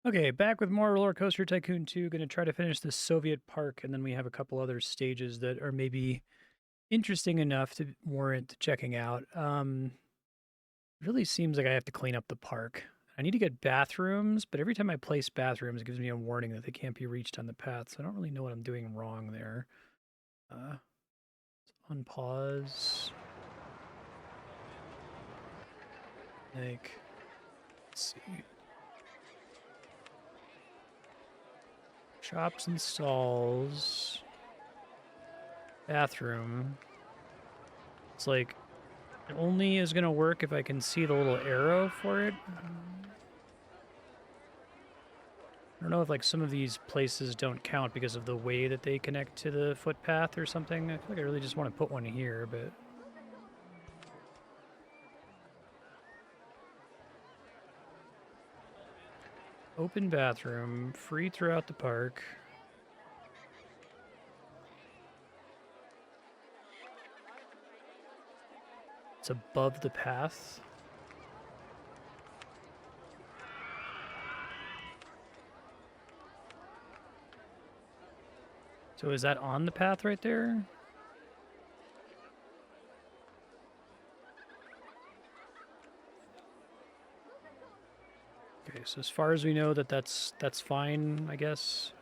Okay, back with more RollerCoaster Tycoon 2. Going to try to finish the Soviet Park, and then we have a couple other stages that are maybe interesting enough to warrant checking out. Really seems like I have to clean up the park. I need to get bathrooms, but every time I place bathrooms, it gives me a warning that they can't be reached on the path, so I don't really know what I'm doing wrong there. Unpause. Like, let's see. Shops and stalls. Bathroom. It's like, it only is going to work if I can see the little arrow for it. I don't know if like some of these places don't count because of the way that they connect to the footpath or something. I feel like I really just want to put one here, but... Open bathroom, free throughout the park. It's above the path. So is that on the path right there? Okay, so as far as we know that's fine, I guess.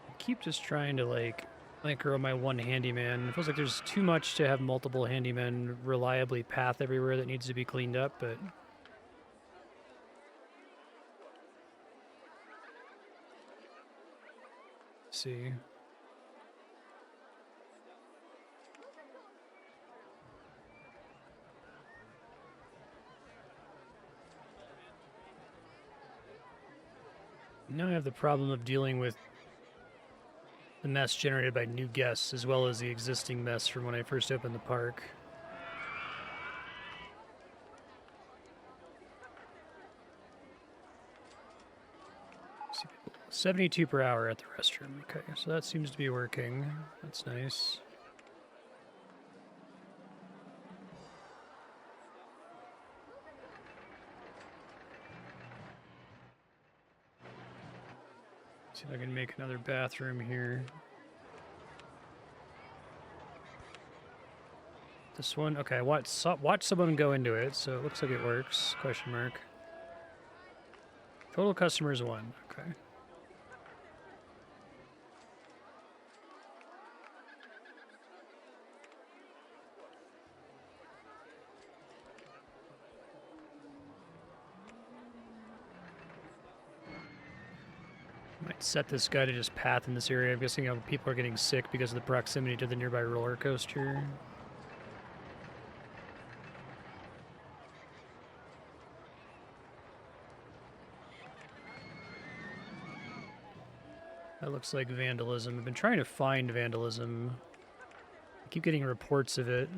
I keep just trying to like grow my one handyman. It feels like there's too much to have multiple handymen reliably path everywhere that needs to be cleaned up, but... see. Now I have the problem of dealing with the mess generated by new guests as well as the existing mess from when I first opened the park. 72 per hour at the restroom. Okay, so that seems to be working. That's nice. See if I can make another bathroom here. This one, okay, watch someone go into it, so it looks like it works, question mark. Total customers 1, okay. Might set this guy to just path in this area. I'm guessing people are getting sick because of the proximity to the nearby roller coaster. That looks like vandalism. I've been trying to find vandalism. I keep getting reports of it.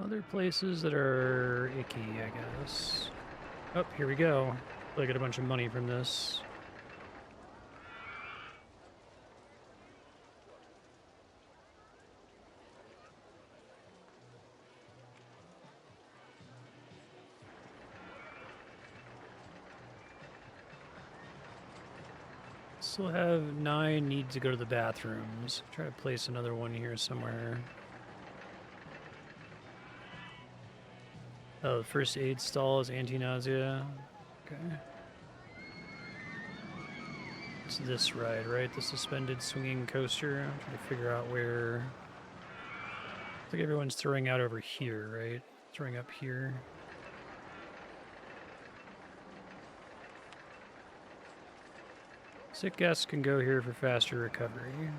Other places that are icky, I guess. Oh, here we go. I get a bunch of money from this. Still have 9 need to go to the bathrooms. Try to place another one here somewhere. Oh, the first aid stall is anti-nausea. Okay. It's this ride, right? The suspended swinging coaster. I'm trying to figure out where... I think everyone's throwing out over here, right? Throwing up here. Sick guests can go here for faster recovery.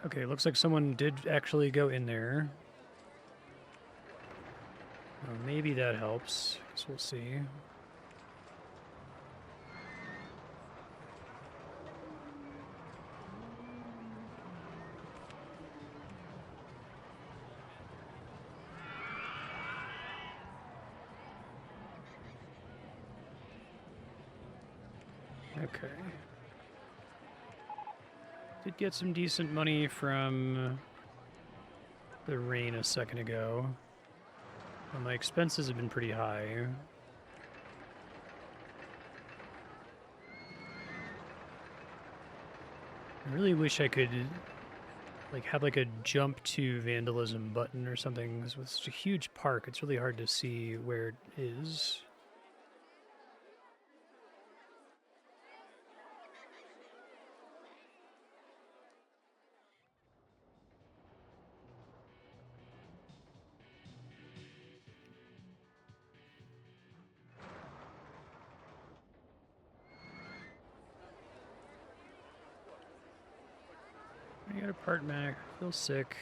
Okay, looks like someone did actually go in there. Maybe that helps. Guess we'll see. Okay. Did get some decent money from the rain a second ago. Well, my expenses have been pretty high. I really wish I could like have like a jump to vandalism button or something. With such a huge park, it's really hard to see where it is. I got a part Mac. I feel sick.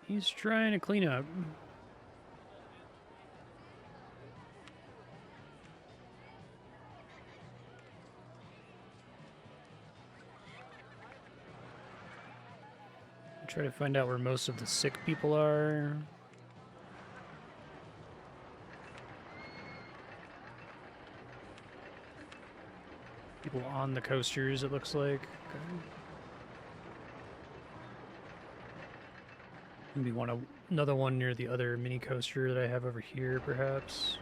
He's trying to clean up. Try to find out where most of the sick people are. People on the coasters, it looks like. Okay. Maybe another one near the other mini coaster that I have over here, perhaps.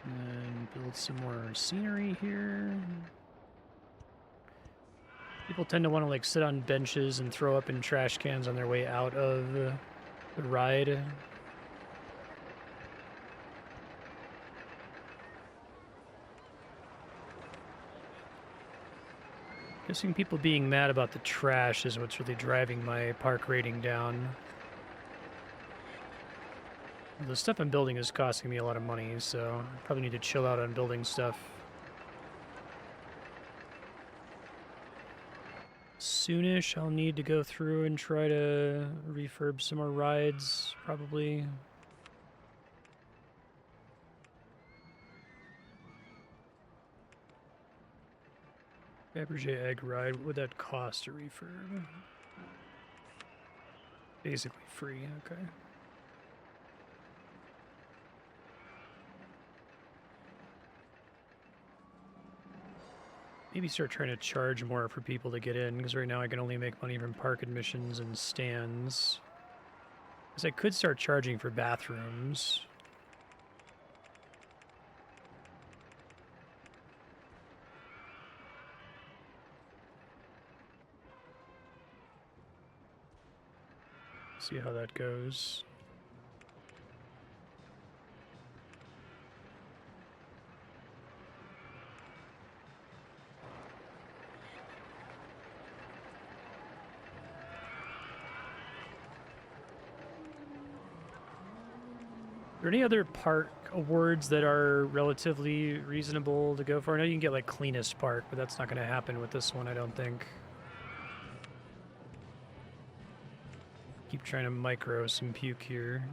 And build some more scenery here. People tend to want to like sit on benches and throw up in trash cans on their way out of the ride. Guessing people being mad about the trash is what's really driving my park rating down. The stuff I'm building is costing me a lot of money, so I probably need to chill out on building stuff. Soonish, I'll need to go through and try to refurb some more rides, probably. Fabergé egg ride, what would that cost to refurb? Basically free, okay. Maybe start trying to charge more for people to get in, because right now I can only make money from park admissions and stands. Because I could start charging for bathrooms. See how that goes. Are there any other park awards that are relatively reasonable to go for? I know you can get like cleanest park, but that's not going to happen with this one, I don't think. Keep trying to micro some puke here.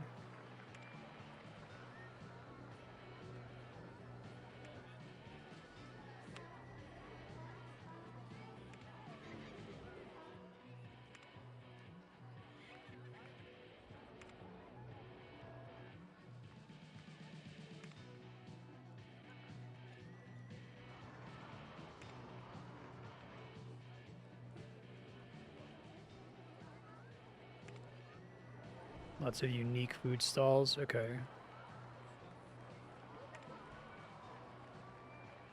Lots of unique food stalls. Okay.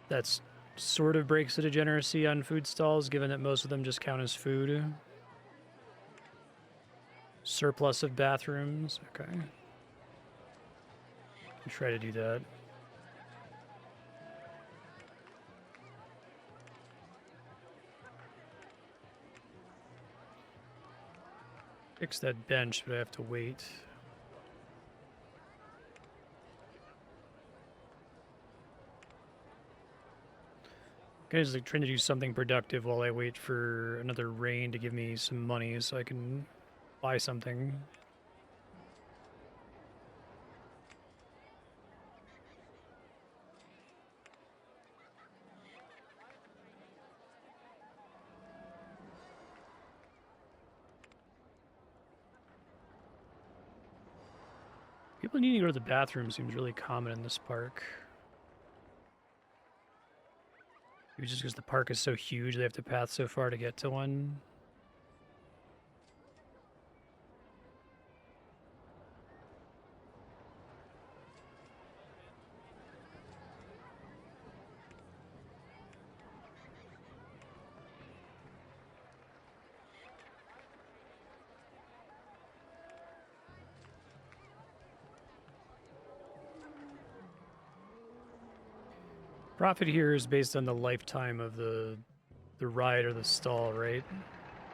That's sort of breaks the degeneracy on food stalls, given that most of them just count as food. Surplus of bathrooms. Okay. Try to do that. Fix that bench, but I have to wait. Guys, like trying to do something productive while I wait for another rain to give me some money so I can buy something. People needing to go to the bathroom seems really common in this park. Maybe just because the park is so huge, they have to path so far to get to one. Profit here is based on the lifetime of the ride or the stall, right?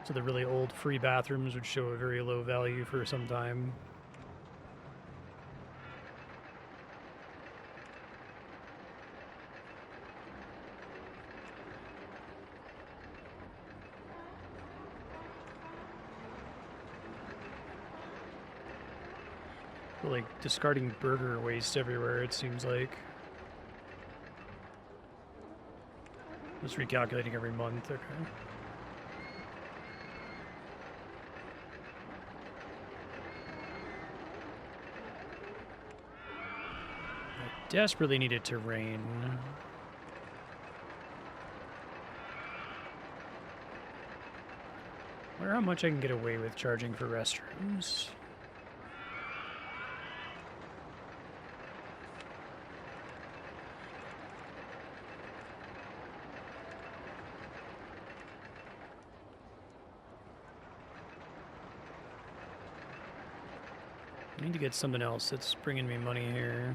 So the really old free bathrooms would show a very low value for some time. Like discarding burger waste everywhere, it seems like. Just recalculating every month, okay. I desperately need it to rain. I wonder how much I can get away with charging for restrooms. I need to get something else that's bringing me money here.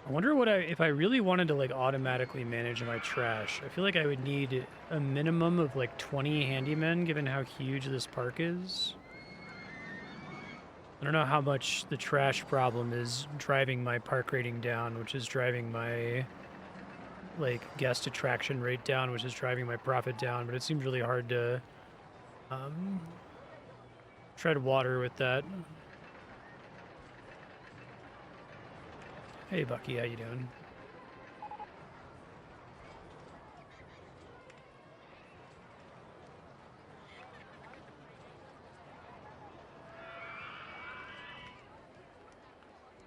I wonder what if I really wanted to like automatically manage my trash. I feel like I would need a minimum of like 20 handymen given how huge this park is. I don't know how much the trash problem is driving my park rating down, which is driving my like guest attraction rate down, which is driving my profit down, but it seems really hard to tread water with that. Hey Bucky, how you doing?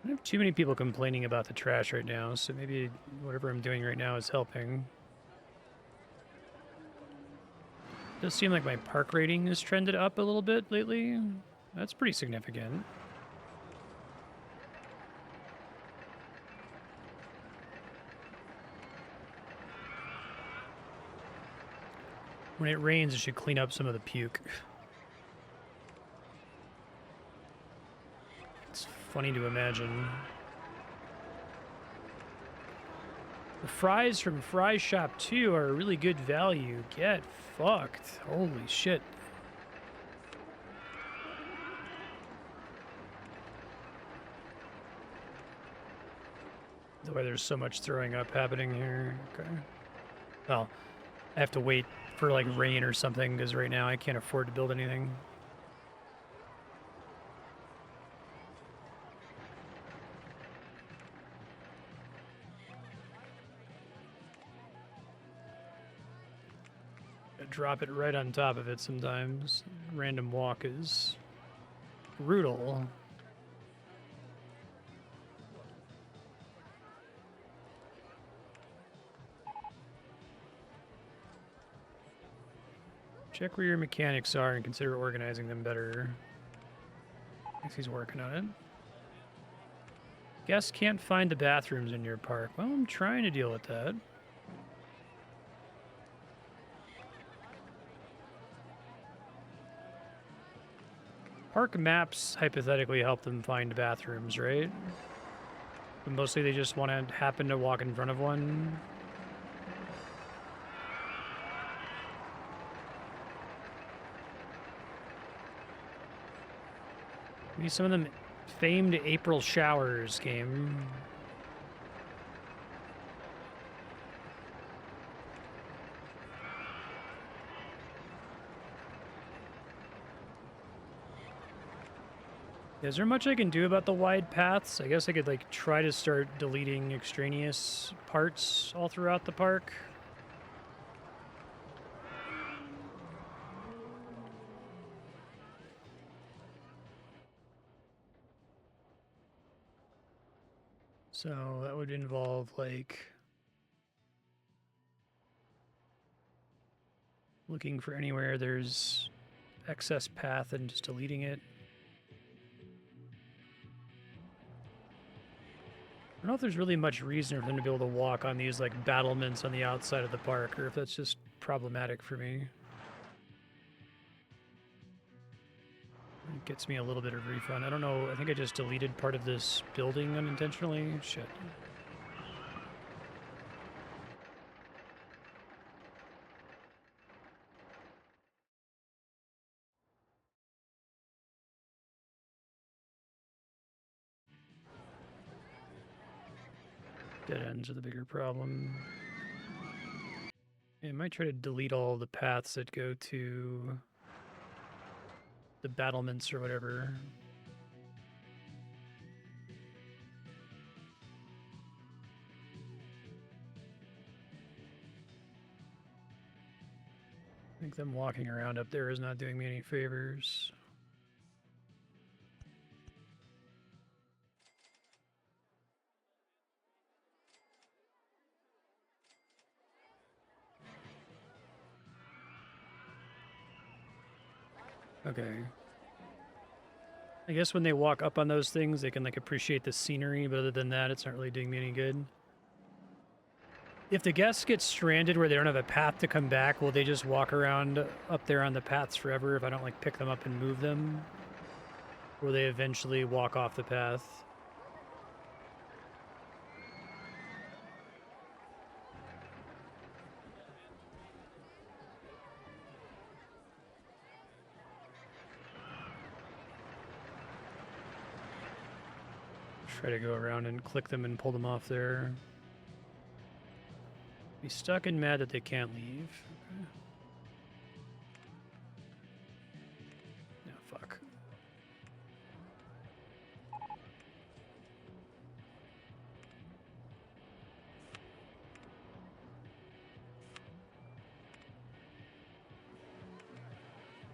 I don't have too many people complaining about the trash right now, so maybe whatever I'm doing right now is helping. It does seem like my park rating has trended up a little bit lately. That's pretty significant. When it rains, it should clean up some of the puke. It's funny to imagine. The fries from Fry Shop 2 are a really good value. Get fucked. Holy shit. The way there's so much throwing up happening here. Okay. Well, I have to wait for like rain or something because right now I can't afford to build anything. I drop it right on top of it sometimes. Random walk is brutal. Check where your mechanics are and consider organizing them better. Thinks he's working on it. Guests can't find the bathrooms in your park. Well, I'm trying to deal with that. Park maps hypothetically help them find bathrooms, right? But mostly they just want to happen to walk in front of one. Maybe some of them famed April showers game. Is there much I can do about the wide paths? I guess I could like try to start deleting extraneous parts all throughout the park. So that would involve like looking for anywhere there's excess path and just deleting it. I don't know if there's really much reason for them to be able to walk on these like battlements on the outside of the park, or if that's just problematic for me. It gets me a little bit of refund. I don't know. I think I just deleted part of this building unintentionally. Shit. Dead ends are the bigger problem. I might try to delete all the paths that go to the battlements or whatever. I think them walking around up there is not doing me any favors. Okay. I guess when they walk up on those things, they can like appreciate the scenery, but other than that, it's not really doing me any good. If the guests get stranded where they don't have a path to come back, will they just walk around up there on the paths forever if I don't like pick them up and move them? Or will they eventually walk off the path? Try to go around and click them and pull them off there. Be stuck and mad that they can't leave. Okay. No, fuck.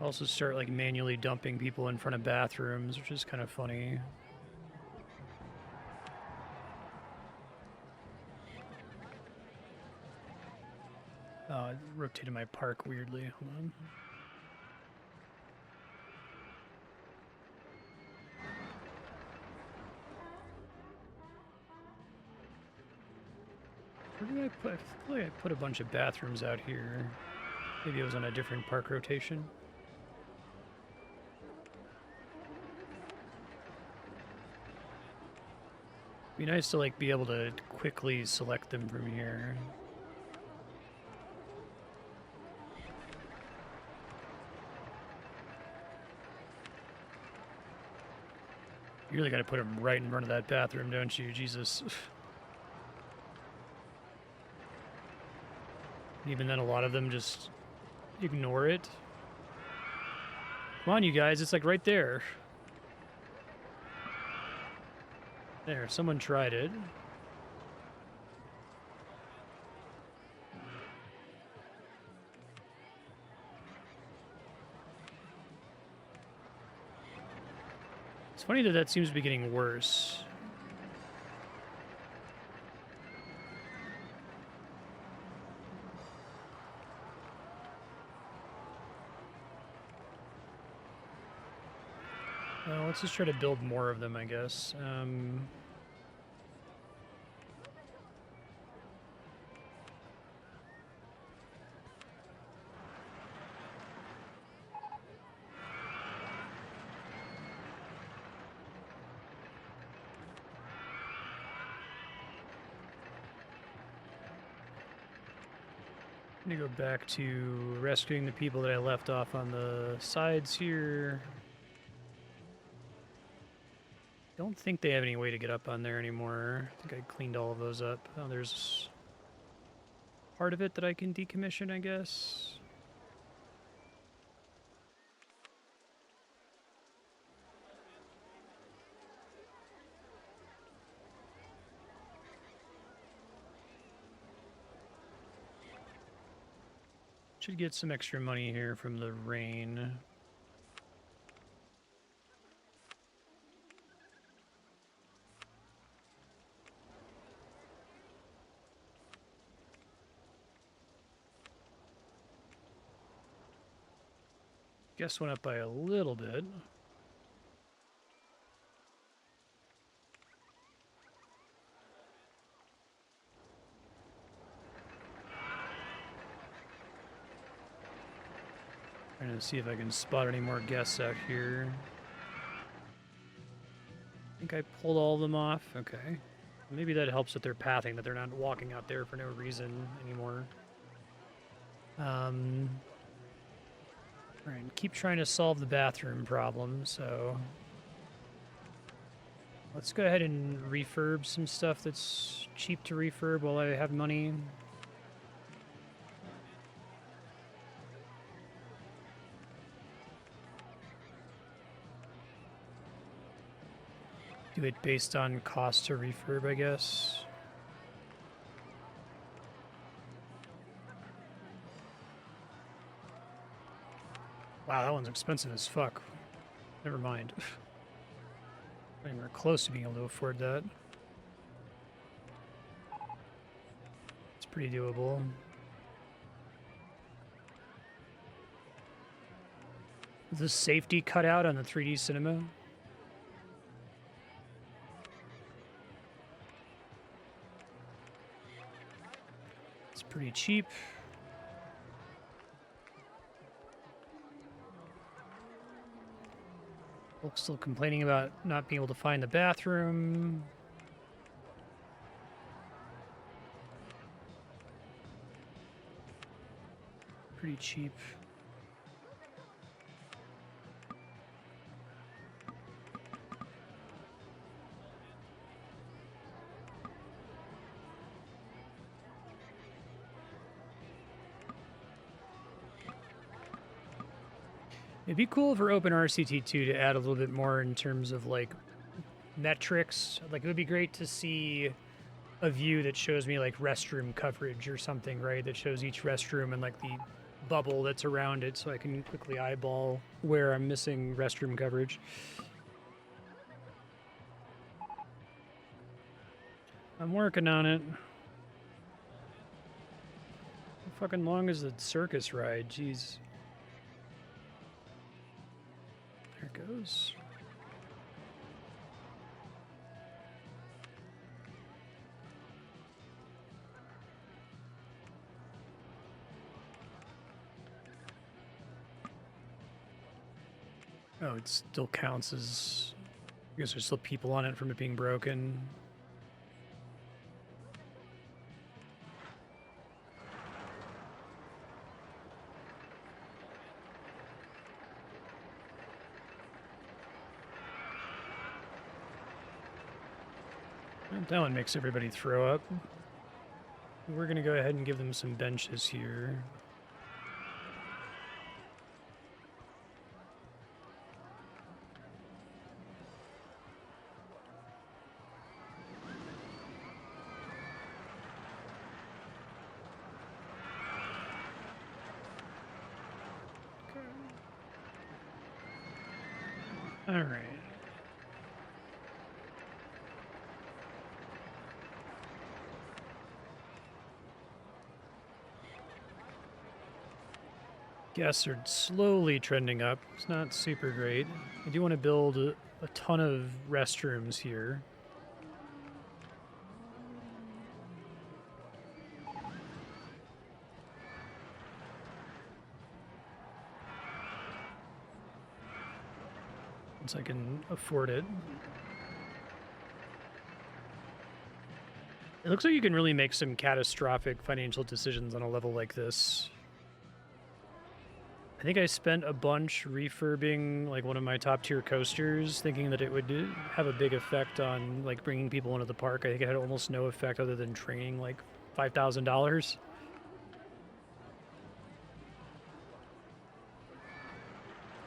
Also start like manually dumping people in front of bathrooms, which is kind of funny. Oh, it rotated my park weirdly. Hold on. Where did I put? I feel like I put a bunch of bathrooms out here. Maybe it was on a different park rotation. Be nice to like be able to quickly select them from here. You really got to put them right in front of that bathroom, don't you? Jesus. Even then, a lot of them just ignore it. Come on, you guys. It's like right there. There, someone tried it. It's funny that that seems to be getting worse. Let's just try to build more of them, I guess. I'm gonna go back to rescuing the people that I left off on the sides here. Don't think they have any way to get up on there anymore. I think I cleaned all of those up. Oh, there's part of it that I can decommission, I guess. Should get some extra money here from the rain. Guess went up by a little bit. Trying to see if I can spot any more guests out here. I think I pulled all of them off. Okay. Maybe that helps with their pathing, that they're not walking out there for no reason anymore. All right, keep trying to solve the bathroom problem, so let's go ahead and refurb some stuff that's cheap to refurb while I have money. Do it based on cost to refurb, I guess. Wow, that one's expensive as fuck. Never mind. Not even close to being able to afford that. It's pretty doable. Is the safety cut out on the 3D cinema? It's pretty cheap. Folks still complaining about not being able to find the bathroom. Pretty cheap. It'd be cool for OpenRCT2 to add a little bit more in terms of like metrics. Like it would be great to see a view that shows me like restroom coverage or something, right? That shows each restroom and like the bubble that's around it so I can quickly eyeball where I'm missing restroom coverage. I'm working on it. How fucking long is the circus ride? Jeez. There it goes. Oh, it still counts as... I guess there's still people on it from it being broken. That one makes everybody throw up. We're going to go ahead and give them some benches here. All right. Guests are slowly trending up. It's not super great. I do want to build a ton of restrooms here. Once I can afford it. It looks like you can really make some catastrophic financial decisions on a level like this. I think I spent a bunch refurbing like one of my top tier coasters, thinking that it would have a big effect on like bringing people into the park. I think it had almost no effect other than training like $5,000.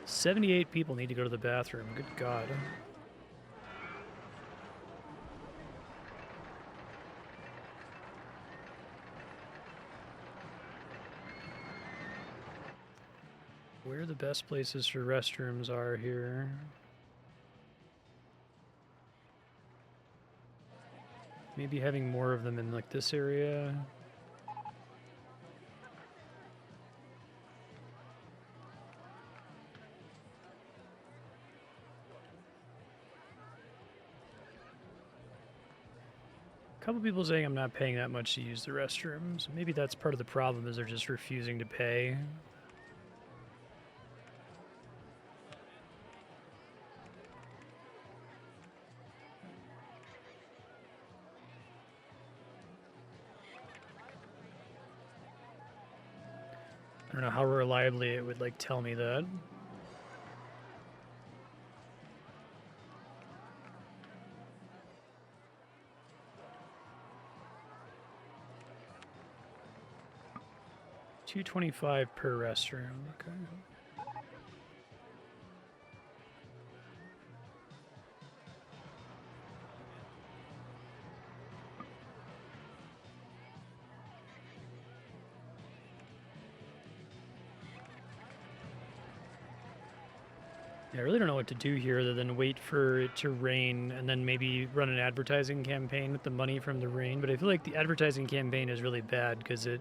$78 people need to go to the bathroom. Good God. Where the best places for restrooms are here. Maybe having more of them in like this area. A couple people saying I'm not paying that much to use the restrooms. Maybe that's part of the problem, is they're just refusing to pay. I don't know how reliably it would like tell me that. $225 per restroom. Okay. Yeah, I really don't know what to do here other than wait for it to rain and then maybe run an advertising campaign with the money from the rain. But I feel like the advertising campaign is really bad because it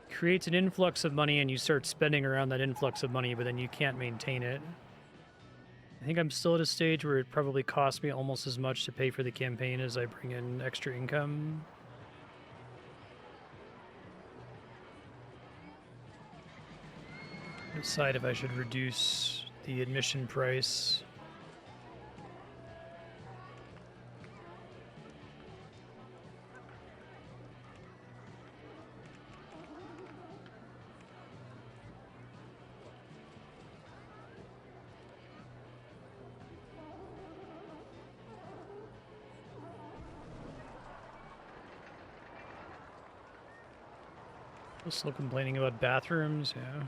creates an influx of money and you start spending around that influx of money, but then you can't maintain it. I think I'm still at a stage where it probably costs me almost as much to pay for the campaign as I bring in extra income. Decide if I should reduce the admission price. Still complaining about bathrooms, yeah.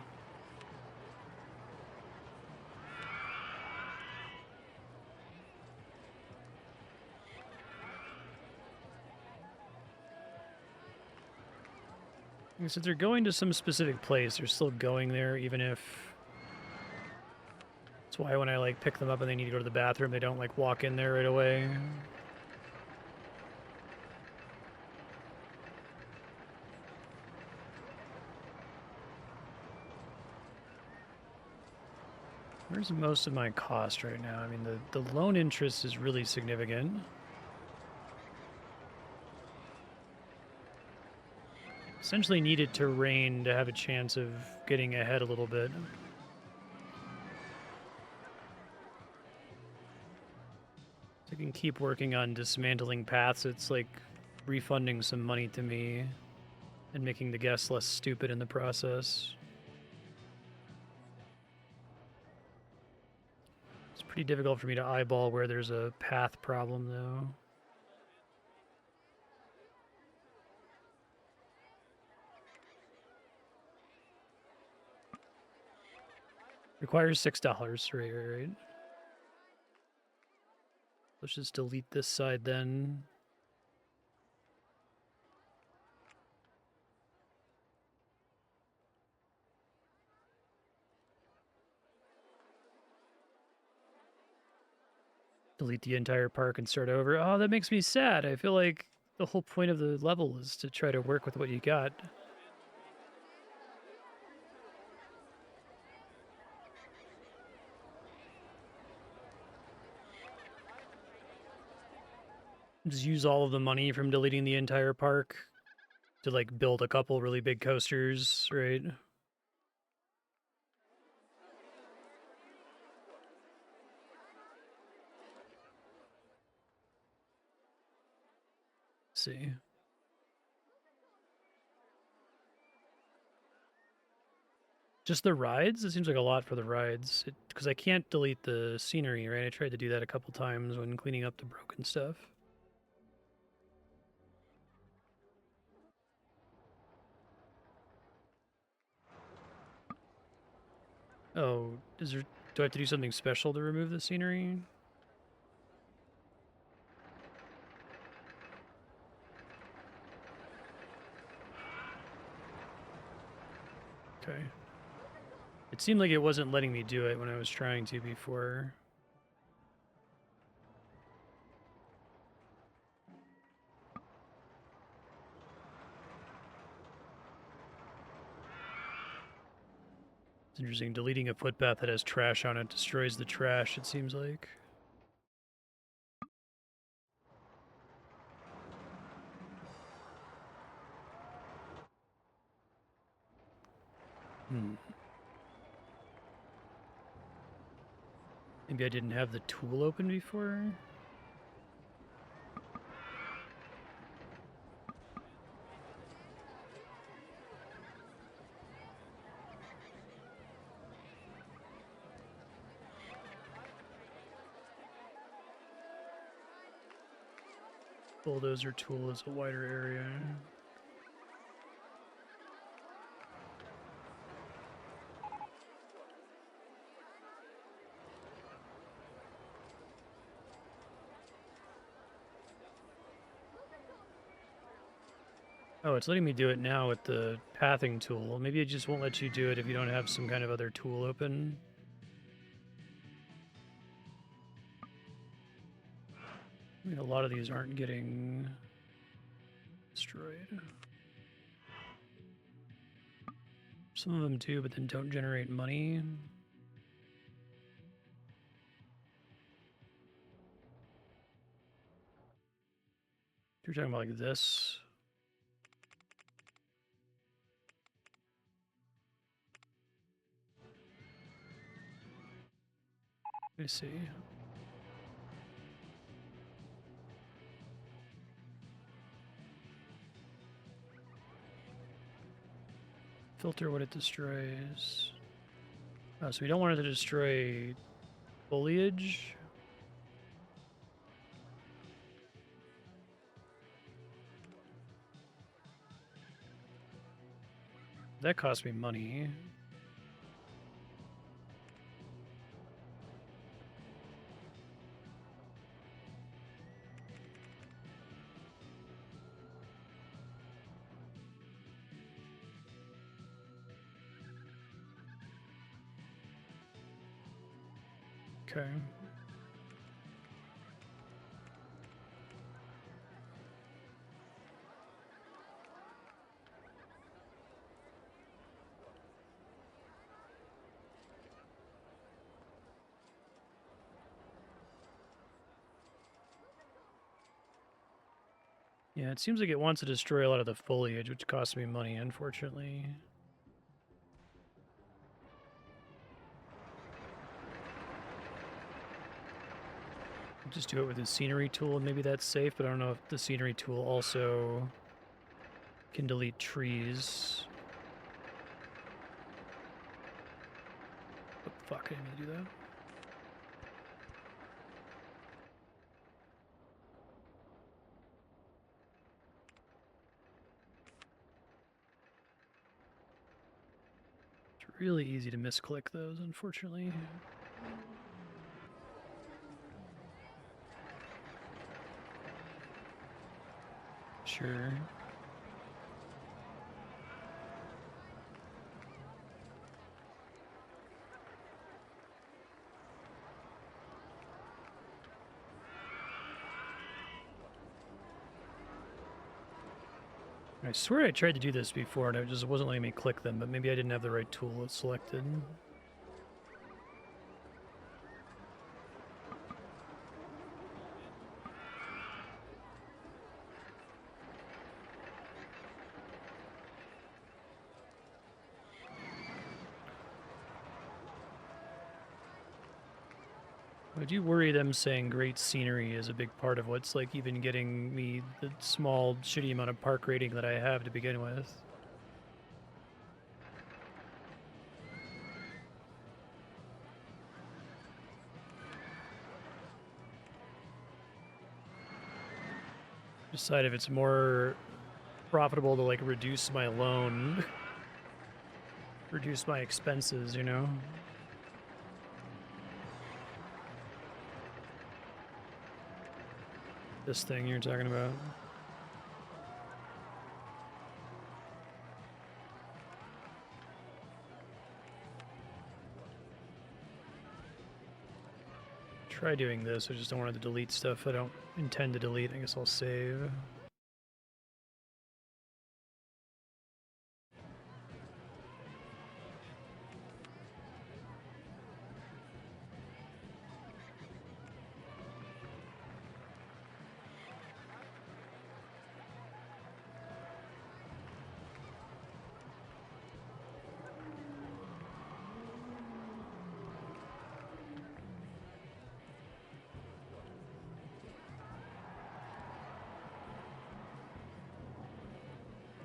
Since they're going to some specific place, they're still going there, even if... That's why when I like pick them up and they need to go to the bathroom, they don't like walk in there right away. Where's most of my cost right now? I mean, the loan interest is really significant. Essentially needed to rain to have a chance of getting ahead a little bit. So I can keep working on dismantling paths. It's like refunding some money to me and making the guests less stupid in the process. It's pretty difficult for me to eyeball where there's a path problem, though. Requires $6, right. Let's just delete this side then. Delete the entire park and start over. Oh, that makes me sad. I feel like the whole point of the level is to try to work with what you got. just use all of the money from deleting the entire park to like build a couple really big coasters, right? Let's see. Just the rides? It seems like a lot for the rides. Because I can't delete the scenery, right? I tried to do that a couple times when cleaning up the broken stuff. Oh, do I have to do something special to remove the scenery? Okay. It seemed like it wasn't letting me do it when I was trying to before. It's interesting. Deleting a footpath that has trash on it destroys the trash, it seems like. Maybe I didn't have the tool open before? Bulldozer tool is a wider area. Oh, it's letting me do it now with the pathing tool. Maybe it just won't let you do it if you don't have some kind of other tool open. I mean, a lot of these aren't getting destroyed. Some of them do, but then don't generate money. You're talking about like this. Let me see. Filter what it destroys. Oh, so we don't want it to destroy foliage. That cost me money. Okay. Yeah, it seems like it wants to destroy a lot of the foliage, which costs me money, unfortunately. Just do it with the scenery tool, and maybe that's safe, but I don't know if the scenery tool also can delete trees. What the fuck, I didn't mean to do that. It's really easy to misclick those, unfortunately. Sure. I swear I tried to do this before and it just wasn't letting me click them, but maybe I didn't have the right tool selected. I do worry them saying great scenery is a big part of what's like even getting me the small shitty amount of park rating that I have to begin with. Decide if it's more profitable to like reduce my loan, reduce my expenses, you know? This thing you're talking about. Try doing this. I just don't want to delete stuff I don't intend to delete. I guess I'll save.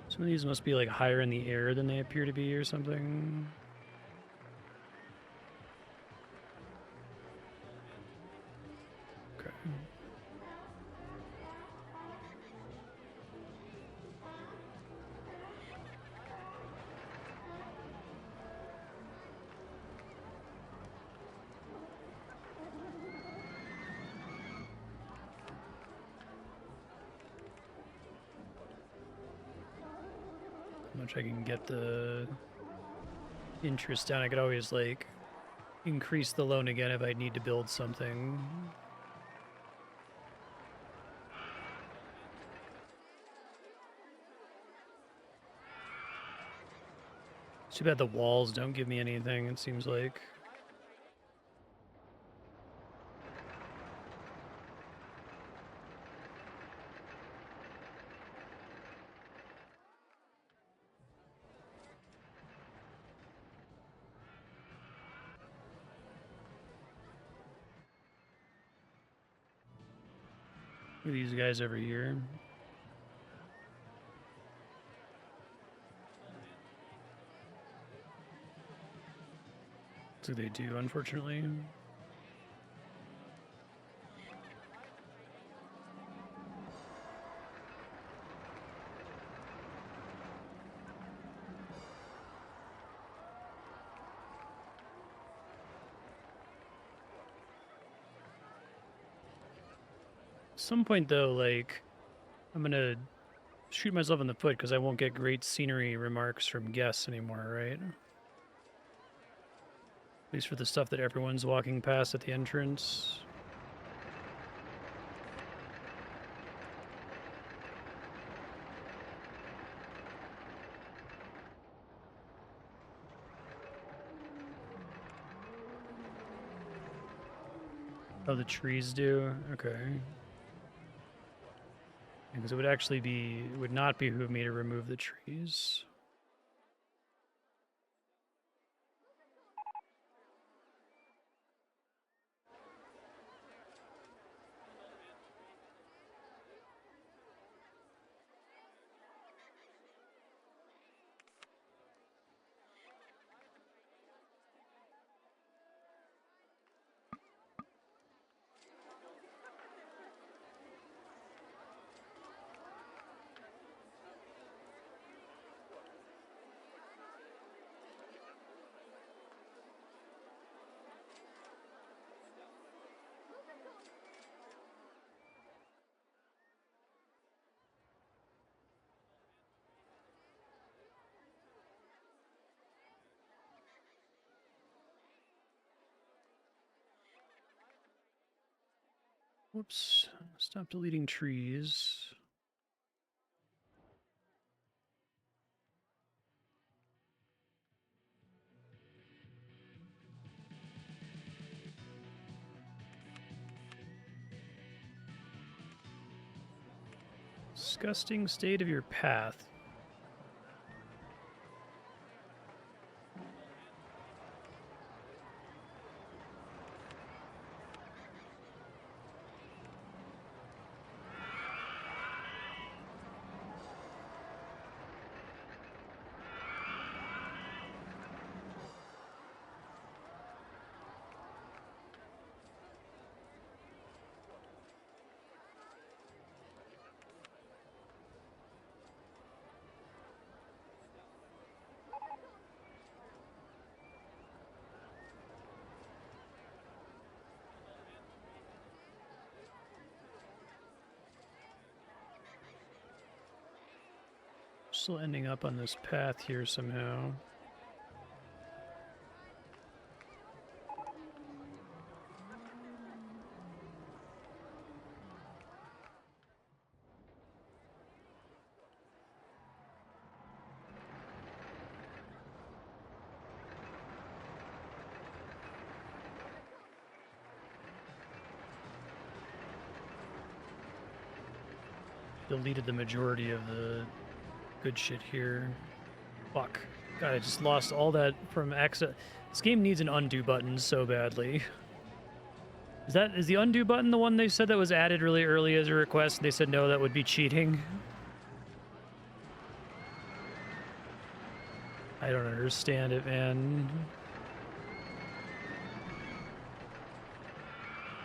Some of these must be like higher in the air than they appear to be or something. Okay. How much I can get the interest down. I could always like increase the loan again if I need to build something. It's too bad the walls don't give me anything, it seems like. Look at these guys over here. That's what they do, unfortunately. At some point, though, like, I'm gonna shoot myself in the foot because I won't get great scenery remarks from guests anymore, right? At least for the stuff that everyone's walking past at the entrance. Oh, the trees do? Okay. Because it would actually be, it would not behoove me to remove the trees. Whoops, stop deleting trees. Disgusting state of your path. Still ending up on this path here somehow. Deleted the majority of the good shit here. Fuck. God, I just lost all that from accident. This game needs an undo button so badly. Is the undo button the one they said that was added really early as a request? And they said no, that would be cheating. I don't understand it, man.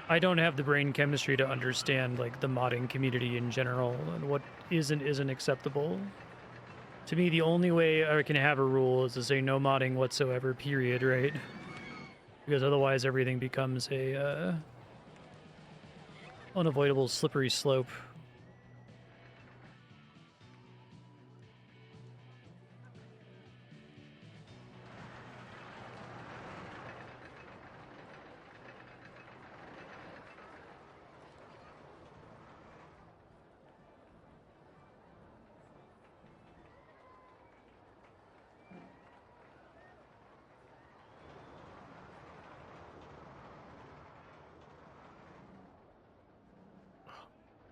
I don't have the brain chemistry to understand like the modding community in general and what isn't acceptable. To me, the only way I can have a rule is to say no modding whatsoever, period, right? Because otherwise everything becomes a unavoidable slippery slope.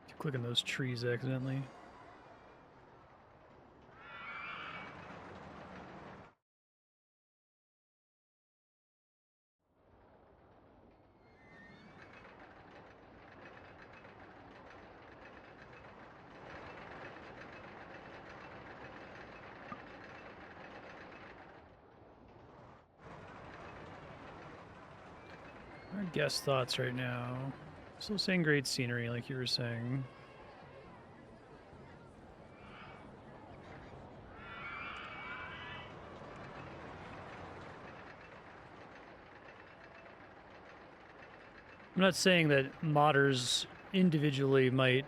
Keep clicking those trees accidentally. Our guest thoughts right now. Still saying great scenery, like you were saying. I'm not saying that modders individually might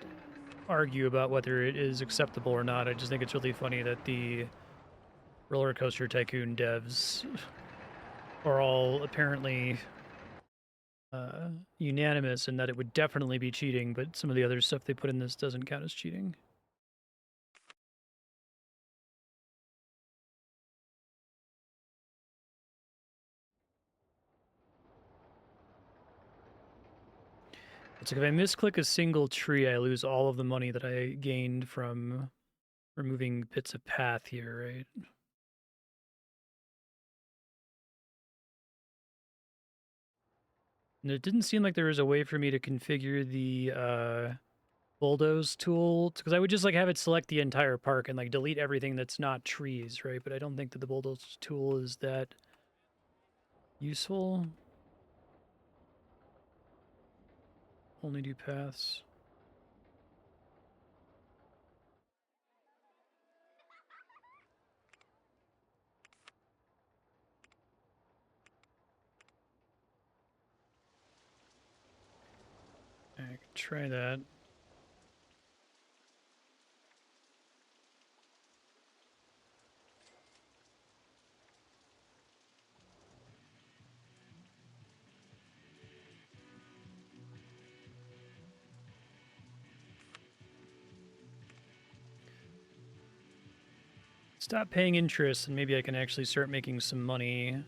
argue about whether it is acceptable or not. I just think it's really funny that the RollerCoaster Tycoon devs are all apparently unanimous in that it would definitely be cheating, but some of the other stuff they put in this doesn't count as cheating. It's like if I misclick a single tree, I lose all of the money that I gained from removing bits of path here, right? And it didn't seem like there was a way for me to configure the bulldoze tool, because I would just like have it select the entire park and like delete everything that's not trees, right? But I don't think that the bulldoze tool is that useful. Only do paths. I can try that. Stop paying interest and maybe I can actually start making some money and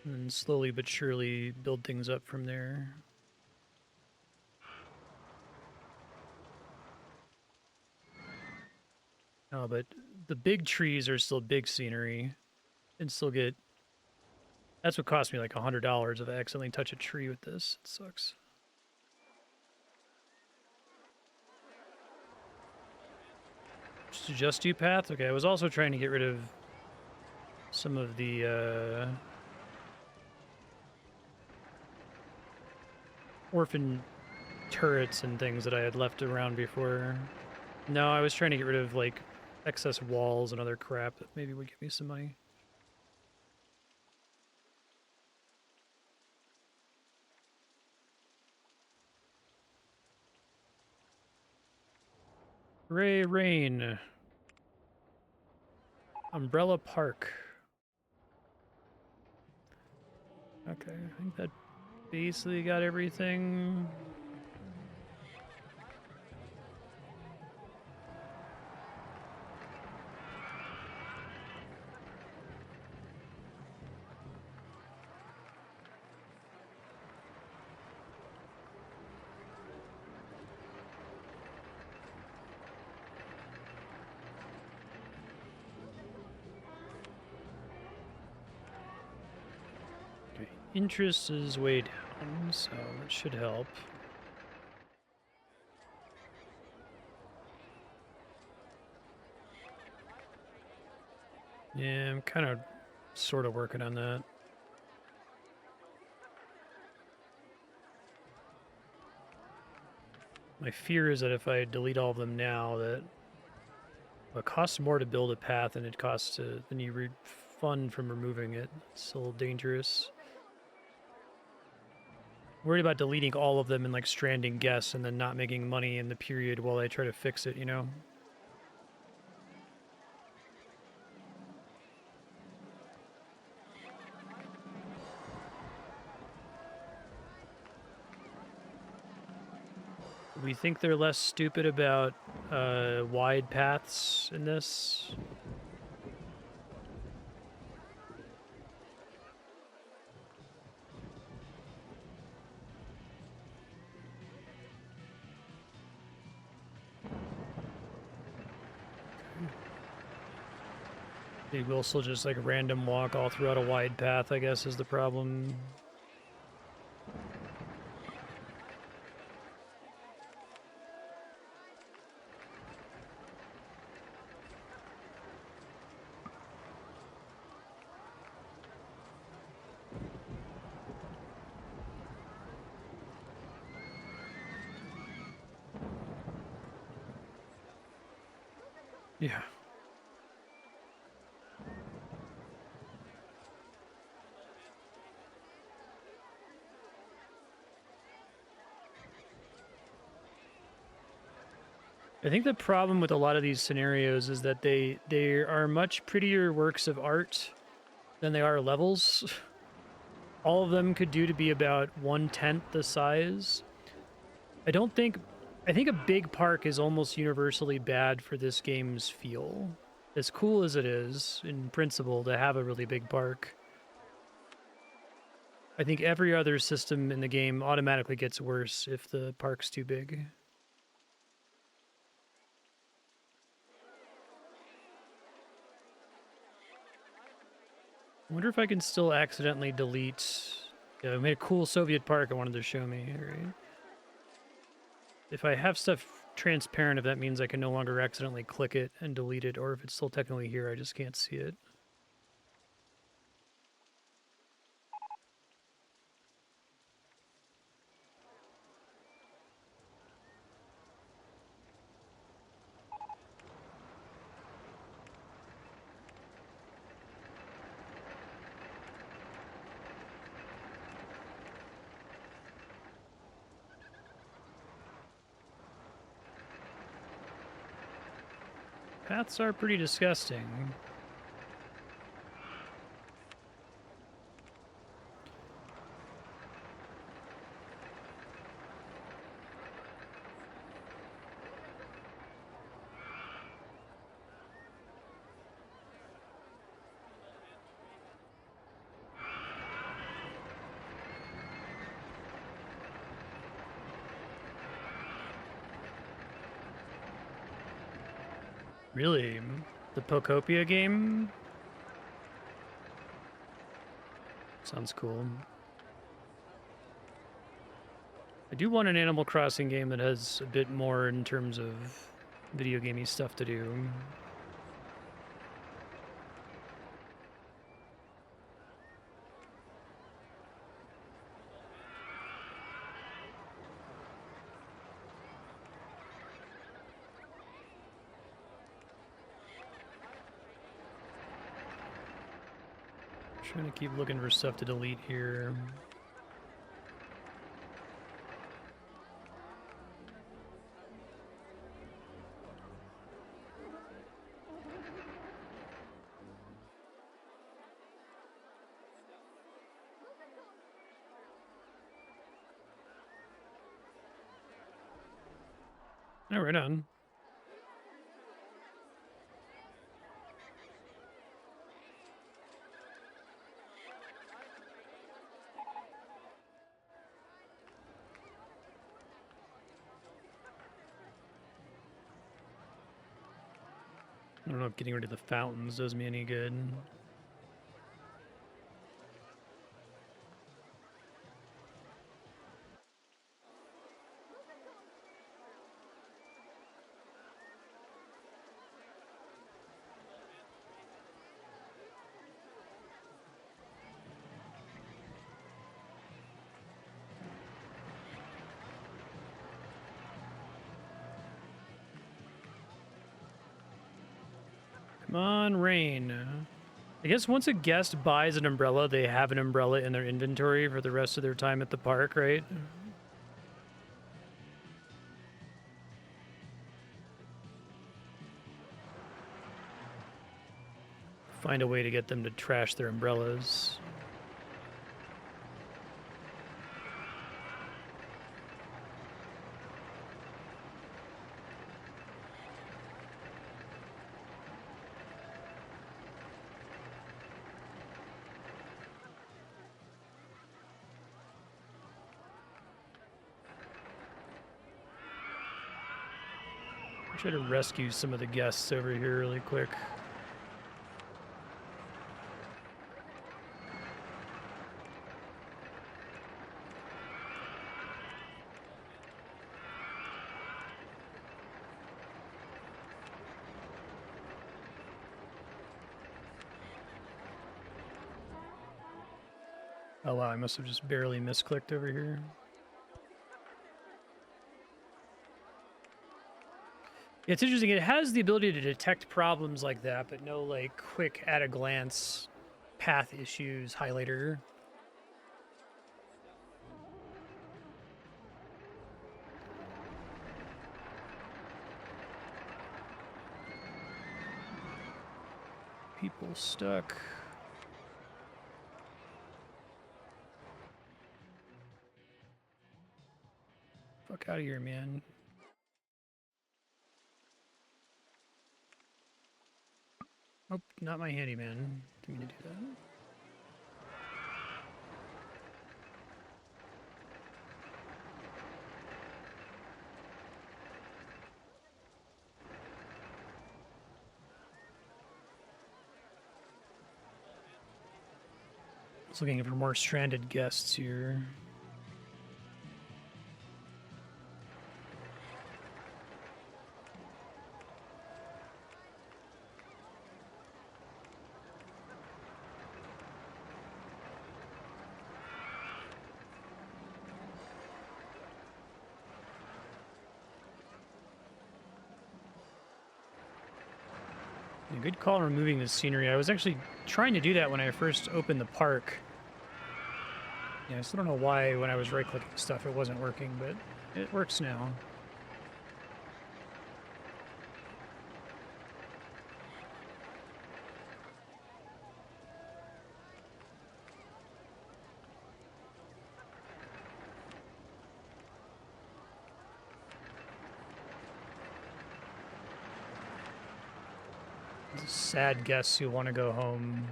then slowly but surely build things up from there. Oh, but the big trees are still big scenery and still get... That's what cost me like $100 if I accidentally touch a tree with this. It sucks. Just do path? Okay, I was also trying to get rid of some of the orphan turrets and things that I had left around before. No, I was trying to get rid of like excess walls and other crap that maybe would give me some money. Hooray, rain. Umbrella Park. Okay, I think that basically got everything. Okay, interest is way down, so that should help. Yeah, I'm kind of sort of working on that. My fear is that if I delete all of them now, that it costs more to build a path than it costs to than you refund from removing it. It's a little dangerous. Worried about deleting all of them and like stranding guests and then not making money in the period while I try to fix it, you know? We think they're less stupid about wide paths in this. They will still just like random walk all throughout a wide path, I guess, is the problem. Yeah. I think the problem with a lot of these scenarios is that they are much prettier works of art than they are levels. All of them could do to be about 1/10 the size. I think a big park is almost universally bad for this game's feel. As cool as it is, in principle, to have a really big park, I think every other system in the game automatically gets worse if the park's too big. I wonder if I can still accidentally delete... Yeah, I made a cool Soviet park I wanted to show me, right? If I have stuff transparent, if that means I can no longer accidentally click it and delete it, or if it's still technically here, I just can't see it. Paths are pretty disgusting. Really? The Pokopia game? Sounds cool. I do want an Animal Crossing game that has a bit more in terms of video gamey stuff to do. Trying to keep looking for stuff to delete here. Oh, right on. I don't know if getting rid of the fountains does me any good. Come on, rain. I guess once a guest buys an umbrella, they have an umbrella in their inventory for the rest of their time at the park, right? Find a way to get them to trash their umbrellas. Try to rescue some of the guests over here really quick. Oh wow, I must have just barely misclicked over here. It's interesting, it has the ability to detect problems like that, but no like quick at a glance path issues highlighter. People stuck. Fuck out of here, man. Oh, not my handyman. Didn't mean to do that. I was looking for more stranded guests here. A good call on removing the scenery. I was actually trying to do that when I first opened the park. Yeah, I still don't know why when I was right-clicking stuff it wasn't working, but it works now. Sad guests who want to go home.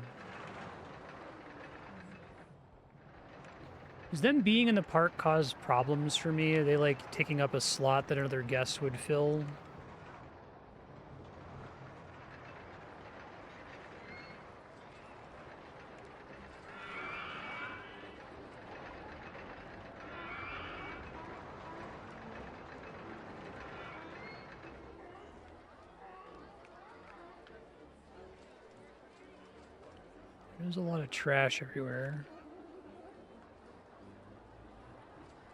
Does them being in the park cause problems for me? Are they like taking up a slot that another guest would fill? There's a lot of trash everywhere.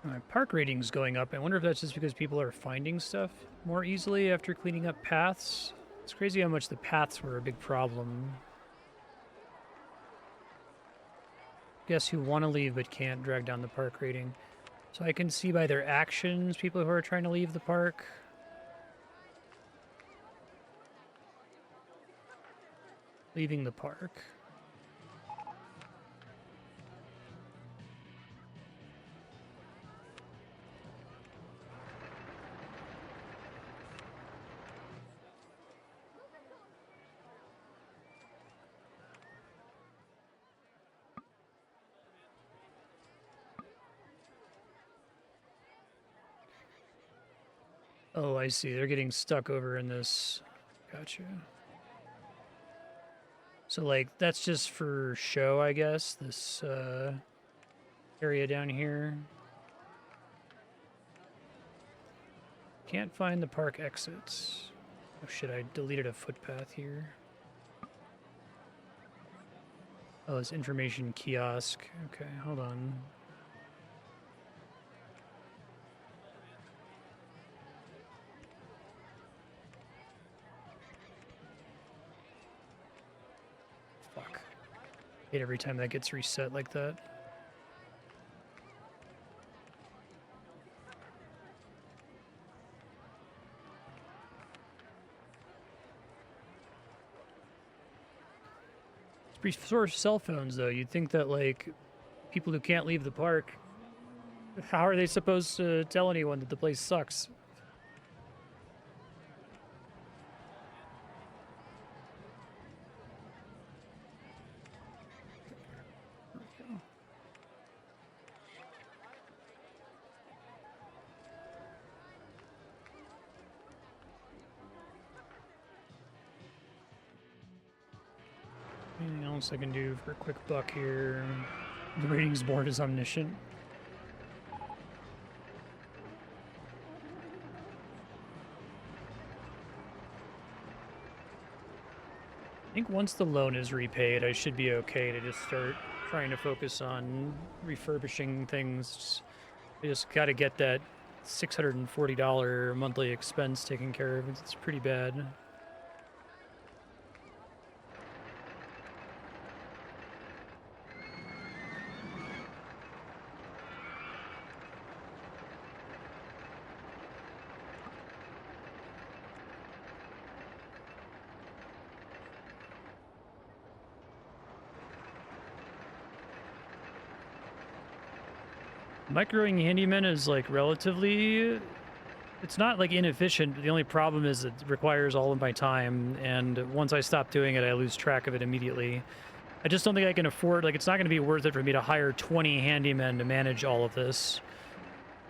My park rating's going up. I wonder if that's just because people are finding stuff more easily after cleaning up paths. It's crazy how much the paths were a big problem. Guests who want to leave but can't drag down the park rating. So I can see by their actions people who are trying to leave the park. Leaving the park. Oh, I see. They're getting stuck over in this. Gotcha. So, like, that's just for show, I guess, this area down here. Can't find the park exits. Oh shit, I deleted a footpath here. Oh, it's information kiosk. Okay, hold on. Fuck. I hate every time that gets reset like that. Resource cell phones, though. You'd think that, like, people who can't leave the park, how are they supposed to tell anyone that the place sucks? Anything else I can do for a quick buck here? The ratings board is omniscient. I think once the loan is repaid, I should be okay to just start trying to focus on refurbishing things. I just got to get that $640 monthly expense taken care of. It's pretty bad. Microing handyman is like relatively, it's not like inefficient. The only problem is it requires all of my time, and once I stop doing it, I lose track of it immediately. I just don't think I can afford, like, it's not going to be worth it for me to hire 20 handymen to manage all of this.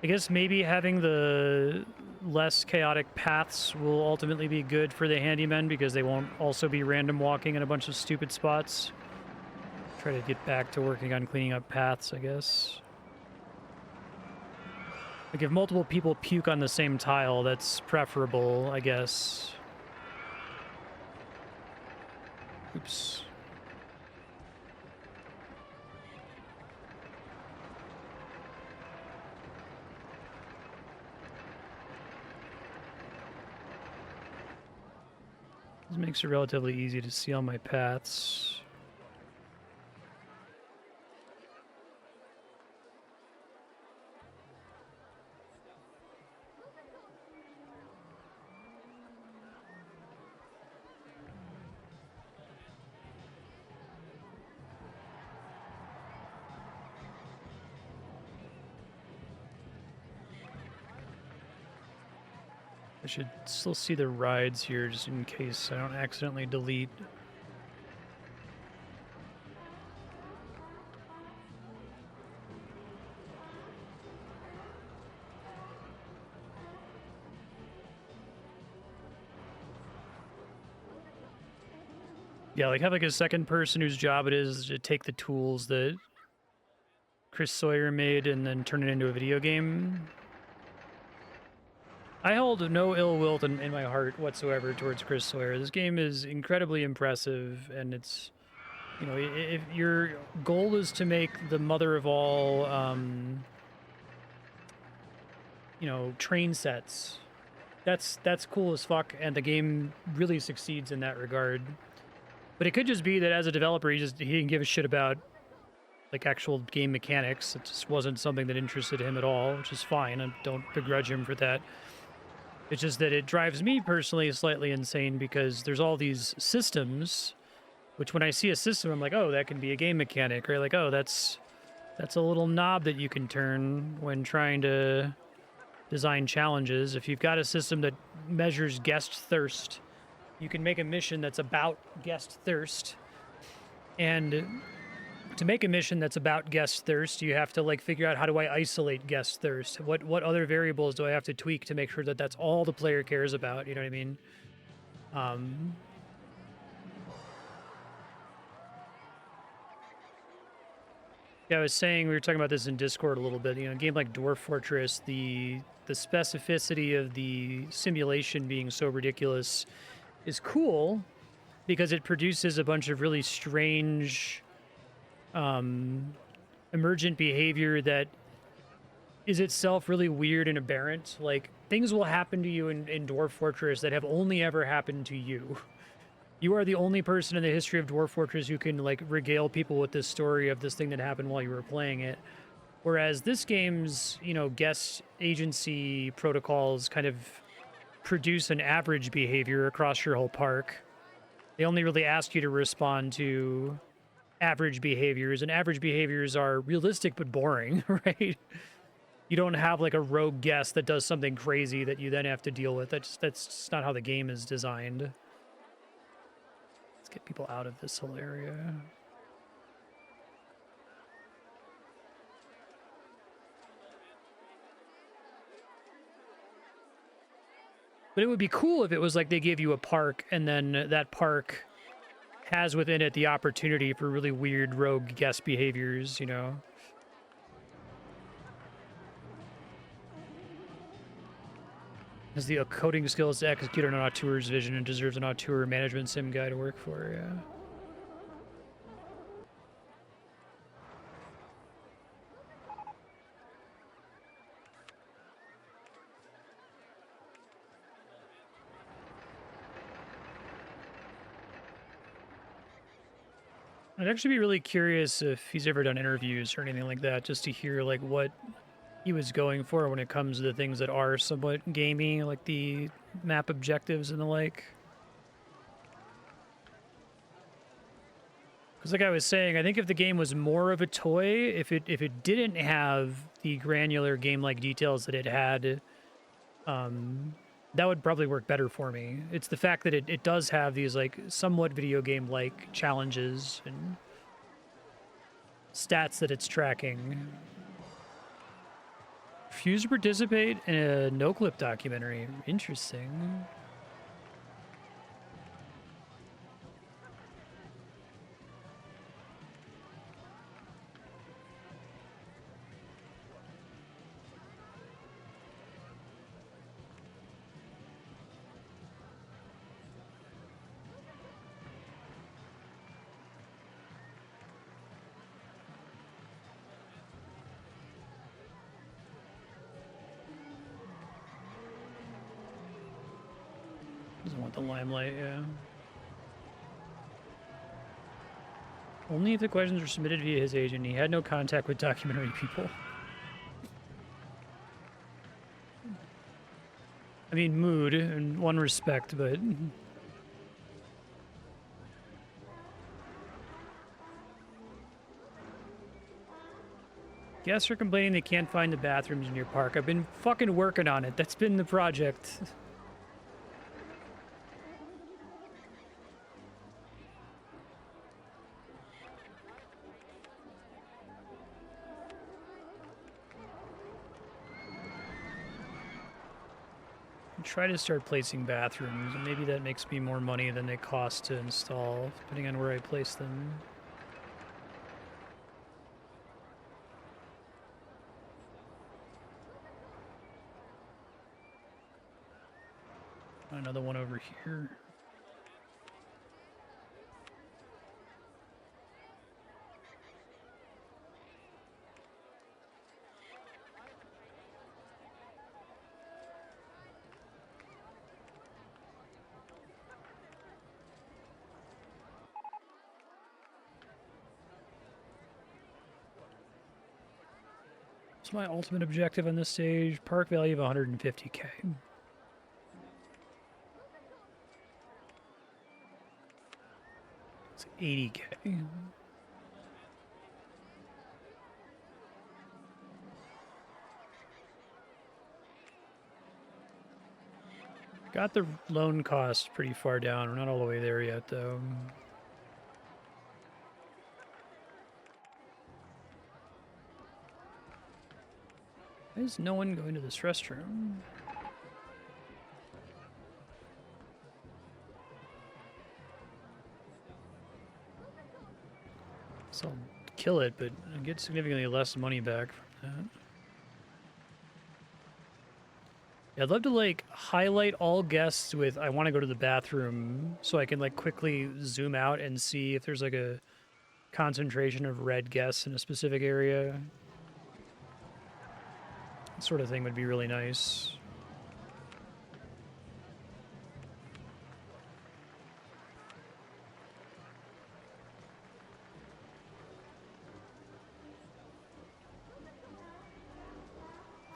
I guess maybe having the less chaotic paths will ultimately be good for the handymen because they won't also be random walking in a bunch of stupid spots. Try to get back to working on cleaning up paths, I guess. Like, if multiple people puke on the same tile, that's preferable, I guess. Oops. This makes it relatively easy to see all my paths. I should still see the rides here just in case I don't accidentally delete. Yeah, like have like a second person whose job it is to take the tools that Chris Sawyer made and then turn it into a video game. I hold no ill will in my heart whatsoever towards Chris Sawyer. This game is incredibly impressive, and it's, you know, if your goal is to make the mother of all, you know, train sets, that's cool as fuck, and the game really succeeds in that regard. But it could just be that as a developer, he didn't give a shit about like actual game mechanics. It just wasn't something that interested him at all, which is fine. I don't begrudge him for that. It's just that it drives me personally slightly insane because there's all these systems, which when I see a system, I'm like, oh, that can be a game mechanic, right? Like, oh, that's a little knob that you can turn when trying to design challenges. If you've got a system that measures guest thirst, you can make a mission that's about guest thirst. And to make a mission that's about guest thirst, you have to like figure out how do I isolate guest thirst? What other variables do I have to tweak to make sure that that's all the player cares about? You know what I mean? Yeah, I was saying, we were talking about this in Discord a little bit. You know, a game like Dwarf Fortress, the specificity of the simulation being so ridiculous is cool because it produces a bunch of really strange emergent behavior that is itself really weird and aberrant. Like, things will happen to you in Dwarf Fortress that have only ever happened to you. You are the only person in the history of Dwarf Fortress who can, like, regale people with this story of this thing that happened while you were playing it. Whereas this game's, you know, guest agency protocols kind of produce an average behavior across your whole park. They only really ask you to respond to average behaviors, and average behaviors are realistic but boring, right? You don't have like a rogue guest that does something crazy that you then have to deal with. That's just not how the game is designed. Let's get people out of this whole area. But it would be cool if it was like they gave you a park and then that park has within it the opportunity for really weird rogue guest behaviors, you know? Has the coding skills to execute an auteur's vision and deserves an auteur management sim guy to work for, yeah. I'd actually be really curious if he's ever done interviews or anything like that, just to hear like what he was going for when it comes to the things that are somewhat gamey, like the map objectives and the like. Because like I was saying, I think if the game was more of a toy, if it didn't have the granular game-like details that it had, that would probably work better for me. It's the fact that it does have these like somewhat video game-like challenges and stats that it's tracking. Refuse to participate in a no-clip documentary. Interesting. Doesn't want the limelight, yeah. Only if the questions were submitted via his agent. He had no contact with documentary people. I mean, mood in one respect, but... Guests are complaining they can't find the bathrooms in your park. I've been fucking working on it. That's been the project. Try to start placing bathrooms, and maybe that makes me more money than they cost to install, depending on where I place them. Another one over here. What's my ultimate objective on this stage? Park value of 150K. It's 80K. Got the loan cost pretty far down. We're not all the way there yet, though. Why is no one going to this restroom? So I'll kill it, but I get significantly less money back from that. Yeah, I'd love to like highlight all guests with I want to go to the bathroom so I can like quickly zoom out and see if there's like a concentration of red guests in a specific area. That sort of thing would be really nice.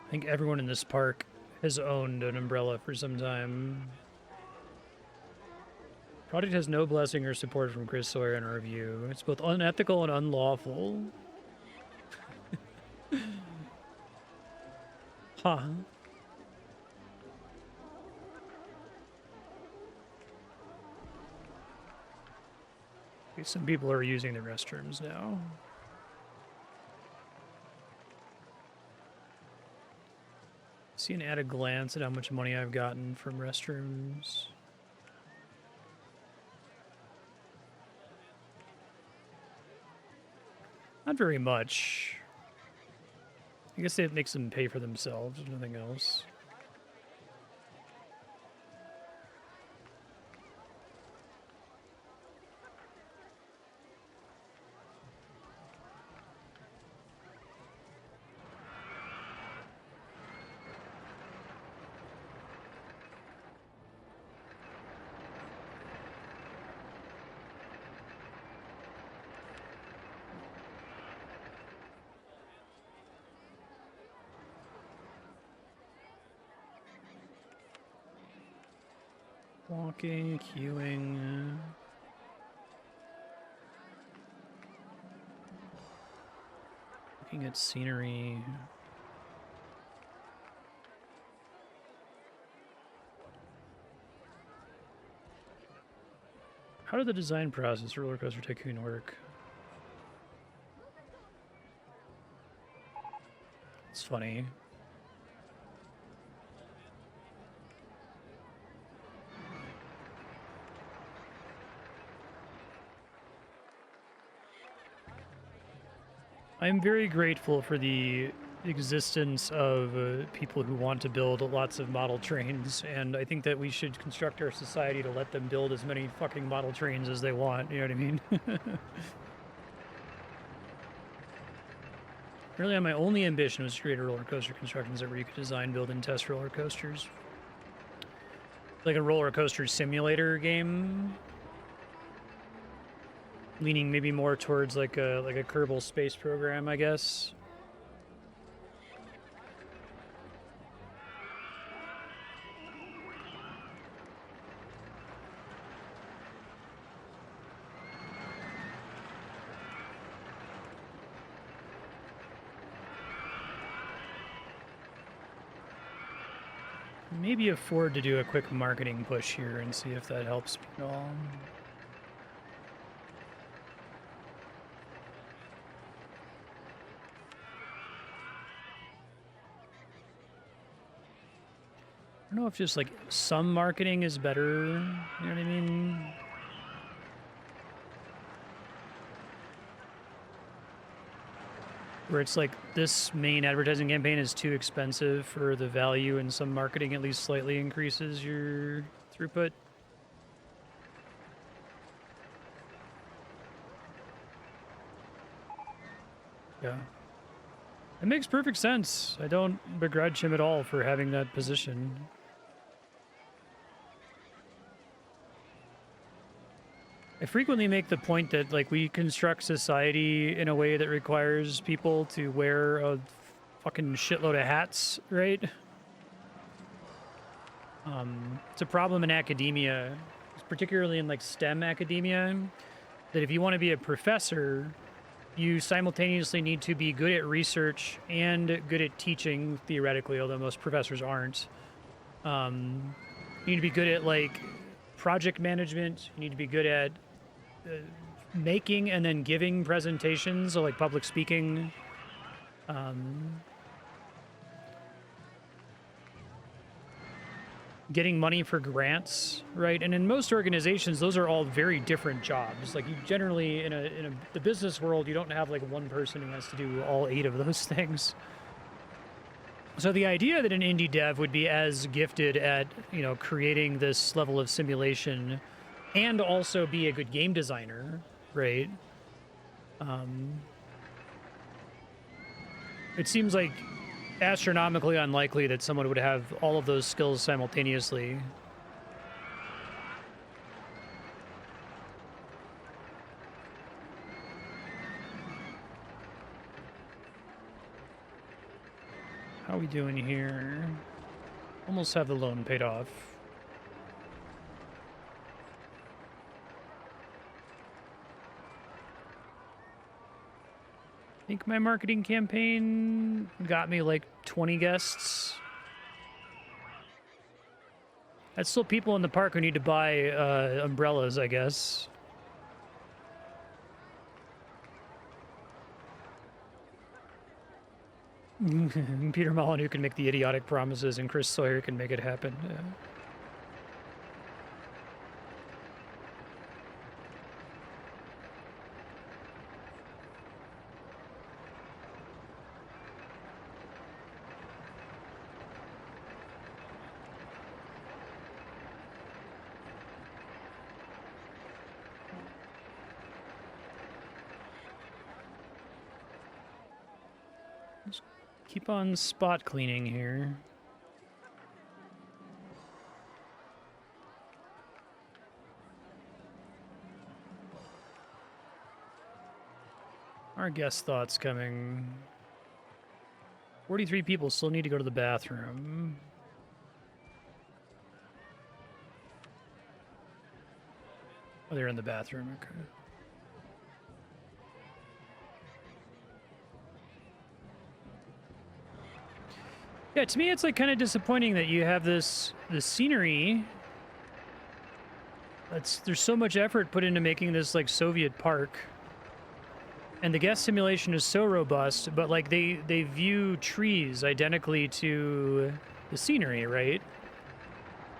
I think everyone in this park has owned an umbrella for some time. Project has no blessing or support from Chris Sawyer in our view. It's both unethical and unlawful. Huh. Okay, some people are using the restrooms now. See and at a glance at how much money I've gotten from restrooms. Not very much. I guess it makes them pay for themselves, if nothing else. Walking, queuing. Looking at scenery. How did the design process for RollerCoaster Tycoon work? It's funny. I'm very grateful for the existence of people who want to build lots of model trains, and I think that we should construct our society to let them build as many fucking model trains as they want, you know what I mean? Really, my only ambition was to create a roller coaster construction where you could design, build, and test roller coasters. Like a roller coaster simulator game. Leaning maybe more towards like a Kerbal Space Program, I guess. Maybe afford to do a quick marketing push here and see if that helps me at all. I don't know if just like some marketing is better, you know what I mean? Where it's like this main advertising campaign is too expensive for the value, and some marketing at least slightly increases your throughput. Yeah. It makes perfect sense. I don't begrudge him at all for having that position. I frequently make the point that like we construct society in a way that requires people to wear a fucking shitload of hats, right? It's a problem in academia, particularly in like STEM academia, that if you want to be a professor, you simultaneously need to be good at research and good at teaching, theoretically, although most professors aren't. You need to be good at like project management. You need to be good at making and then giving presentations, so like public speaking. getting money for grants, right? And in most organizations, those are all very different jobs. Like you generally in the business world, you don't have like one person who has to do all 8 of those things. So the idea that an indie dev would be as gifted at, creating this level of simulation and also be a good game designer, right? It seems like astronomically unlikely that someone would have all of those skills simultaneously. How are we doing here? Almost have the loan paid off. I think my marketing campaign got me like 20 guests. That's still people in the park who need to buy umbrellas, I guess. Peter Molyneux can make the idiotic promises and Chris Sawyer can make it happen. Yeah. Keep on spot cleaning here. Our guest thoughts coming. 43 people still need to go to the bathroom. Oh, they're in the bathroom, okay. Yeah, to me, it's like kind of disappointing that you have the scenery. There's so much effort put into making this like Soviet park, and the guest simulation is so robust. But like they view trees identically to the scenery, right?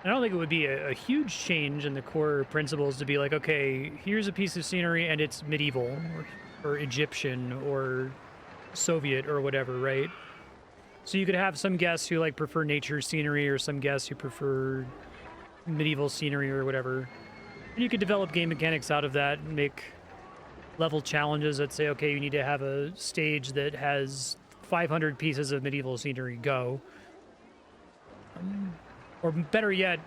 I don't think it would be a huge change in the core principles to be like, okay, here's a piece of scenery and it's medieval or Egyptian or Soviet or whatever, right? So you could have some guests who like prefer nature scenery or some guests who prefer medieval scenery or whatever. And you could develop game mechanics out of that and make level challenges that say, okay, you need to have a stage that has 500 pieces of medieval scenery, go. Or better yet,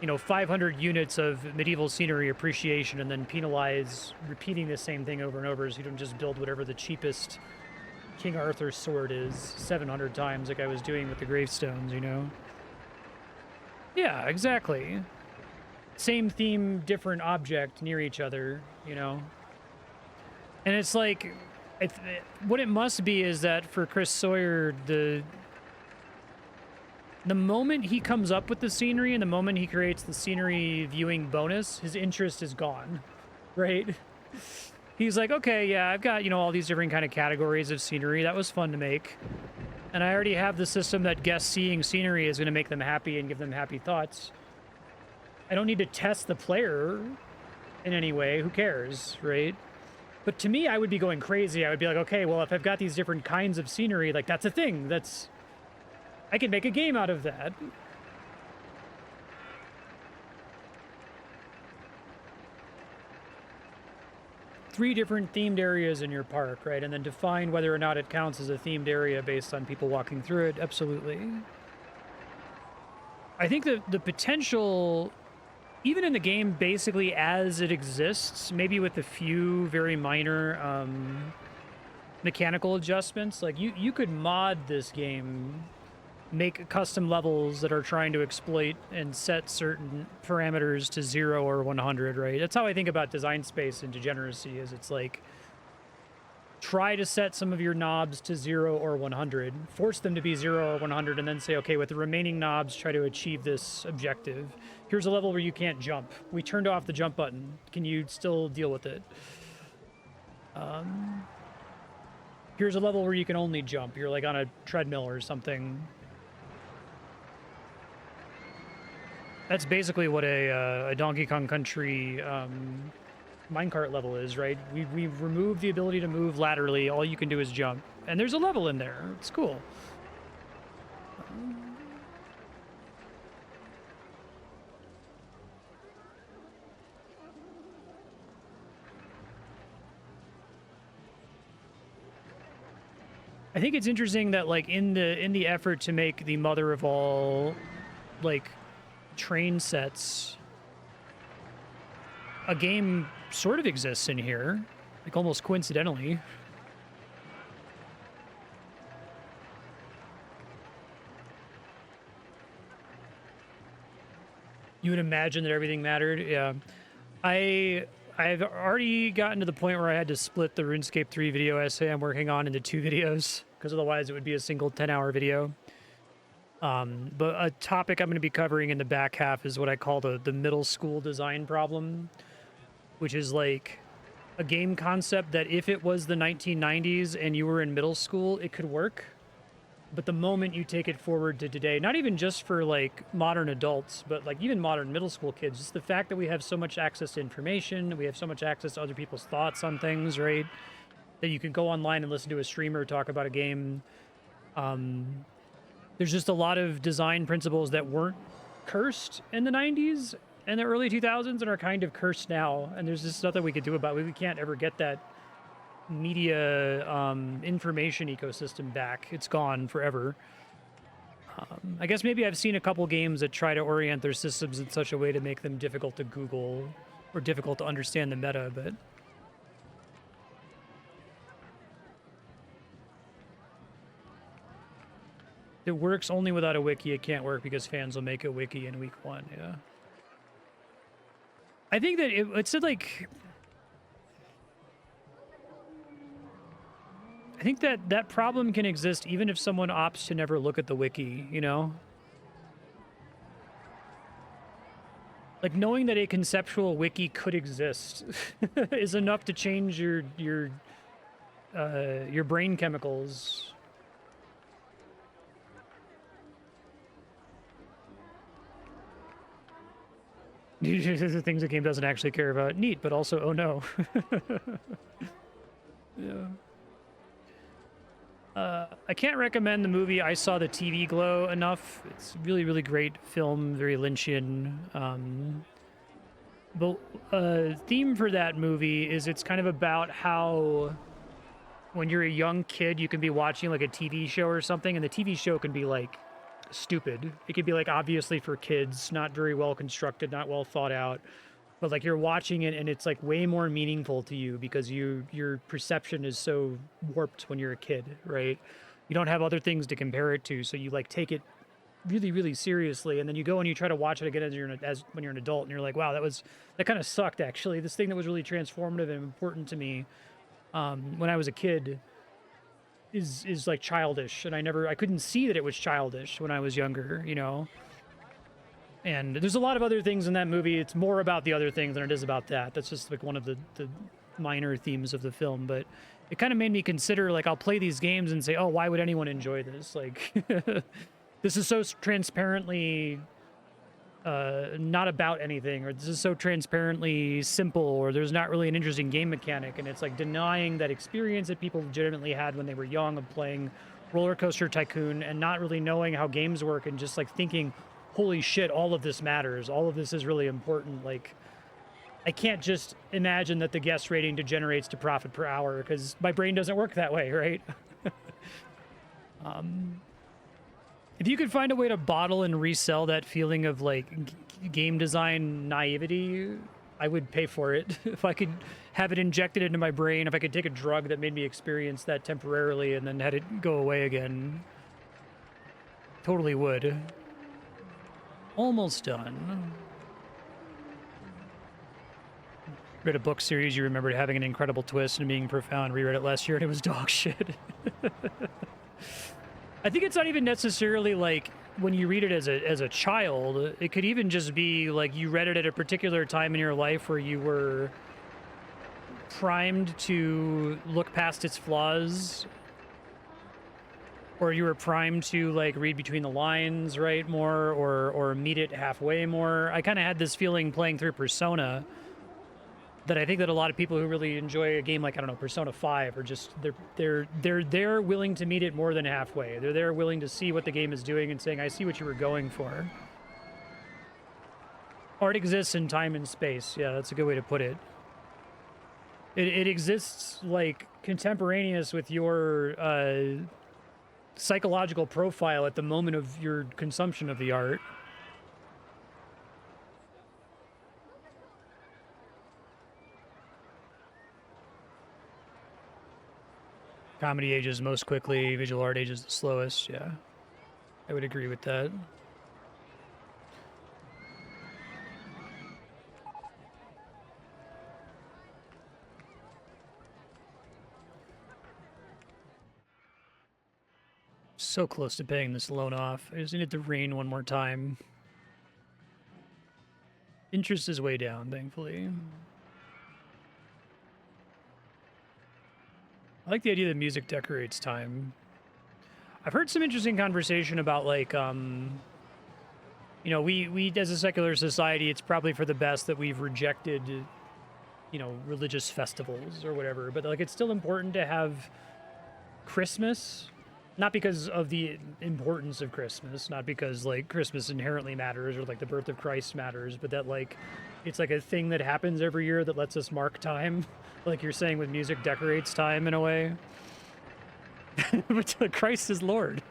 500 units of medieval scenery appreciation and then penalize repeating the same thing over and over so you don't just build whatever the cheapest King Arthur's sword is 700 times like I was doing with the gravestones, Yeah, exactly. Same theme, different object near each other, And it's like, what it must be is that for Chris Sawyer, the moment he comes up with the scenery and the moment he creates the scenery viewing bonus, his interest is gone, right? He's like, okay, yeah, I've got, all these different kind of categories of scenery. That was fun to make. And I already have the system that guests seeing scenery is going to make them happy and give them happy thoughts. I don't need to test the player in any way. Who cares, right? But to me, I would be going crazy. I would be like, okay, well, if I've got these different kinds of scenery, like that's a thing. I can make a game out of that. 3 different themed areas in your park, right? And then define whether or not it counts as a themed area based on people walking through it. Absolutely. I think the potential, even in the game basically as it exists, maybe with a few very minor mechanical adjustments, like you could mod this game, make custom levels that are trying to exploit and set certain parameters to 0 or 100, right? That's how I think about design space and degeneracy, is it's like, try to set some of your knobs to 0 or 100, force them to be 0 or 100, and then say, okay, with the remaining knobs, try to achieve this objective. Here's a level where you can't jump. We turned off the jump button. Can you still deal with it? Here's a level where you can only jump. You're like on a treadmill or something. That's basically what a Donkey Kong Country minecart level is, right? We've removed the ability to move laterally. All you can do is jump. And there's a level in there. It's cool. I think it's interesting that, like, in the effort to make the mother of all, like, train sets, a game sort of exists in here, like, almost coincidentally. You would imagine that everything mattered. Yeah. I've already gotten to the point where I had to split the RuneScape 3 video essay I'm working on into 2 videos, because otherwise it would be a single 10-hour video. But a topic I'm going to be covering in the back half is what I call the middle school design problem, which is like a game concept that if it was the 1990s and you were in middle school, it could work. But the moment you take it forward to today, not even just for like modern adults, but like even modern middle school kids, just the fact that we have so much access to information, we have so much access to other people's thoughts on things, right? That you can go online and listen to a streamer talk about a game. There's just a lot of design principles that weren't cursed in the 90s and the early 2000s and are kind of cursed now. And there's just nothing we could do about it. We can't ever get that media information ecosystem back. It's gone forever. I guess maybe I've seen a couple games that try to orient their systems in such a way to make them difficult to Google or difficult to understand the meta, but it works only without a wiki. It can't work because fans will make a wiki in week 1. Yeah. I think that it's like, I think that that problem can exist even if someone opts to never look at the wiki, you know? Like, knowing that a conceptual wiki could exist is enough to change your brain chemicals. Things the game doesn't actually care about. Neat, but also, oh no. Yeah. I can't recommend the movie I Saw the TV Glow enough. It's really, really great film, very Lynchian. The theme for that movie is it's kind of about how when you're a young kid, you can be watching like a TV show or something, and the TV show can be like stupid. It could be like obviously for kids, not very well constructed, not well thought out. But like you're watching it and it's like way more meaningful to you because your perception is so warped when you're a kid, right? You don't have other things to compare it to, so you like take it really, really seriously, and then you go and you try to watch it again when you're an adult, and you're like, wow, that kind of sucked actually. This thing that was really transformative and important to me when I was a kid is like childish, and I couldn't see that it was childish when I was younger, you know. And there's a lot of other things in that movie. It's more about the other things than it is about that. That's just like one of the minor themes of the film. But it kind of made me consider, like, I'll play these games and say, oh, why would anyone enjoy this? Like, this is so transparently not about anything, or this is so transparently simple, or there's not really an interesting game mechanic. And it's like denying that experience that people legitimately had when they were young of playing RollerCoaster Tycoon and not really knowing how games work and just like thinking, holy shit, all of this matters. All of this is really important. Like, I can't just imagine that the guest rating degenerates to profit per hour because my brain doesn't work that way, right? If you could find a way to bottle and resell that feeling of like game design naivety, I would pay for it. If I could have it injected into my brain, if I could take a drug that made me experience that temporarily and then had it go away again, totally would. Almost done. Read a book series you remembered having an incredible twist and being profound. Reread it last year and it was dog shit. I think it's not even necessarily like when you read it as a child. It could even just be like you read it at a particular time in your life where you were primed to look past its flaws or you were primed to like read between the lines, right, more, or meet it halfway more. I kind of had this feeling playing through Persona that I think that a lot of people who really enjoy a game like, I don't know, Persona 5 are just they're willing to meet it more than halfway. They're there willing to see what the game is doing and saying, I see what you were going for. Art exists in time and space. Yeah, that's a good way to put it. It exists like contemporaneous with your psychological profile at the moment of your consumption of the art. Comedy ages most quickly, visual art ages the slowest. Yeah, I would agree with that. So close to paying this loan off. I just need it to rain one more time. Interest is way down, thankfully. I like the idea that music decorates time. I've heard some interesting conversation about like, you know, we as a secular society, it's probably for the best that we've rejected, you know, religious festivals or whatever. But like, it's still important to have Christmas, not because of the importance of Christmas, not because like Christmas inherently matters or like the birth of Christ matters, but that like it's like a thing that happens every year that lets us mark time. Like you're saying with music decorates time in a way. But Christ is Lord.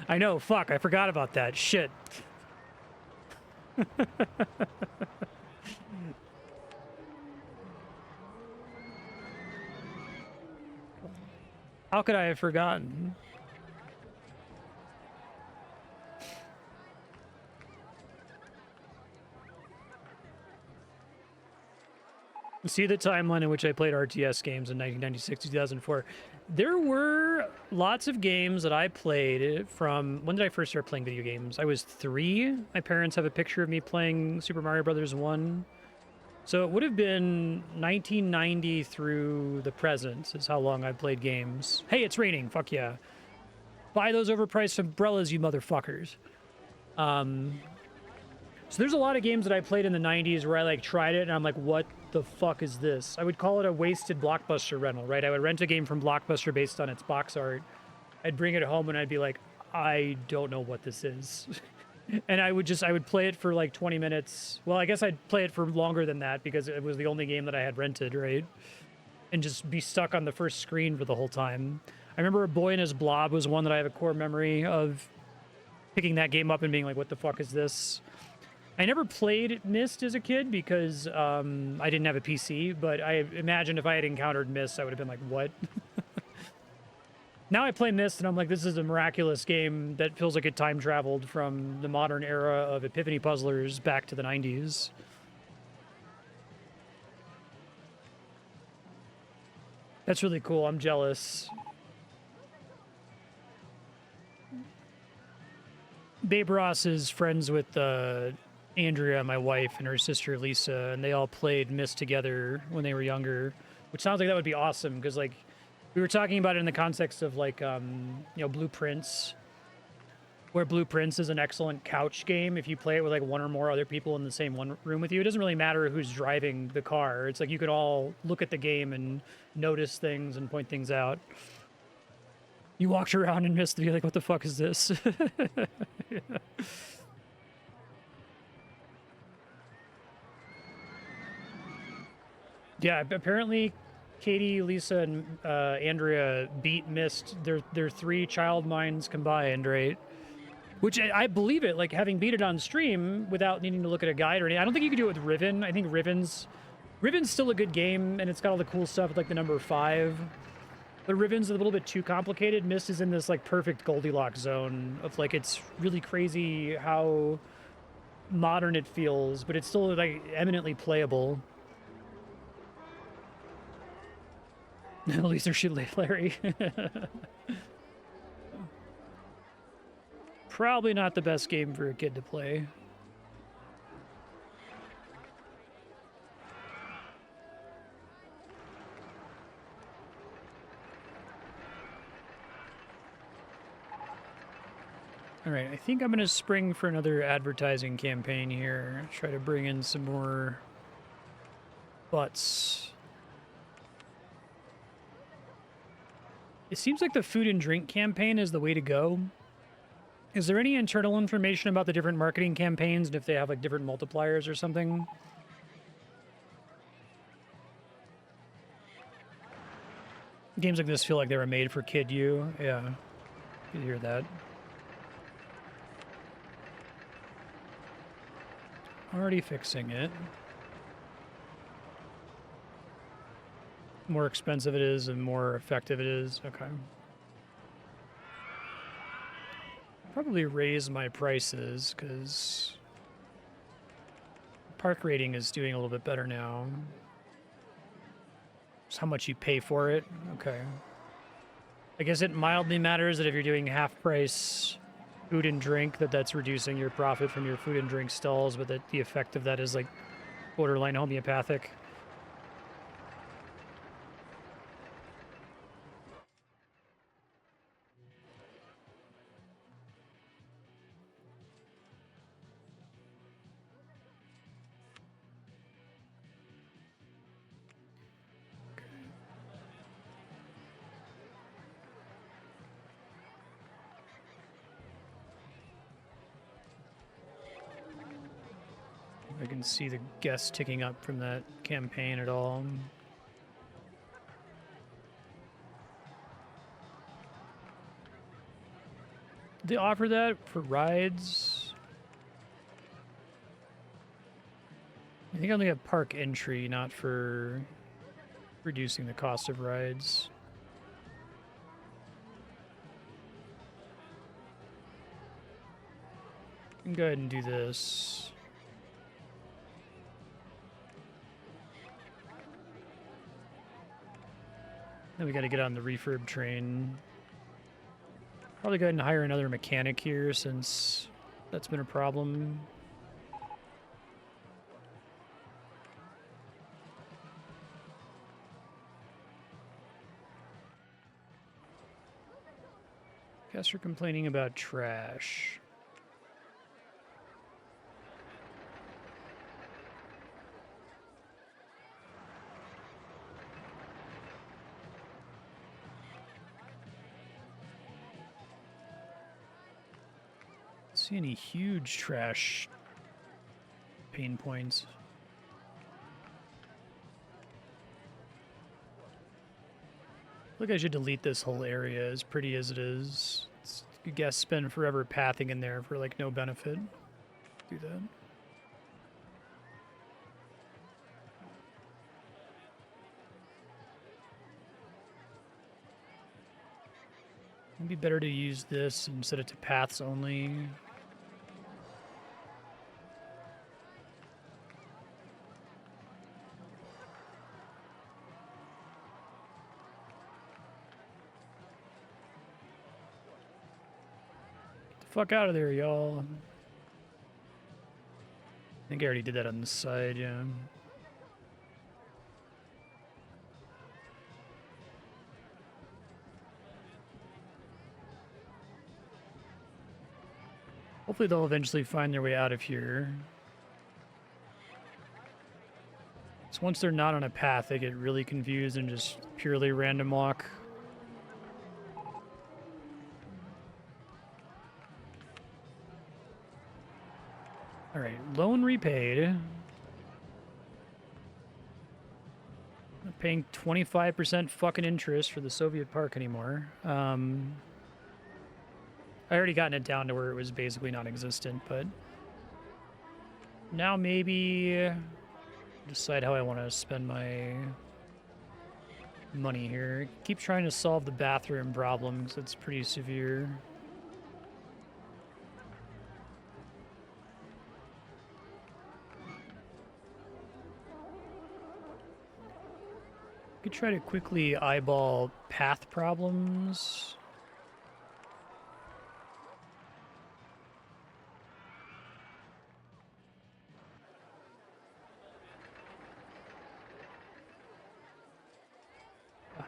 I know, fuck, I forgot about that. Shit. How could I have forgotten? See the timeline in which I played RTS games in 1996 to 2004. There were lots of games that I played from... When did I first start playing video games? I was 3. My parents have a picture of me playing Super Mario Brothers 1. So it would have been 1990 through the present is how long I've played games. Hey, it's raining. Fuck yeah. Buy those overpriced umbrellas, you motherfuckers. So there's a lot of games that I played in the 90s where I like tried it and I'm like, what the fuck is this? I would call it a wasted Blockbuster rental, right? I would rent a game from Blockbuster based on its box art. I'd bring it home and I'd be like, I don't know what this is. And I would play it for like 20 minutes. Well, I guess I'd play it for longer than that because it was the only game that I had rented, right? And just be stuck on the first screen for the whole time. I remember A Boy and His Blob was one that I have a core memory of picking that game up and being like, what the fuck is this? I never played Myst as a kid because I didn't have a PC, but I imagine if I had encountered Myst, I would have been like, what? Now I play Myst and I'm like, this is a miraculous game that feels like it time traveled from the modern era of Epiphany puzzlers back to the 90s. That's really cool. I'm jealous. Babe Ross is friends with Andrea, my wife, and her sister Lisa, and they all played Myst together when they were younger, which sounds like that would be awesome because, like, we were talking about it in the context of, like, you know, Blueprints, where Blueprints is an excellent couch game if you play it with, like, one or more other people in the same one room with you. It doesn't really matter who's driving the car. It's like you could all look at the game and notice things and point things out. You walked around and missed to be like, what the fuck is this? Yeah. Yeah, apparently Katie, Lisa, and Andrea beat Myst. They're 3 child minds combined, right? Which I believe it, like having beat it on stream without needing to look at a guide or anything. I don't think you can do it with Riven. I think Riven's still a good game, and it's got all the cool stuff with like the number 5. But Riven's a little bit too complicated. Myst is in this like perfect Goldilocks zone of like it's really crazy how modern it feels, but it's still like eminently playable. At least they're shooting Larry. Probably not the best game for a kid to play. All right, I think I'm going to spring for another advertising campaign here. Try to bring in some more butts. It seems like the food and drink campaign is the way to go. Is there any internal information about the different marketing campaigns and if they have like different multipliers or something? Games like this feel like they were made for Kid U. Yeah, you hear that. Already fixing it. More expensive it is and more effective it is. Okay. Probably raise my prices because park rating is doing a little bit better now. Just how much you pay for it. Okay. I guess it mildly matters that if you're doing half price food and drink, that's reducing your profit from your food and drink stalls, but that the effect of that is like borderline homeopathic. I can see the guests ticking up from that campaign at all. They offer that for rides. I think I only have park entry, not for reducing the cost of rides. I can go ahead and do this. Then we got to get on the refurb train. Probably go ahead and hire another mechanic here since that's been a problem. Guess we're complaining about trash. See any huge trash pain points? Look, I should delete this whole area, as pretty as it is. You guess spend forever pathing in there for like no benefit. Do that. It'd be better to use this and set it to paths only. Fuck out of there, y'all. I think I already did that on the side, yeah. Hopefully they'll eventually find their way out of here. So once they're not on a path, they get really confused and just purely random walk. All right, loan repaid. Not paying 25% fucking interest for the Soviet Park anymore. I already gotten it down to where it was basically non-existent, but now maybe decide how I want to spend my money here. Keep trying to solve the bathroom problem because it's pretty severe. Could try to quickly eyeball path problems.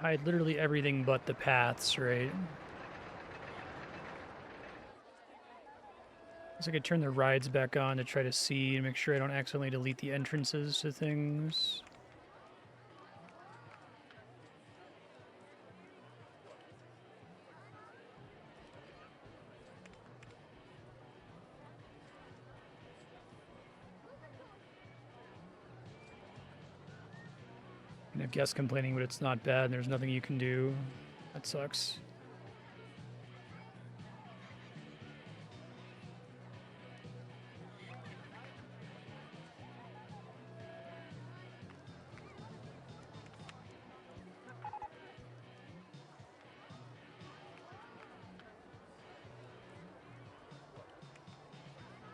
Hide literally everything but the paths, right? I could turn the rides back on to try to see and make sure I don't accidentally delete the entrances to things. And have guests complaining, but it's not bad and there's nothing you can do. That sucks.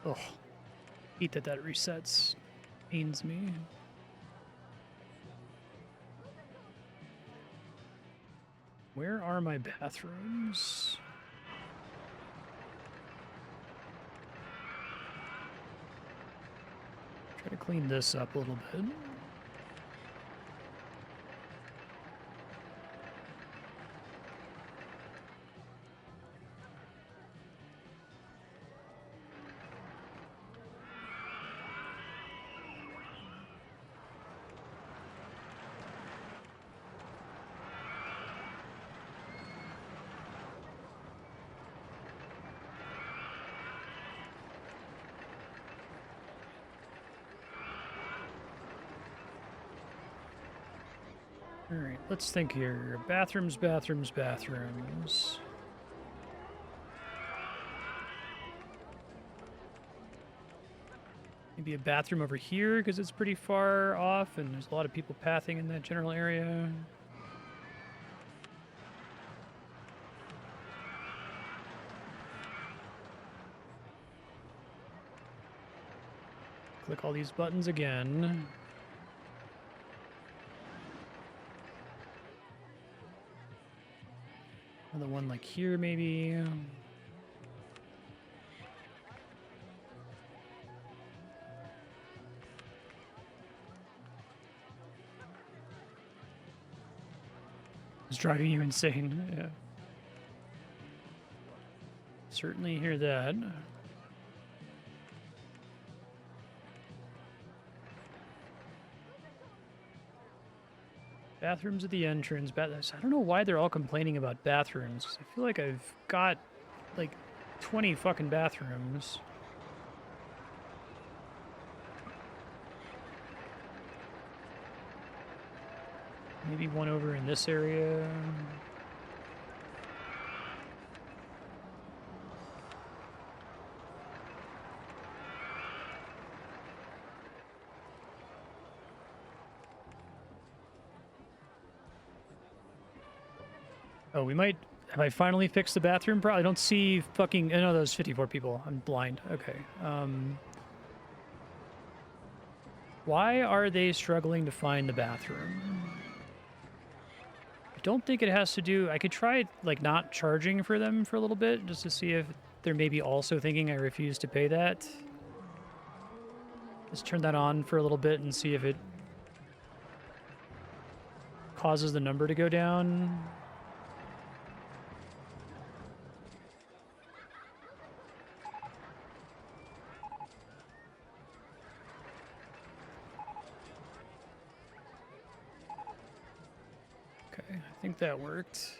Oh, hate that resets. Pains me. Where are my bathrooms? Try to clean this up a little bit. All right, let's think here. Bathrooms, bathrooms, bathrooms. Maybe a bathroom over here because it's pretty far off and there's a lot of people pathing in that general area. Click all these buttons again. Another one like here, maybe. It's driving you insane. Yeah. Certainly hear that. Bathrooms at the entrance. I don't know why they're all complaining about bathrooms. I feel like I've got like 20 fucking bathrooms. Maybe one over in this area. Oh, we might... Have I finally fixed the bathroom problem? I don't see fucking... Oh, no, those 54 people. I'm blind. Okay. Why are they struggling to find the bathroom? I don't think it has to do... I could try, like, not charging for them for a little bit, just to see if they're maybe also thinking I refuse to pay that. Let's turn that on for a little bit and see if it causes the number to go down. Okay, I think that worked.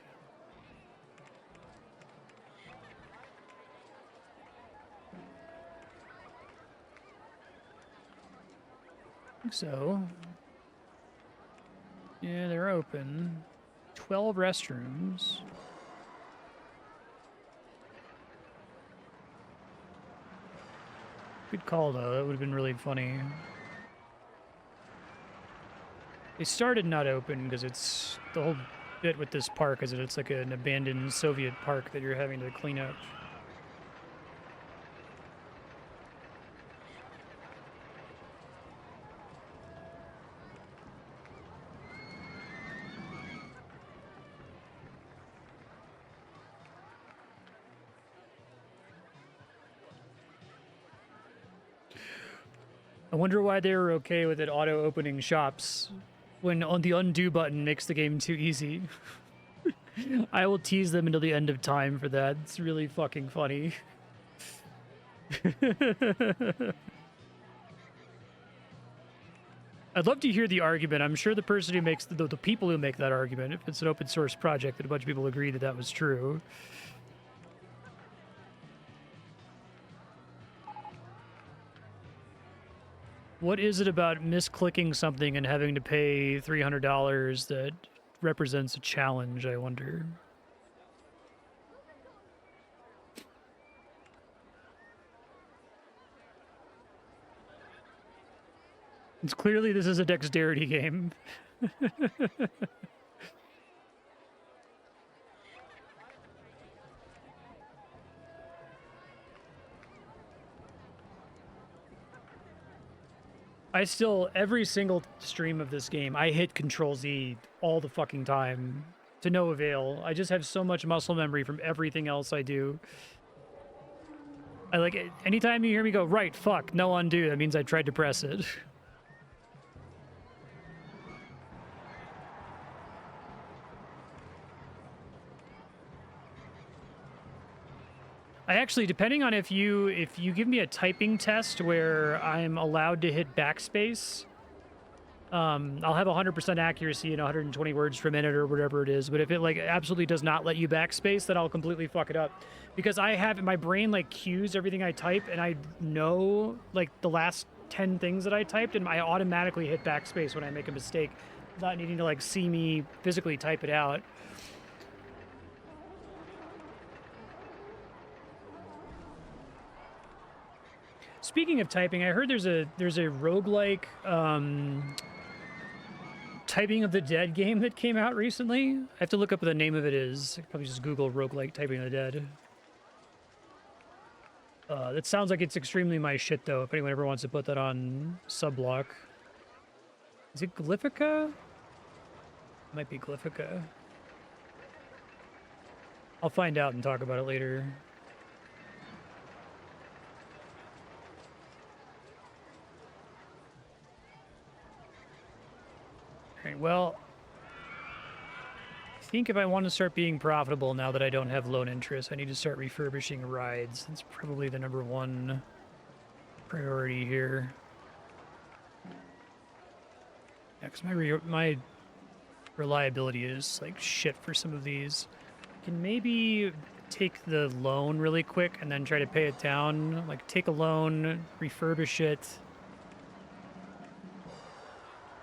I think so. Yeah, they're open. 12 restrooms. Good call, though. That would have been really funny. They started not open because it's the whole bit with this park is that it's like an abandoned Soviet park that you're having to clean up. I wonder why they were okay with it auto-opening shops when on the undo button makes the game too easy. I will tease them until the end of time for that. It's really fucking funny. I'd love to hear the argument. I'm sure the person who makes the people who make that argument, if it's an open source project, that a bunch of people agree that that was true. What is it about misclicking something and having to pay $300 that represents a challenge, I wonder? It's clearly this is a dexterity game. I still, every single stream of this game, I hit Control Z all the fucking time to no avail. I just have so much muscle memory from everything else I do. I like it. Anytime you hear me go, right, fuck, no undo, that means I tried to press it. I actually, depending on if you give me a typing test where I'm allowed to hit backspace, I'll have 100% accuracy and 120 words per minute or whatever it is. But if it like absolutely does not let you backspace, then I'll completely fuck it up. Because I have my brain like cues everything I type, and I know like the last 10 things that I typed, and I automatically hit backspace when I make a mistake, not needing to like see me physically type it out. Speaking of typing, I heard there's a roguelike Typing of the Dead game that came out recently. I have to look up what the name of it is. I could probably just Google roguelike Typing of the Dead. That sounds like it's extremely my shit, though, if anyone ever wants to put that on Subblock. Is it Glyphica? It might be Glyphica. I'll find out and talk about it later. Alright, well, I think if I want to start being profitable now that I don't have loan interest, I need to start refurbishing rides. That's probably the #1 priority here. Yeah, because my reliability is like shit for some of these. I can maybe take the loan really quick and then try to pay it down. Like take a loan, refurbish it.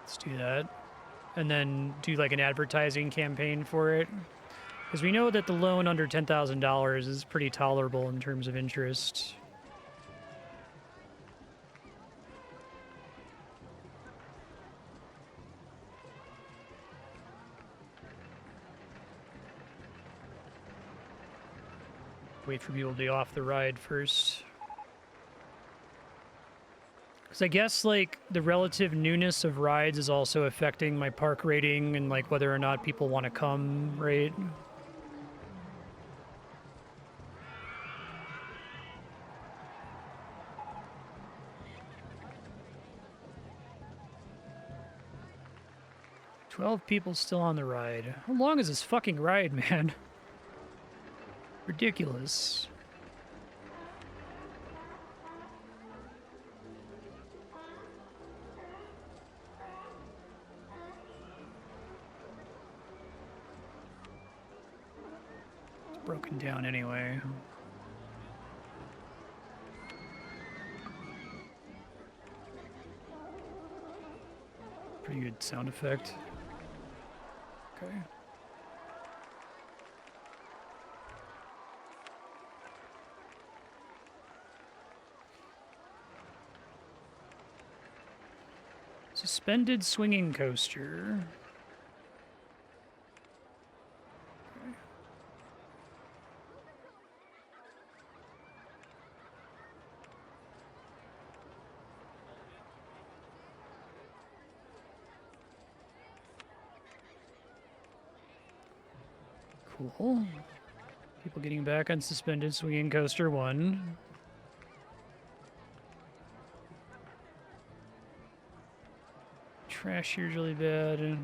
Let's do that. And then do like an advertising campaign for it. Because we know that the loan under $10,000 is pretty tolerable in terms of interest. Wait for people to be off the ride first. Because I guess, like, the relative newness of rides is also affecting my park rating and, like, whether or not people want to come, right? "12 people still on the ride. How long is this fucking ride, man? Ridiculous." Broken down anyway. Pretty good sound effect. Okay. Suspended swinging coaster. Cool. People getting back on suspended swinging coaster 1. Trash here's really bad.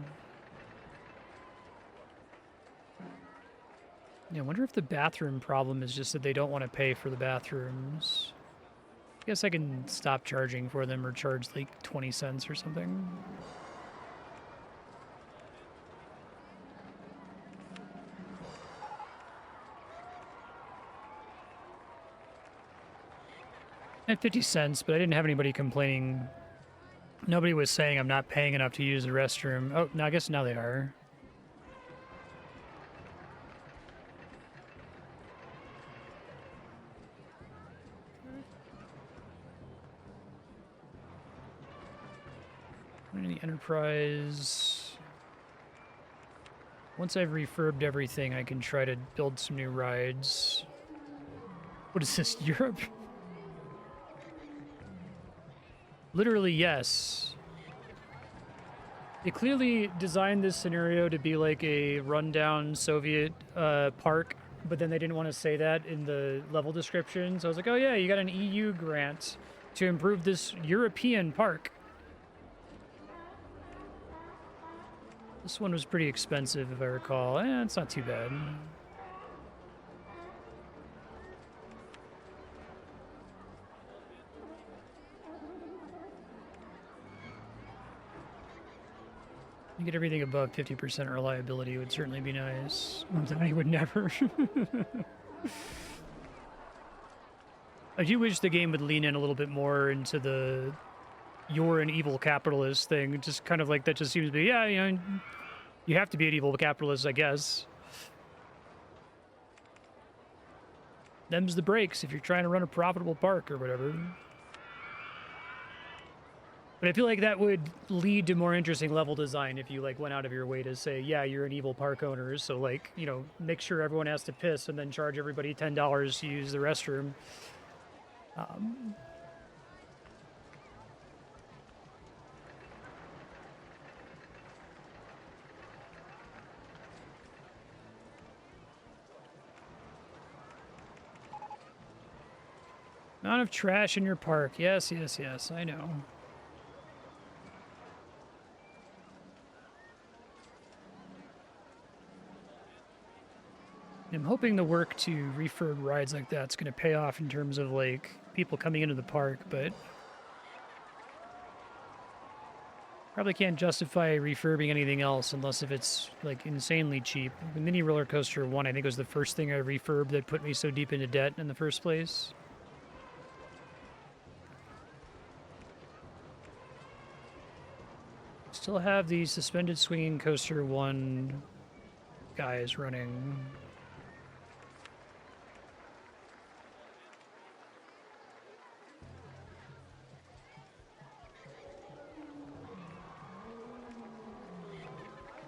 Yeah, I wonder if the bathroom problem is just that they don't want to pay for the bathrooms. Guess I can stop charging for them or charge like 20 cents or something. At 50 cents, but I didn't have anybody complaining. Nobody was saying I'm not paying enough to use the restroom. Oh, no, I guess now they are. In the Enterprise. Once I've refurbed everything, I can try to build some new rides. What is this, Europe? Literally, yes. They clearly designed this scenario to be like a rundown Soviet park, but then they didn't want to say that in the level description. So I was like, oh yeah, you got an EU grant to improve this European park. This one was pretty expensive, if I recall. It's not too bad. You get everything above 50% reliability would certainly be nice. I would never. I do wish the game would lean in a little bit more into the you're an evil capitalist thing. Just kind of like that just seems to be, yeah, you know, you have to be an evil capitalist, I guess. Them's the breaks if you're trying to run a profitable park or whatever. But I feel like that would lead to more interesting level design if you like went out of your way to say, yeah, you're an evil park owner, so like, you know, make sure everyone has to piss and then charge everybody $10 to use the restroom. Amount of trash in your park. Yes, yes, yes, I know. I'm hoping the work to refurb rides like that's going to pay off in terms of like people coming into the park, but probably can't justify refurbing anything else unless if it's like insanely cheap. The mini roller coaster one, I think, was the first thing I refurbed that put me so deep into debt in the first place. Still have the suspended swinging coaster one guys running.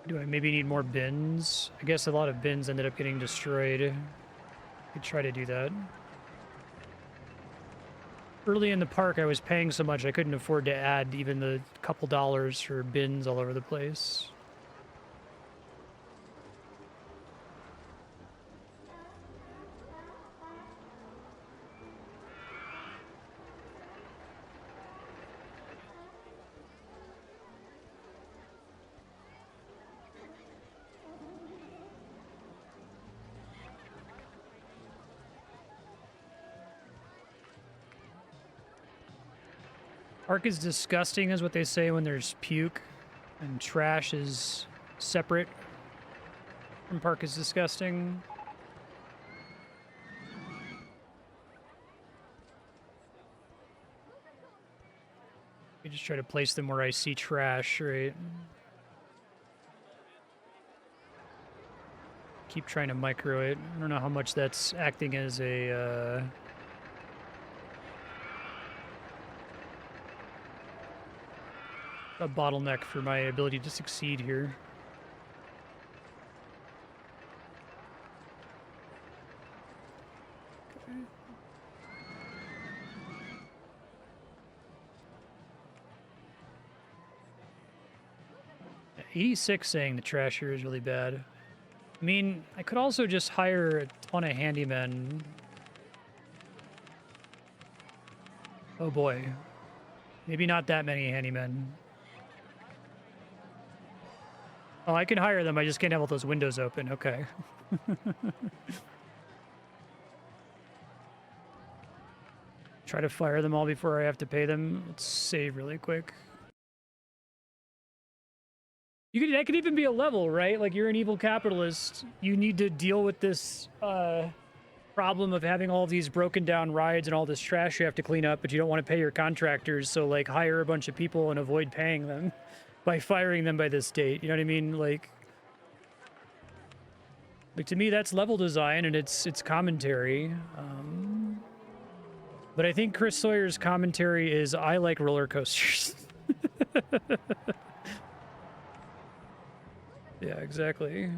Do I maybe need more bins? I guess a lot of bins ended up getting destroyed. I could try to do that. Early in the park, I was paying so much I couldn't afford to add even the couple dollars for bins all over the place. Park is disgusting is what they say when there's puke, and trash is separate from park is disgusting. You just try to place them where I see trash, right? Keep trying to micro it. I don't know how much that's acting as a bottleneck for my ability to succeed here. Okay. 86 saying the trash here is really bad. I mean, I could also just hire a ton of handymen. Oh boy. Maybe not that many handymen. Oh, I can hire them. I just can't have all those windows open. Okay. Try to fire them all before I have to pay them. Let's save really quick. That could even be a level, right? Like, you're an evil capitalist. You need to deal with this problem of having all these broken down rides and all this trash you have to clean up, but you don't want to pay your contractors, so, like, hire a bunch of people and avoid paying them by firing them by this date. You know what I mean? Like to me, that's level design, and it's commentary. But I think Chris Sawyer's commentary is, I like roller coasters. Yeah, exactly.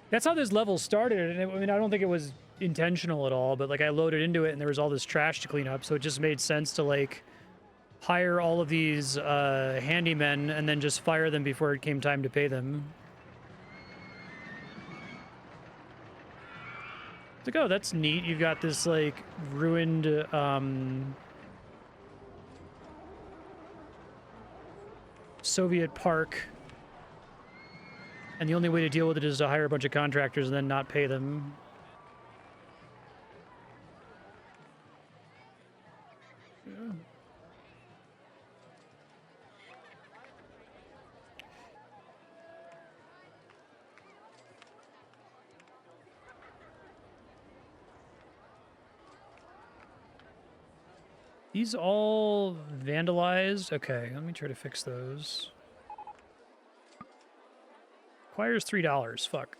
That's how this level started, and I mean, I don't think it was intentional at all, but, like, I loaded into it, and there was all this trash to clean up, so it just made sense to, like, hire all of these handymen and then just fire them before it came time to pay them. It's like, oh, that's neat. You've got this, like, ruined Soviet park, and the only way to deal with it is to hire a bunch of contractors and then not pay them. Yeah. These all vandalized? Okay, let me try to fix those. Requires $3. Fuck.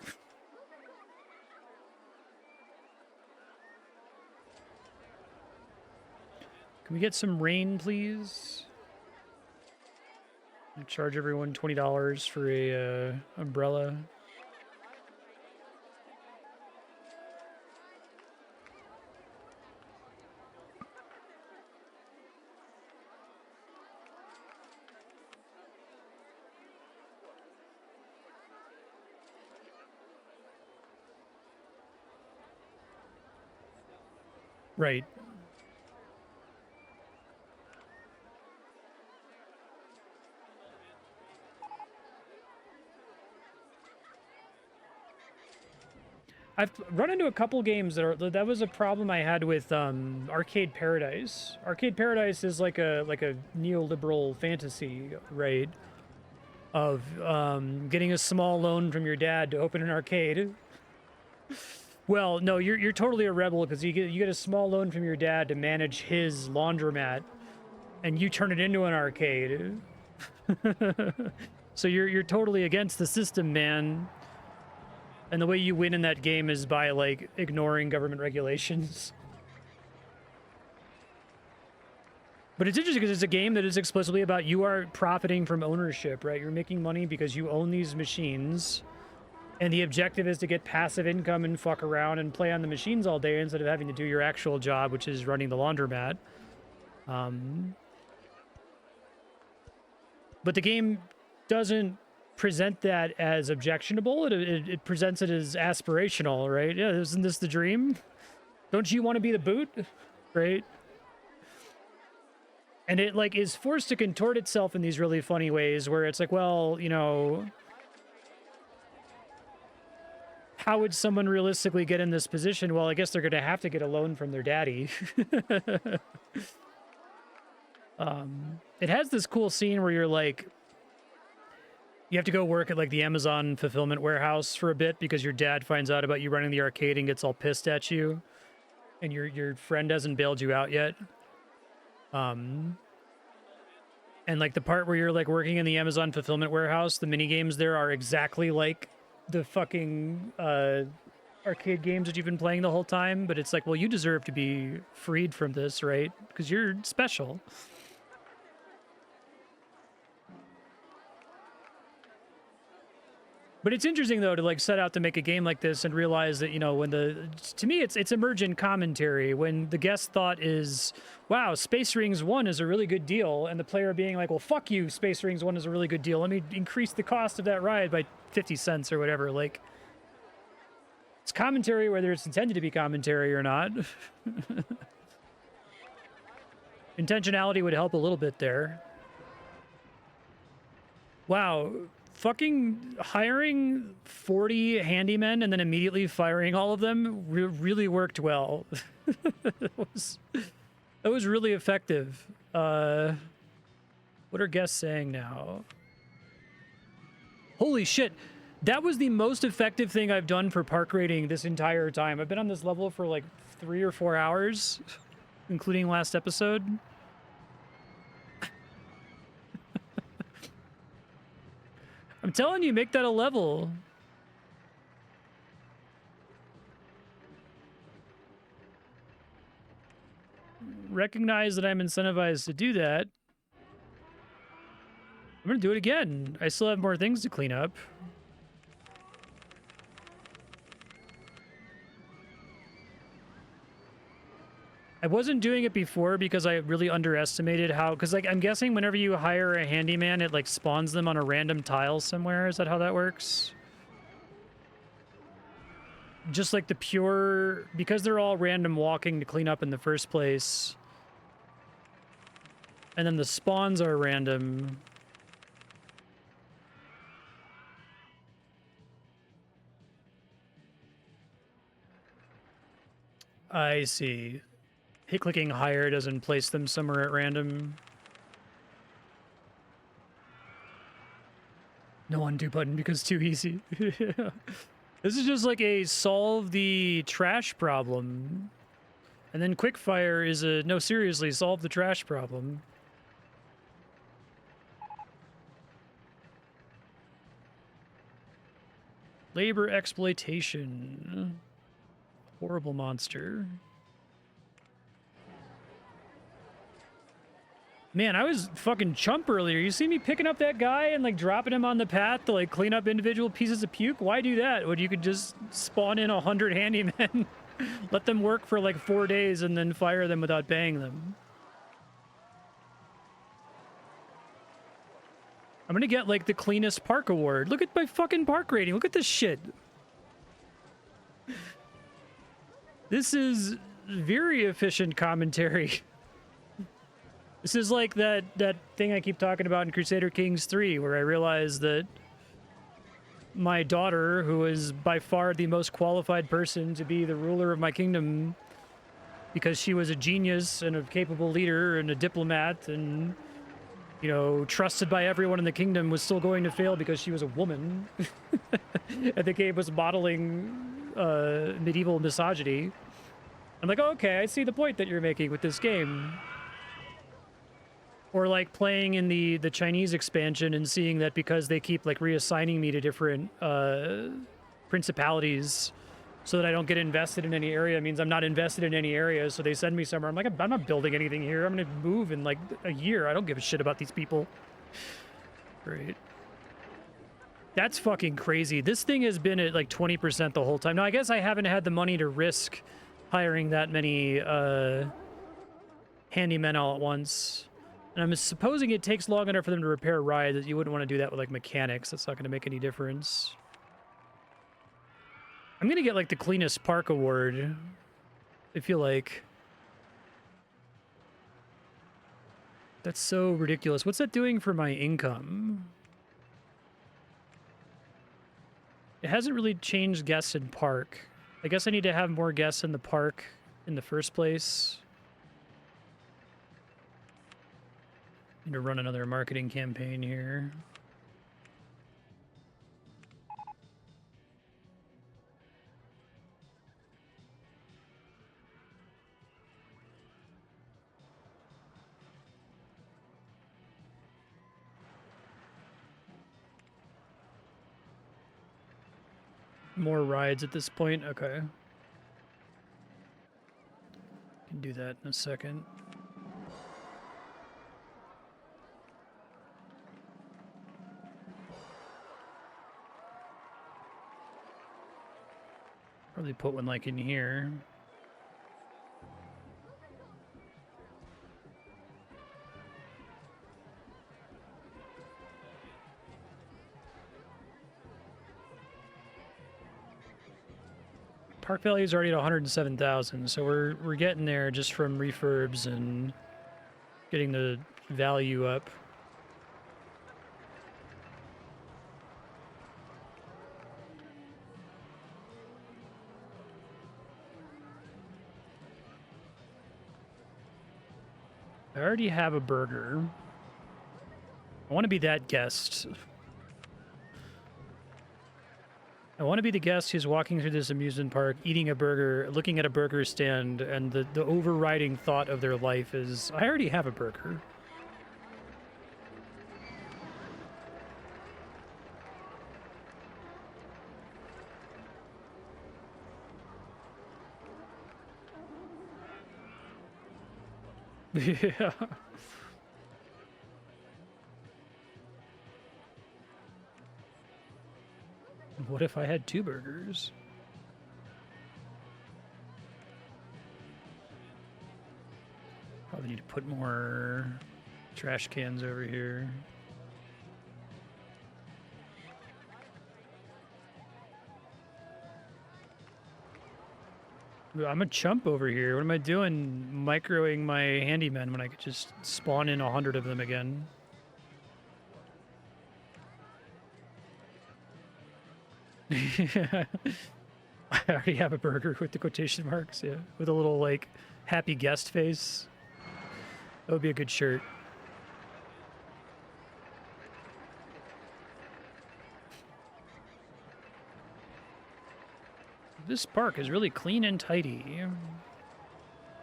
Can we get some rain, please? I charge everyone $20 for a umbrella. Right. I've run into a couple games that was a problem I had with Arcade Paradise. Arcade Paradise is like a neoliberal fantasy, right? Of getting a small loan from your dad to open an arcade. Well, no, you're totally a rebel because you get a small loan from your dad to manage his laundromat, and you turn it into an arcade. So you're totally against the system, man. And the way you win in that game is by, like, ignoring government regulations. But it's interesting because it's a game that is explicitly about you are profiting from ownership, right? You're making money because you own these machines. And the objective is to get passive income and fuck around and play on the machines all day instead of having to do your actual job, which is running the laundromat. But the game doesn't present that as objectionable. It presents it as aspirational, right? Yeah, isn't this the dream? Don't you want to be the boot? Right? And it, like, is forced to contort itself in these really funny ways where it's like, well, you know, how would someone realistically get in this position? Well, I guess they're going to have to get a loan from their daddy. It has this cool scene where you're like, you have to go work at, like, the Amazon fulfillment warehouse for a bit because your dad finds out about you running the arcade and gets all pissed at you, and your friend hasn't bailed you out yet. And, like, the part where you're, like, working in the Amazon fulfillment warehouse, the mini games there are exactly like the fucking arcade games that you've been playing the whole time, but it's like, well, you deserve to be freed from this, right? Because you're special. But it's interesting, though, to, like, set out to make a game like this and realize that, you know, to me, it's emergent commentary. When the guest thought is, wow, Space Rings 1 is a really good deal, and the player being like, well, fuck you, Space Rings 1 is a really good deal. Let me increase the cost of that ride by 50 cents or whatever. Like, it's commentary whether it's intended to be commentary or not. Intentionality would help a little bit there. Wow. fucking hiring 40 handymen and then immediately firing all of them really worked well. That was really effective. What are guests saying now? Holy shit. That was the most effective thing I've done for park rating this entire time. I've been on this level for like 3 or 4 hours, including last episode. I'm telling you, make that a level. Recognize that I'm incentivized to do that. I'm gonna do it again. I still have more things to clean up. I wasn't doing it before because I really underestimated how, because like I'm guessing whenever you hire a handyman, it like spawns them on a random tile somewhere. Is that how that works? Just like the pure, because they're all random walking to clean up in the first place. And then the spawns are random. I see. Hit-clicking higher doesn't place them somewhere at random. No undo button because too easy. This is just like a solve the trash problem. And then quickfire is a, no, seriously, solve the trash problem. Labor exploitation. Horrible monster. Man, I was fucking chump earlier. You see me picking up that guy and like dropping him on the path to like clean up individual pieces of puke? Why do that when you could just spawn in 100 handymen, let them work for like 4 days and then fire them without paying them? I'm gonna get like the cleanest park award. Look at my fucking park rating. Look at this shit. This is very efficient commentary. This is like that thing I keep talking about in Crusader Kings 3, where I realized that my daughter, who is by far the most qualified person to be the ruler of my kingdom, because she was a genius and a capable leader and a diplomat and, you know, trusted by everyone in the kingdom, was still going to fail because she was a woman. And the game was modeling medieval misogyny. I'm like, oh, okay, I see the point that you're making with this game. Or like playing in the Chinese expansion and seeing that because they keep like reassigning me to different principalities so that I don't get invested in any area, means I'm not invested in any area, so they send me somewhere. I'm like, I'm not building anything here. I'm gonna move in like a year. I don't give a shit about these people. Great. That's fucking crazy. This thing has been at like 20% the whole time. Now, I guess I haven't had the money to risk hiring that many handymen all at once. And I'm supposing it takes long enough for them to repair a ride that you wouldn't want to do that with, like, mechanics. That's not going to make any difference. I'm going to get, like, the cleanest park award. I feel like. That's so ridiculous. What's that doing for my income? It hasn't really changed guests in park. I guess I need to have more guests in the park in the first place. Need to run another marketing campaign here. More rides at this point? Okay. Can do that in a second. Probably put one like in here. Park value is already at 107,000, so we're getting there just from refurbs and getting the value up. I already have a burger. I want to be that guest. I want to be the guest who's walking through this amusement park, eating a burger, looking at a burger stand, and the overriding thought of their life is, I already have a burger. Yeah. What if I had 2 burgers? Probably need to put more trash cans over here. I'm a chump over here. What am I doing microing my handyman when I could just spawn in 100 of them again? I already have a burger with the quotation marks, yeah. With a little, like, happy guest face. That would be a good shirt. This park is really clean and tidy.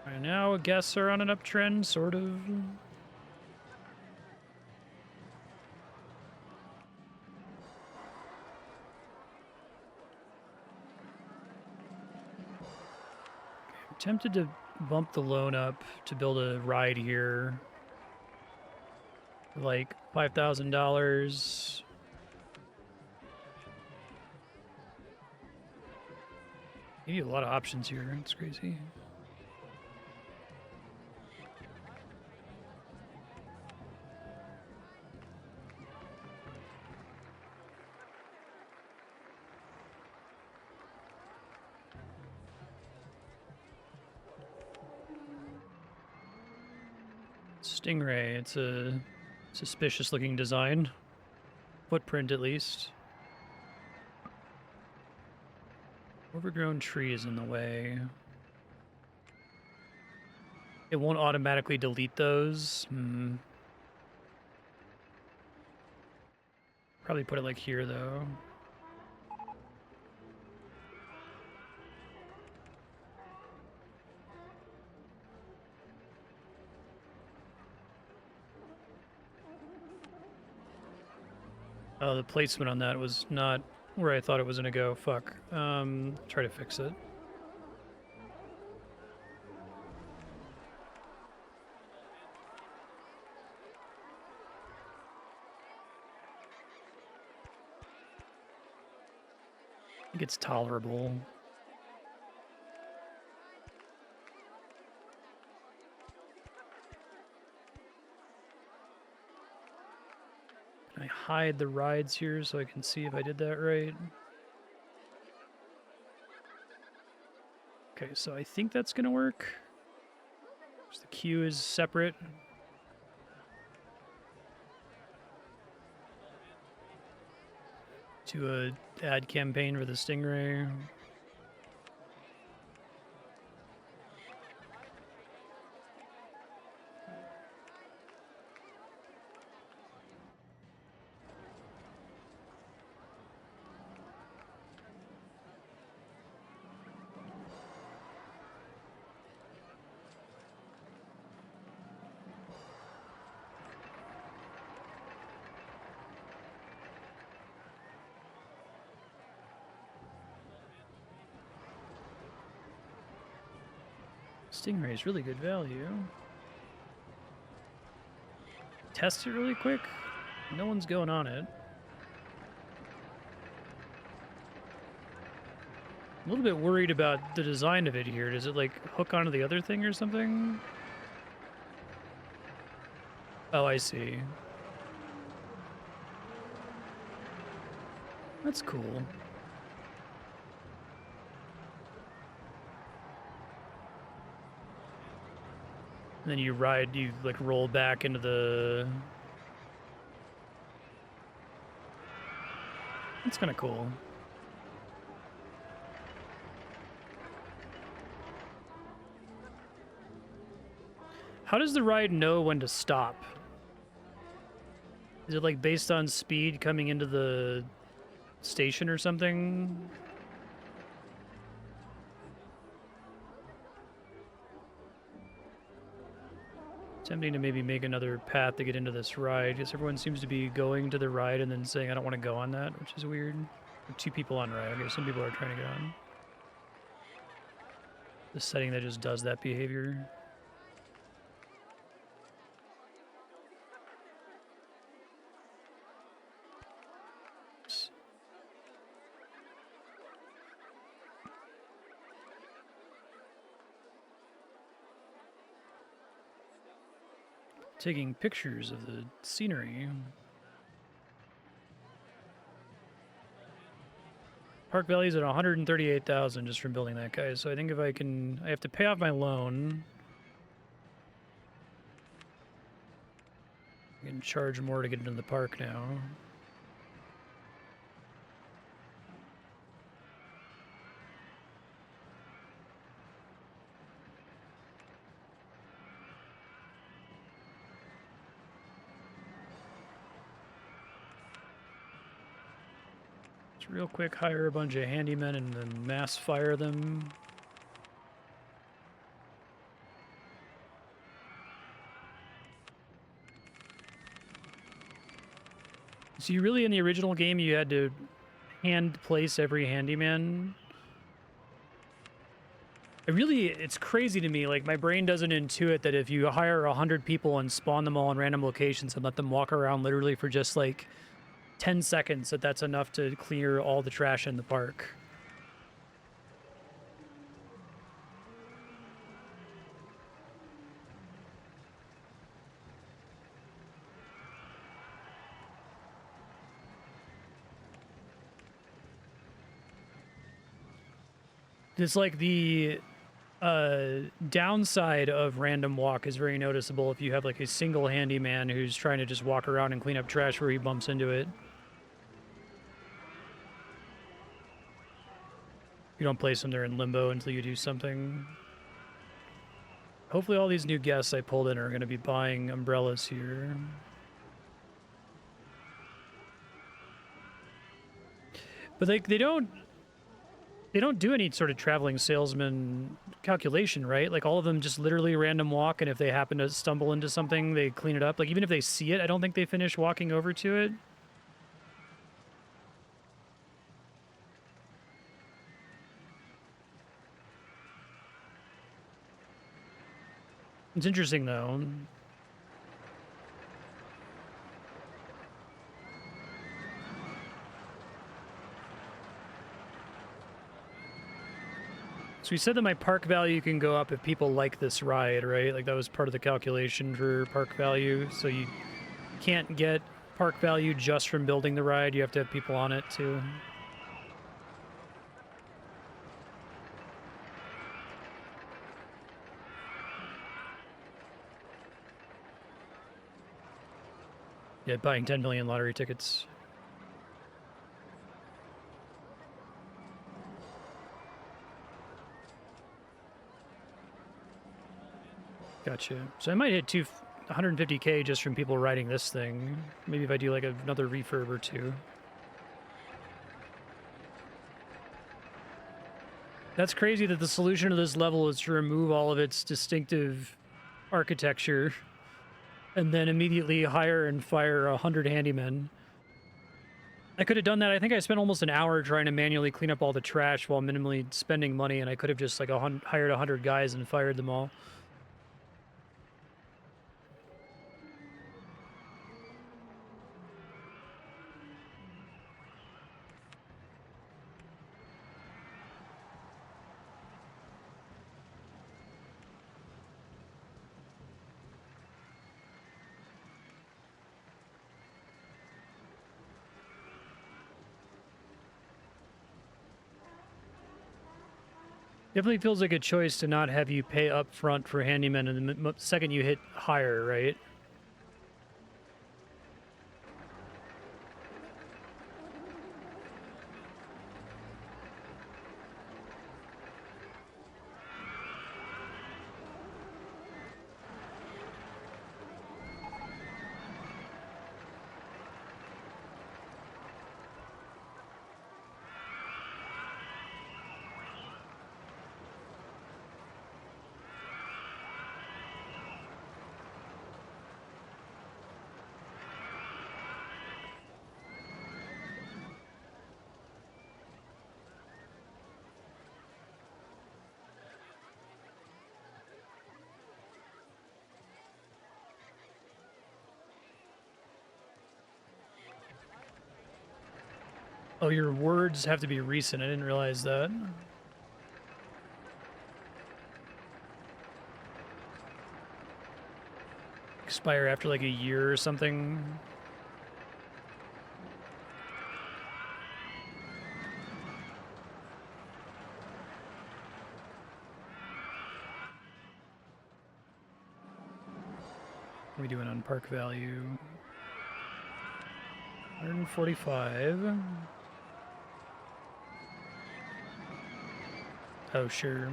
Right now, guests are on an uptrend, sort of. I'm tempted to bump the loan up to build a ride here. Like $5,000. Give you a lot of options here. It's crazy. Stingray. It's a suspicious looking design. Footprint, at least. Overgrown tree is in the way. It won't automatically delete those. Probably put it like here, though. Oh, the placement on that was not where I thought it was gonna go. Fuck. Try to fix it. I think it's tolerable. Can I hide the rides here so I can see if I did that right? Okay, so I think that's gonna work. The queue is separate. To a ad campaign for the Stingray. Stingray is really good value. Test it really quick. No one's going on it. I'm a little bit worried about the design of it here. Does it, like, hook onto the other thing or something? Oh, I see. That's cool. And then you like roll back into the... That's kind of cool. How does the ride know when to stop? Is it like based on speed coming into the station or something? Tempting to maybe make another path to get into this ride. Because everyone seems to be going to the ride and then saying, I don't want to go on that, which is weird. Or 2 people on ride. Okay, some people are trying to get on. The setting that just does that behavior. Taking pictures of the scenery. Park value's at 138,000 just from building that guy. So I think if I have to pay off my loan. I can charge more to get into the park now. Real quick, hire a bunch of handymen and then mass fire them. So you really, in the original game, you had to hand place every handyman. It's crazy to me. Like, my brain doesn't intuit that if you hire 100 people and spawn them all in random locations and let them walk around literally for just like 10 seconds, that's enough to clear all the trash in the park. It's like the downside of random walk is very noticeable if you have like a single handyman who's trying to just walk around and clean up trash where he bumps into it. You don't place them there in limbo until you do something. Hopefully all these new guests I pulled in are going to be buying umbrellas here. But they don't do any sort of traveling salesman calculation, right? Like all of them just literally random walk, and if they happen to stumble into something, they clean it up. Like even if they see it, I don't think they finish walking over to it. It's interesting though. So we said that my park value can go up if people like this ride, right? Like that was part of the calculation for park value. So you can't get park value just from building the ride. You have to have people on it too. Yeah, buying 10 million lottery tickets. Gotcha. So I might hit 150K just from people riding this thing. Maybe if I do like another refurb or 2. That's crazy that the solution to this level is to remove all of its distinctive architecture and then immediately hire and fire 100 handymen. I could have done that. I think I spent almost an hour trying to manually clean up all the trash while minimally spending money, and I could have just like hired 100 guys and fired them all. Definitely feels like a choice to not have you pay up front for handyman and the second you hit hire, right? Oh, your words have to be recent. I didn't realize that. Expire after like a year or something. What are we doing on park value? 145. Oh, sure.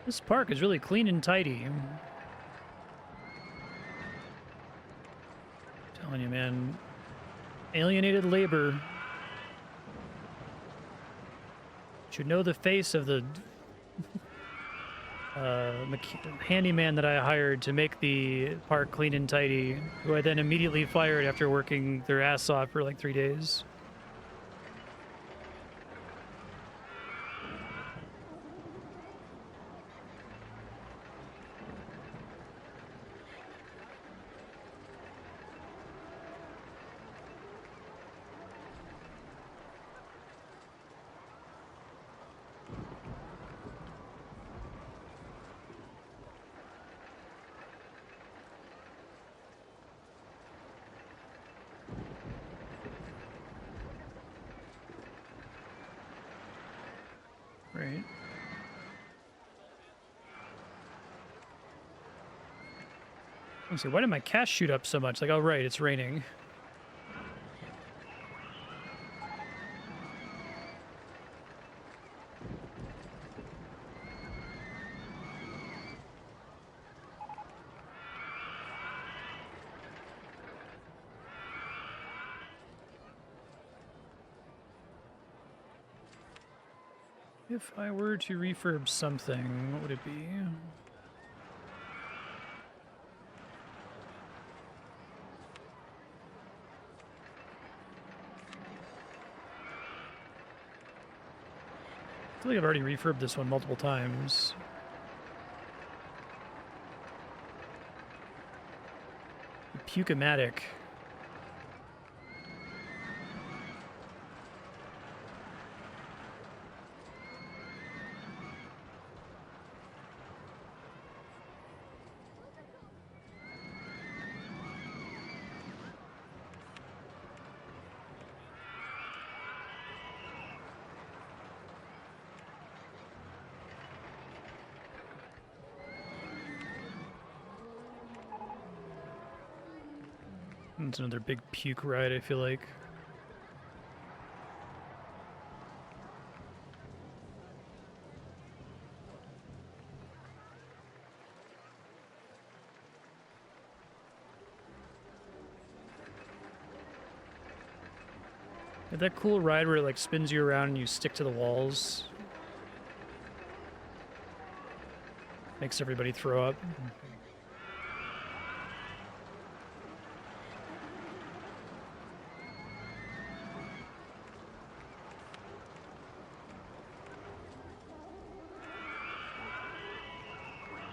This park is really clean and tidy. I'm telling you, man. Alienated labor. Should know the face of the handyman that I hired to make the park clean and tidy, who I then immediately fired after working their ass off for like 3 days. Right. Let's see, why did my cash shoot up so much? Like, oh, right, it's raining. If I were to refurb something, what would it be? I feel like I've already refurbed this one multiple times. Puke-O-Matic. It's another big puke ride, I feel like. Got that cool ride where it like spins you around and you stick to the walls. Makes everybody throw up.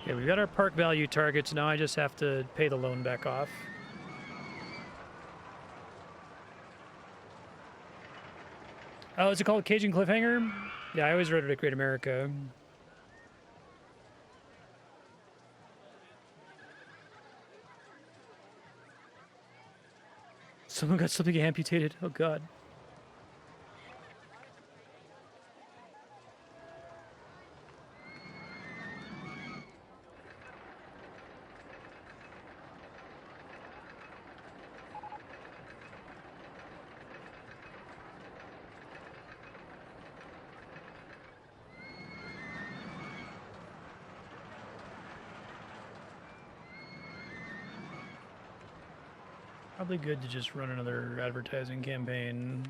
Okay, we've got our park value targets. Now I just have to pay the loan back off. Oh, is it called Cajun Cliffhanger? Yeah, I always read it at Great America. Someone got something amputated. Oh, God. Probably good to just run another advertising campaign.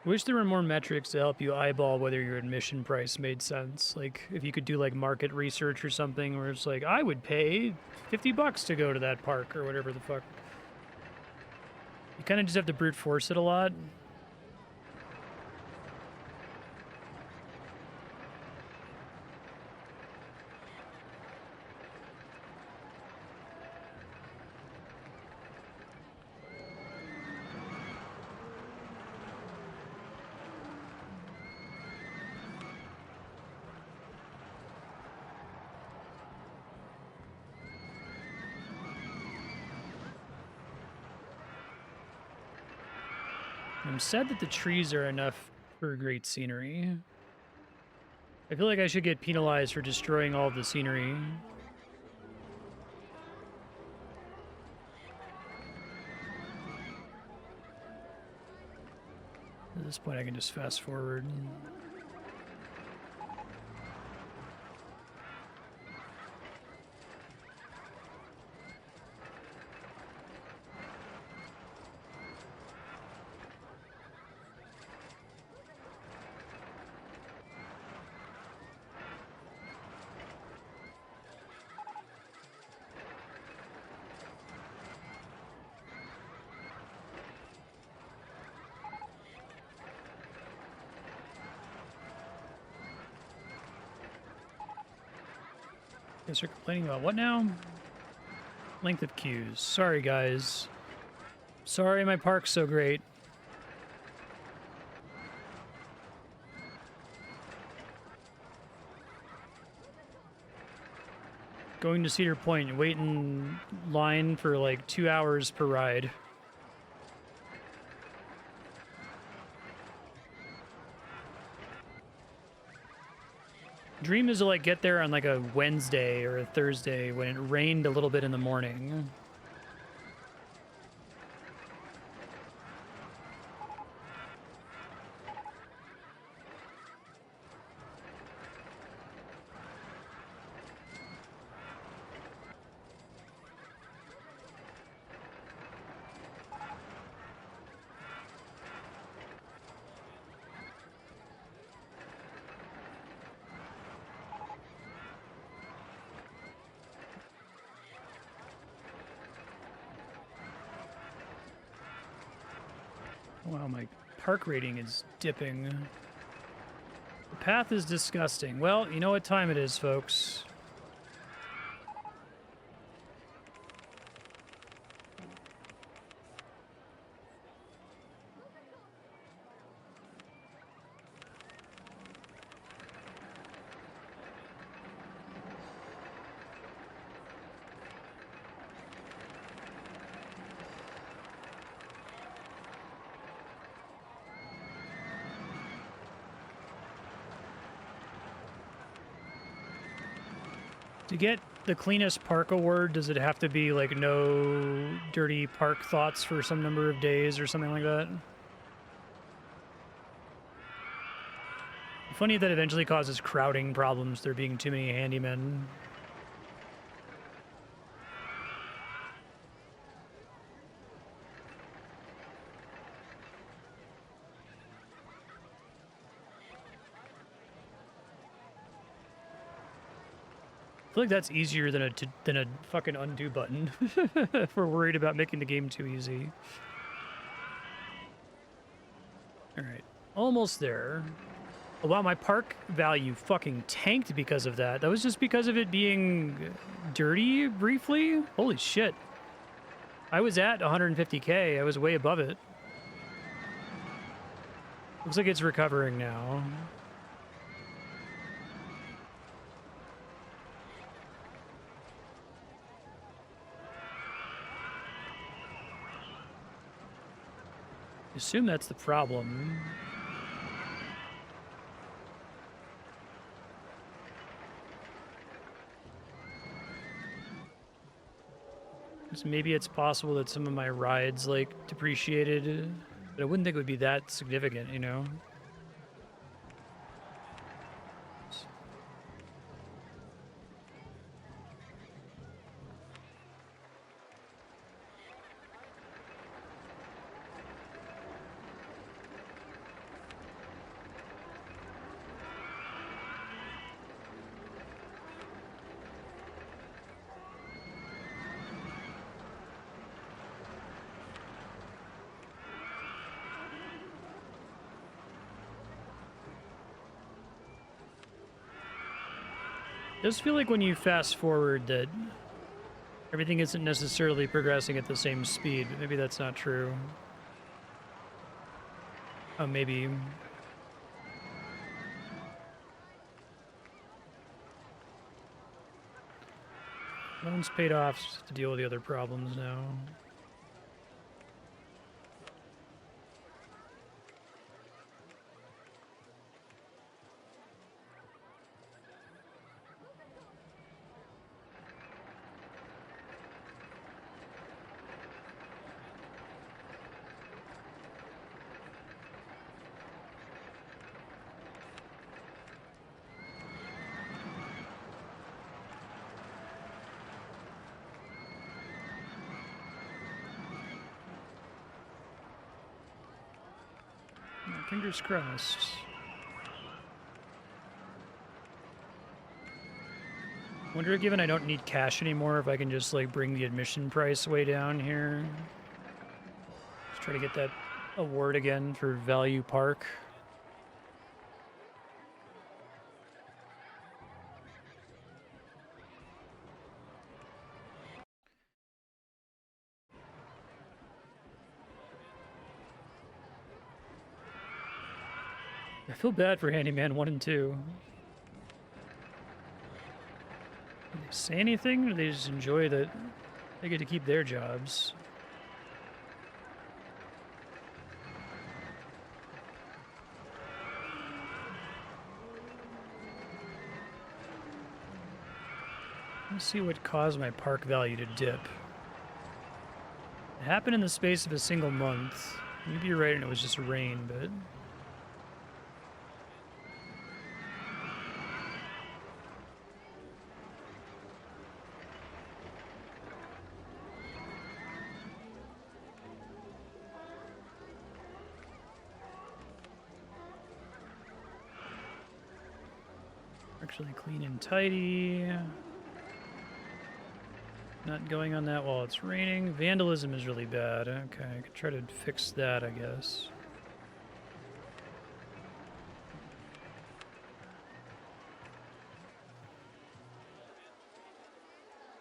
I wish there were more metrics to help you eyeball whether your admission price made sense. Like, if you could do, like, market research or something where it's like, I would pay $50 to go to that park or whatever the fuck. You kind of just have to brute force it a lot. I'm sad that the trees are enough for great scenery. I feel like I should get penalized for destroying all of the scenery. At this point, I can just fast forward. Guys are complaining about what now? Length of queues. Sorry, guys. Sorry my park's so great. Going to Cedar Point, wait in line for like 2 hours per ride. Dream is to like get there on like a Wednesday or a Thursday when it rained a little bit in the morning. Wow, my park rating is dipping. The path is disgusting. Well, you know what time it is, folks. To get the cleanest park award, does it have to be like no dirty park thoughts for some number of days or something like that? Funny that eventually causes crowding problems, there being too many handymen. I feel like that's easier than a fucking undo button if we're worried about making the game too easy. All right, almost there. Oh, wow, my park value fucking tanked because of that. That was just because of it being dirty briefly? Holy shit. I was at 150K. I was way above it. Looks like it's recovering now. I assume that's the problem. So maybe it's possible that some of my rides like depreciated, but I wouldn't think it would be that significant, you know? It does feel like when you fast forward that everything isn't necessarily progressing at the same speed, but maybe that's not true. Oh, maybe. Loans paid off to deal with the other problems now. Fingers crossed. Wonder, given I don't need cash anymore, if I can just like bring the admission price way down here. Let's try to get that award again for Value Park. I feel bad for Handyman 1 and 2. Do they say anything, or do they just enjoy that they get to keep their jobs? Let's see what caused my park value to dip. It happened in the space of a single month. Maybe you're right and it was just rain, but... Actually clean and tidy. Not going on that while it's raining. Vandalism is really bad. Okay, I could try to fix that, I guess.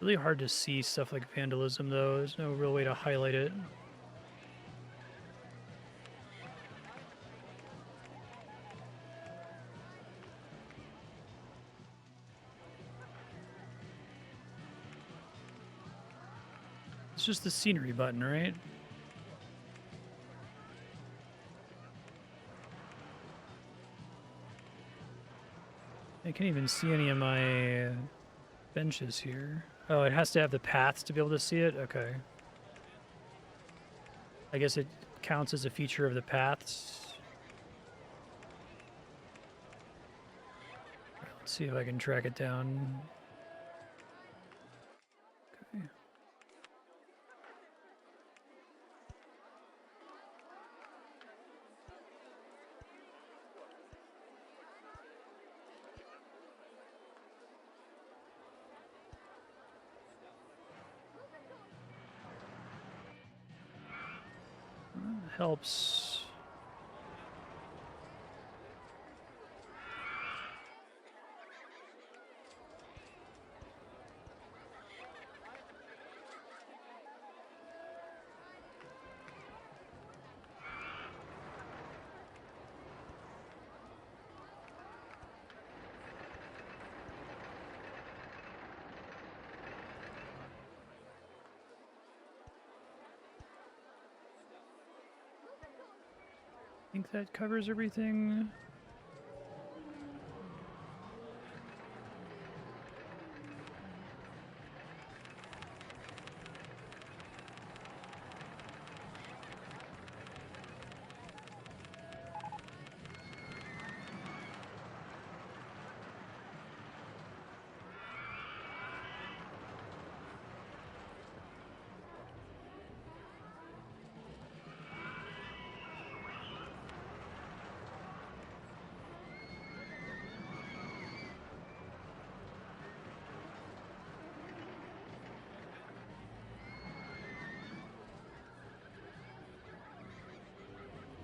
Really hard to see stuff like vandalism, though. There's no real way to highlight it. It's just the scenery button, right? I can't even see any of my benches here. Oh, it has to have the paths to be able to see it? Okay. I guess it counts as a feature of the paths. Right, let's see if I can track it down. Okay. Helps. I think that covers everything.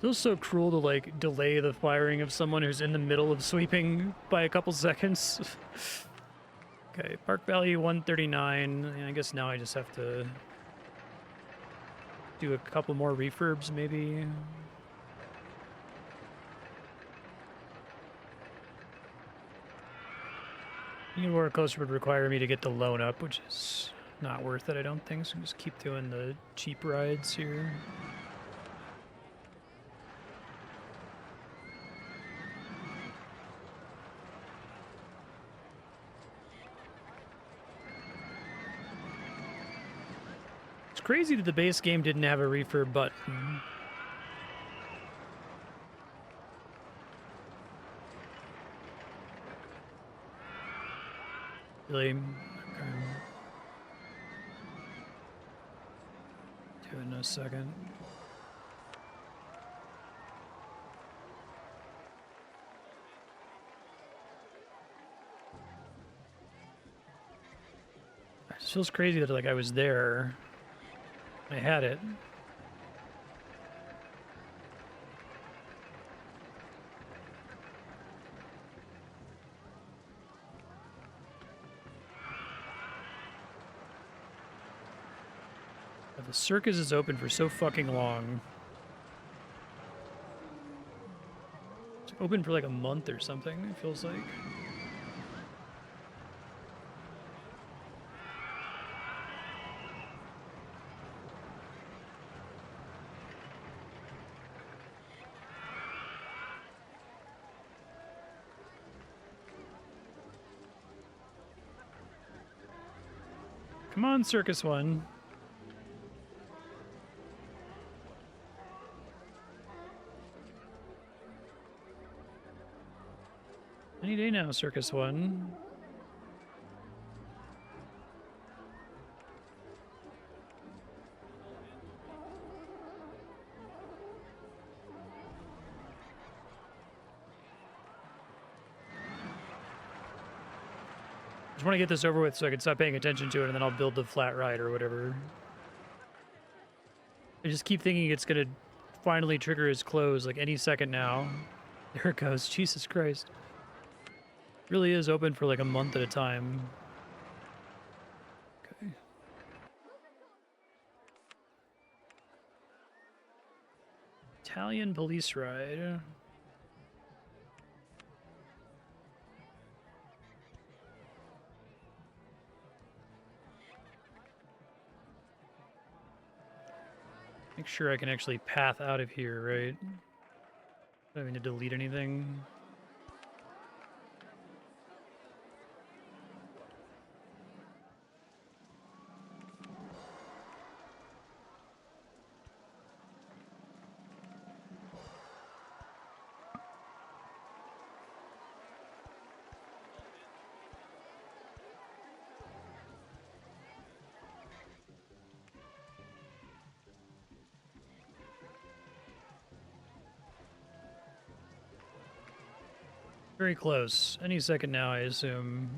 Feels so cruel to like delay the firing of someone who's in the middle of sweeping by a couple seconds. Okay, park value 139. And I guess now I just have to do a couple more refurbs, maybe. New RollerCoaster would require me to get the loan up, which is not worth it, I don't think. So I'm just keep doing the cheap rides here. It's crazy that the base game didn't have a refurb button. Really? Okay. Do it in a second. It just feels crazy that like I was there. I had it. But the circus is open for so fucking long. It's open for like a month or something, it feels like. Come on, Circus One. Any day now, Circus One. I just want to get this over with so I can stop paying attention to it, and then I'll build the flat ride or whatever. I just keep thinking it's going to finally trigger his close, like any second now. There it goes. Jesus Christ. Really is open for like a month at a time. Okay. Italian police ride. Make sure I can actually path out of here, right? Don't need to delete anything. Very close. Any second now, I assume.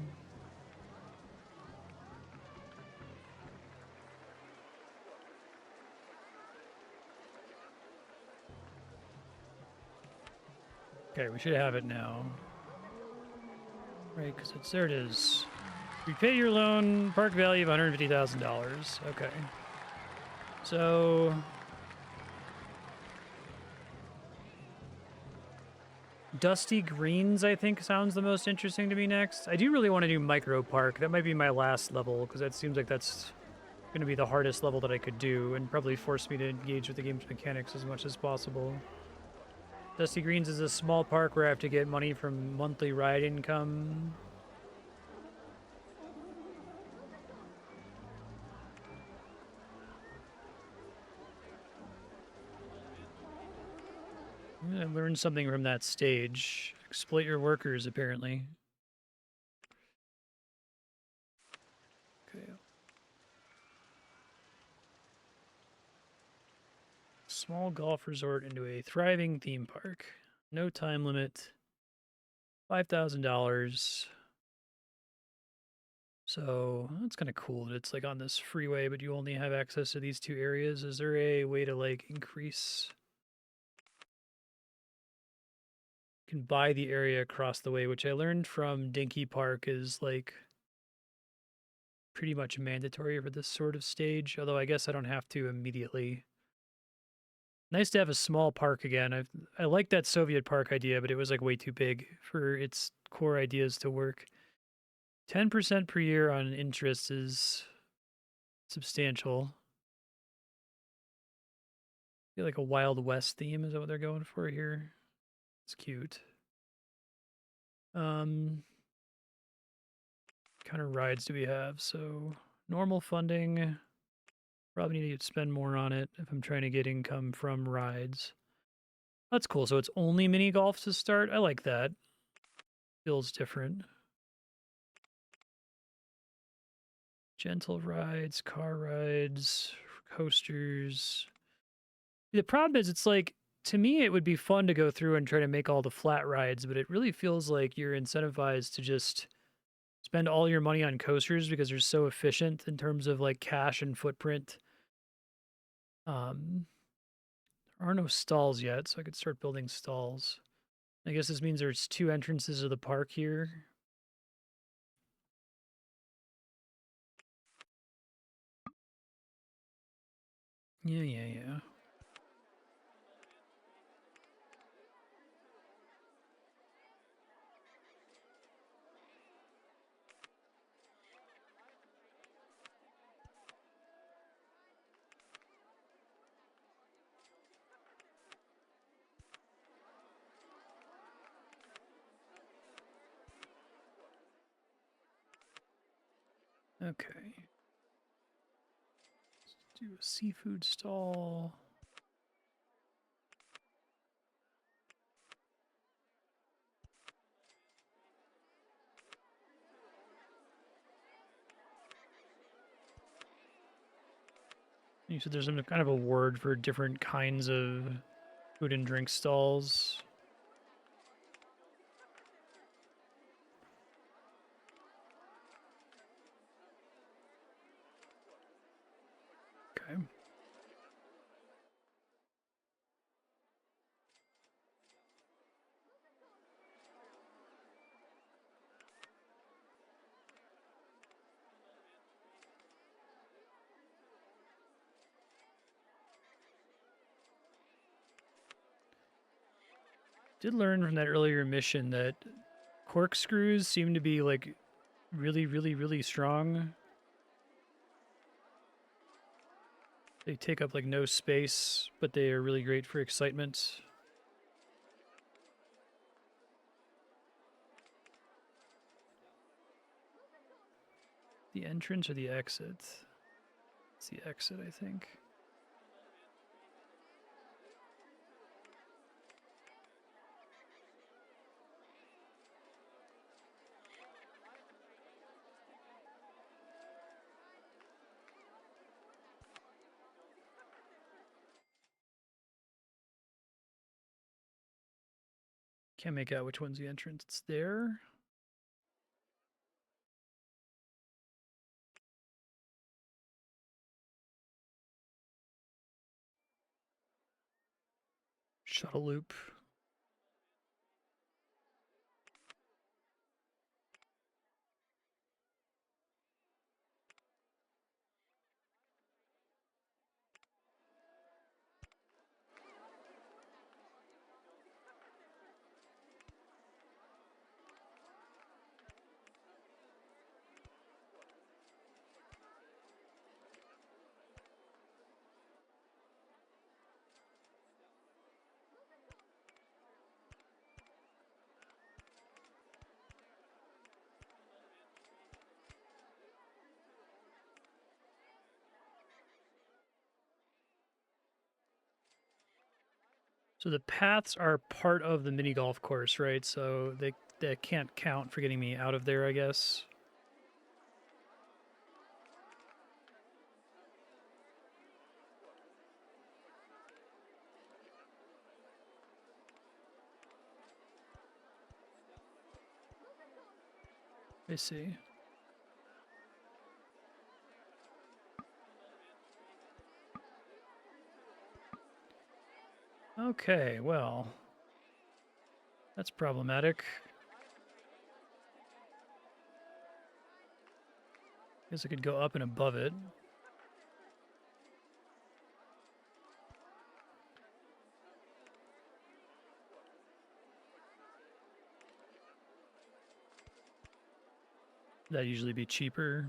Okay, we should have it now. Right, because it's there it is. Repay your loan, park value of $150,000. Okay. So Dusty Greens, I think, sounds the most interesting to me next. I do really want to do Micro Park. That might be my last level, because that seems like that's going to be the hardest level that I could do, and probably force me to engage with the game's mechanics as much as possible. Dusty Greens is a small park where I have to get money from monthly ride income. I learned something from that stage. Exploit your workers, apparently. Okay. Small golf resort into a thriving theme park. No time limit. $5,000. So that's kind of cool that it's like on this freeway, but you only have access to these two areas. Is there a way to like increase can buy the area across the way, which I learned from Dinky Park is like pretty much mandatory for this sort of stage, although I guess I don't have to immediately. Nice to have a small park again. I like that Soviet park idea, but it was like way too big for its core ideas to work. 10% per year on interest is substantial. I feel like a Wild West theme is that what they're going for here. It's cute. Kind of rides do we have? So normal funding. Probably need to spend more on it if I'm trying to get income from rides. That's cool. So it's only mini golf to start. I like that. Feels different. Gentle rides, car rides, coasters. The problem is, it's like, to me, it would be fun to go through and try to make all the flat rides, but it really feels like you're incentivized to just spend all your money on coasters because they're so efficient in terms of like cash and footprint. There are no stalls yet, so I could start building stalls. I guess this means there's 2 entrances of the park here. Yeah. Okay. Let's do a seafood stall. You said there's some kind of a word for different kinds of food and drink stalls. Okay. Did learn from that earlier mission that corkscrews seem to be like really strong. They take up like no space, but they are really great for excitement. The entrance or the exit? It's the exit, I think. Can't make out which one's the entrance. It's there. Shuttle loop. So the paths are part of the mini golf course, right? So they can't count for getting me out of there, I guess. I see. Okay, well, That's problematic. Guess I could go up and above it. That'd usually be cheaper.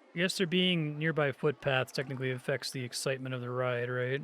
I guess there being nearby footpaths technically affects the excitement of the ride, right?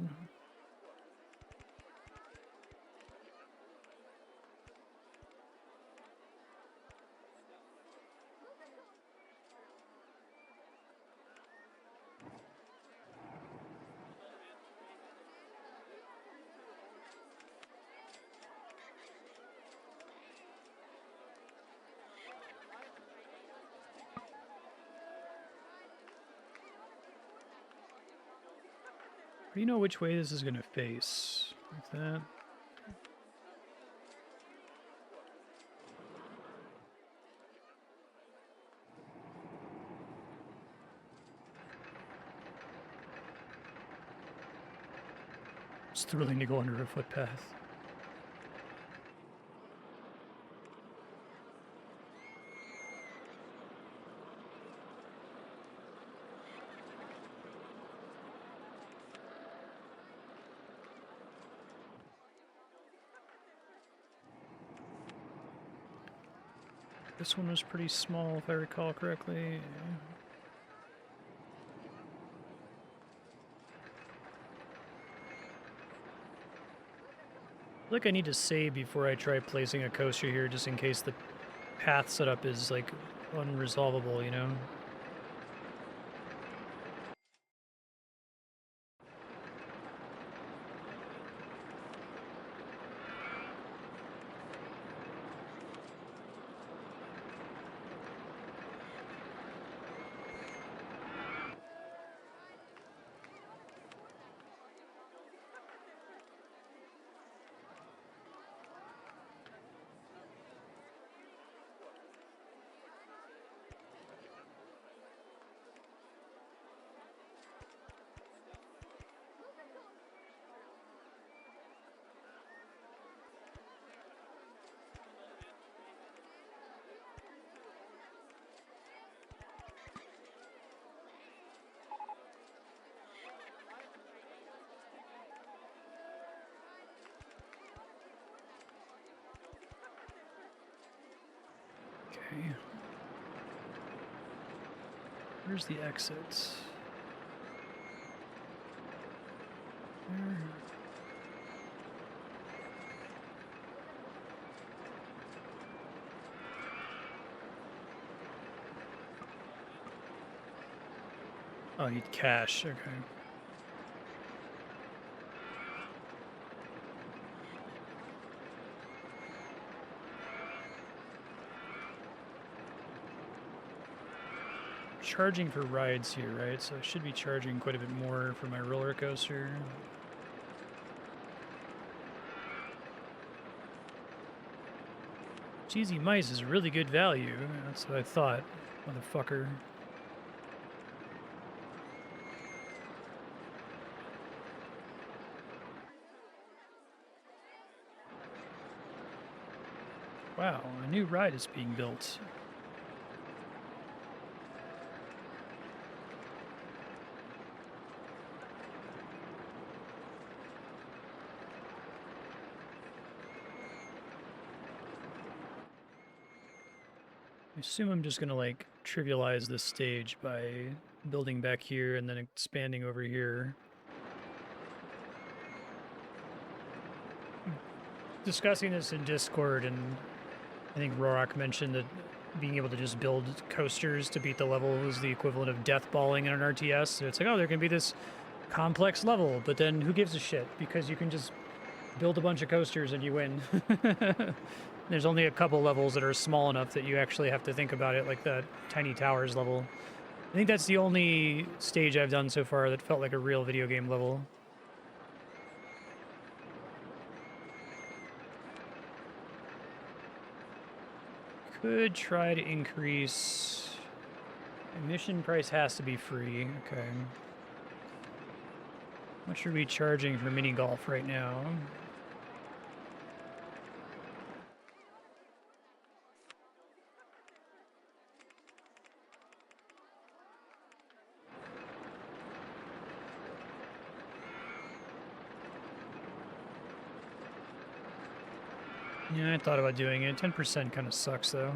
Do you know which way this is going to face? Like that? It's thrilling to go under a footpath. This one was pretty small, if I recall correctly. I feel like I need to save before I try placing a coaster here, just in case the path setup is, like, unresolvable, you know? Okay. Where's the exit? There. Oh, I need cash. Okay. Charging for rides here, right? So I should be charging quite a bit more for my roller coaster. Cheesy Mice is really good value. That's what I thought, motherfucker. Wow, a new ride is being built. I assume I'm just gonna, like, trivialize this stage by building back here and then expanding over here. Discussing this in Discord, and I think Rorak mentioned that being able to just build coasters to beat the level was the equivalent of death balling in an RTS. So it's like, oh, there can be this complex level, but then who gives a shit? Because you can just build a bunch of coasters and you win. There's only a couple levels that are small enough that you actually have to think about it, like the Tiny Towers level. I think that's the only stage I've done so far that felt like a real video game level. Could try to increase... Admission price has to be free. Okay. How much are we charging for mini golf right now? Yeah, I thought about doing it. 10% kind of sucks, though.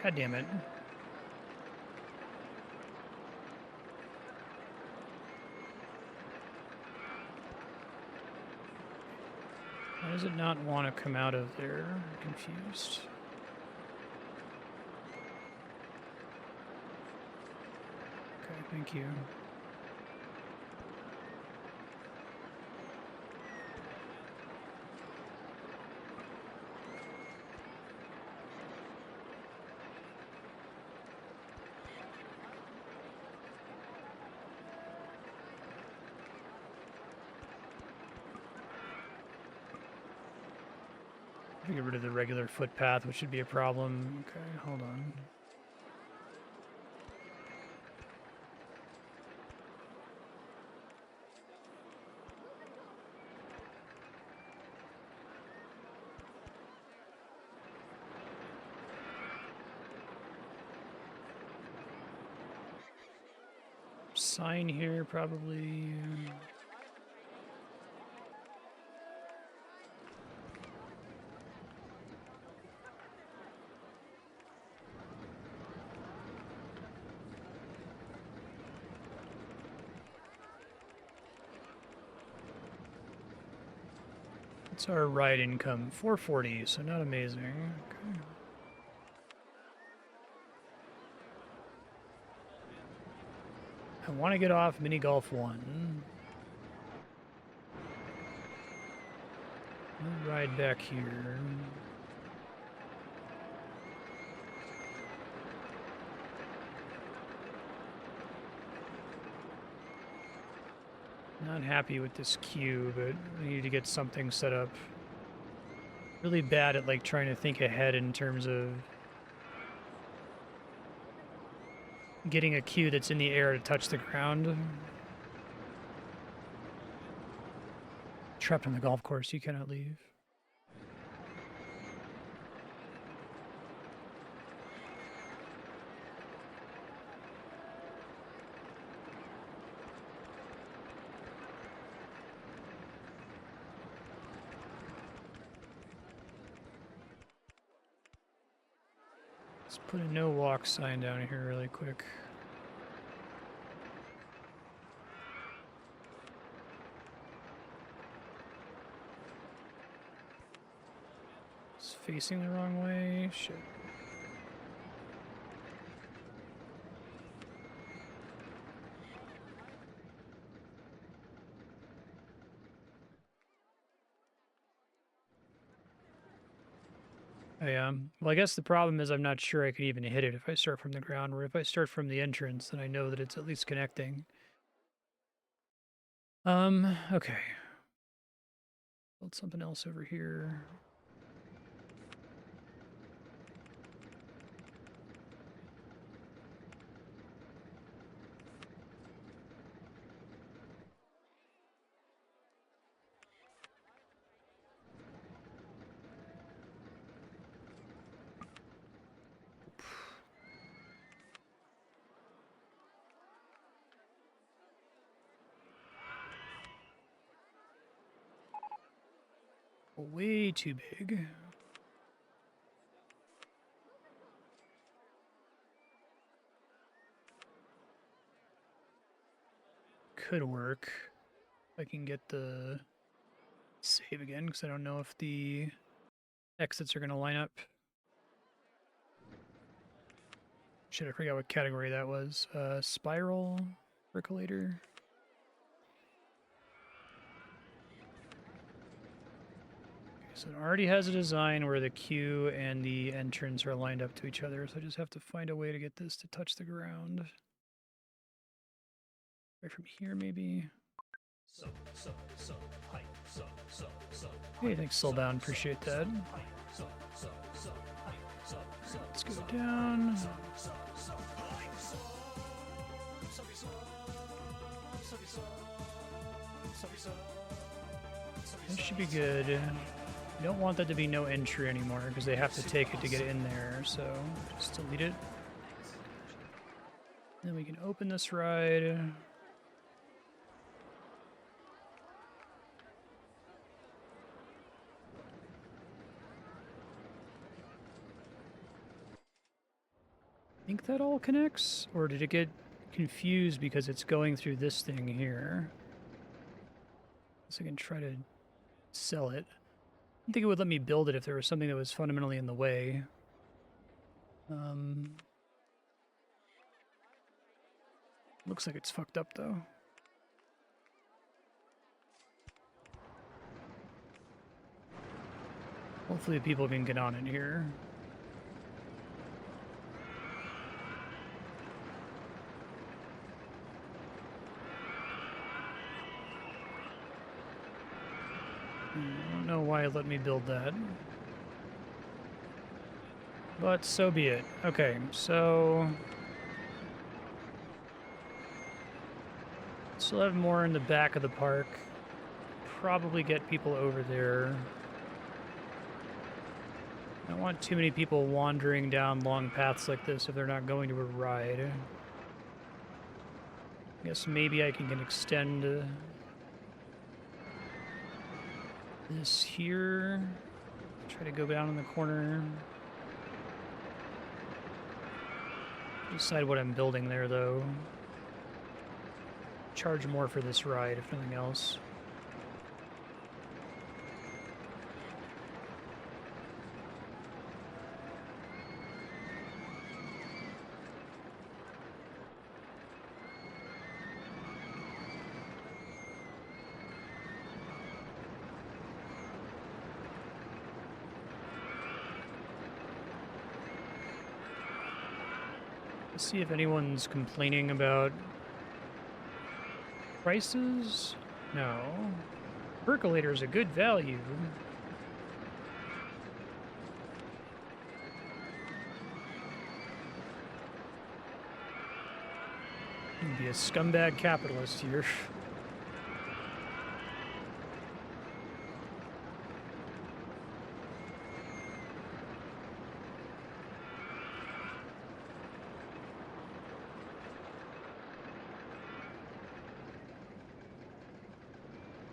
God damn it. Why does it not want to come out of there? I'm confused. Okay, thank you. Get rid of the regular footpath, which should be a problem. Okay, hold on. Sign here, probably. What's our ride income? 440, so not amazing. Okay. I want to get off mini golf 1. I'll ride back here. Not happy with this queue, but I need to get something set up. Really bad at like trying to think ahead in terms of getting a queue that's in the air to touch the ground. Trapped on the golf course, you cannot leave. Let's put a no walk sign down here really quick. It's facing the wrong way. Shit. Oh, yeah. Well, I guess the problem is I'm not sure I can even hit it if I start from the ground, or if I start from the entrance, then I know that it's at least connecting. Okay. Build something else over here. Way too big. Could work. If I can get the save again, because I don't know if the exits are going to line up. Shit, I forgot what category that was. Spiral percolator. Okay, so it already has a design where the queue and the entrance are lined up to each other, so I just have to find a way to get this to touch the ground. Right from here, maybe. Hey, thanks, Soulbound. Appreciate that. Let's go down. This should be good. You don't want that to be no entry anymore because they have to take it to get in there, so just delete it. Then we can open this ride. I think that all connects, or did it get confused because it's going through this thing here? So I can try to sell it. I think it would let me build it if there was something that was fundamentally in the way. Looks like it's fucked up though. Hopefully people can get on it here. I don't know why it let me build that. But so be it. Okay, so... still have more in the back of the park. Probably get people over there. I don't want too many people wandering down long paths like this if they're not going to a ride. I guess maybe I can extend this here. Try to go down in the corner. Decide what I'm building there, though. Charge more for this ride, if nothing else. Let's see if anyone's complaining about prices. No. Percolator is a good value. You can be a scumbag capitalist here.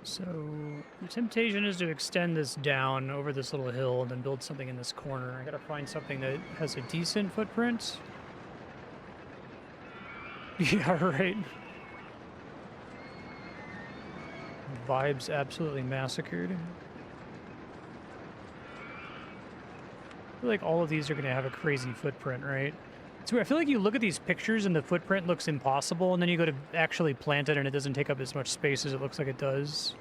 So the temptation is to extend this down over this little hill and then build something in this corner. I gotta find something that has a decent footprint. Yeah, right. Vibes absolutely massacred. I feel like all of these are gonna have a crazy footprint, right? So I feel like you look at these pictures and the footprint looks impossible, and then you go to actually plant it and it doesn't take up as much space as it looks like it does.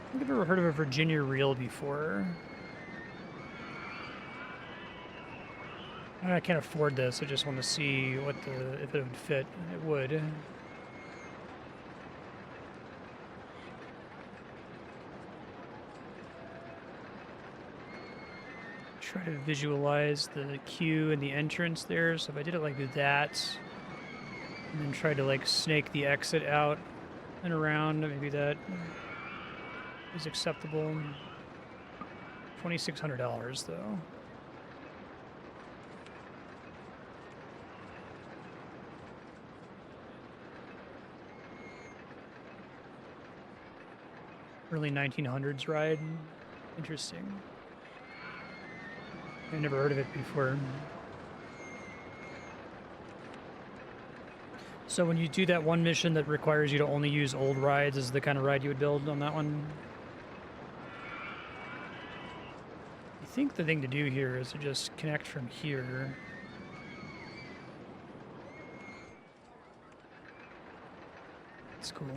I think I've ever heard of a Virginia reel before. I can't afford this, I just want to see what if it would fit. It would. Try to visualize the queue and the entrance there. So if I did it like that, and then try to like snake the exit out and around, maybe that is acceptable. $2,600 though. Early 1900s ride. Interesting. I've never heard of it before. So when you do that one mission that requires you to only use old rides, is the kind of ride you would build on that one? I think the thing to do here is to just connect from here. That's cool.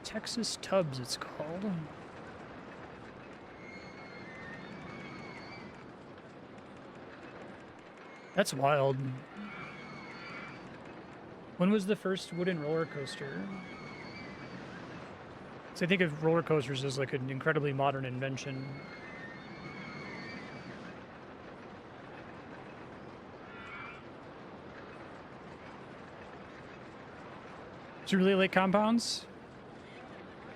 Texas Tubs, it's called. That's wild. When was the first wooden roller coaster? So I think of roller coasters as like an incredibly modern invention. Do you really like compounds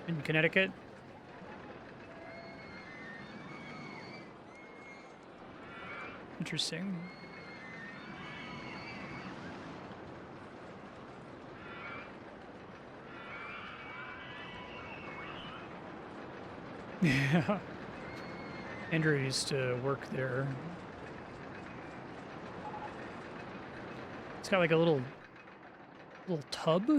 in Connecticut? Interesting. Yeah. Andrew used to work there. It's got like a little tub.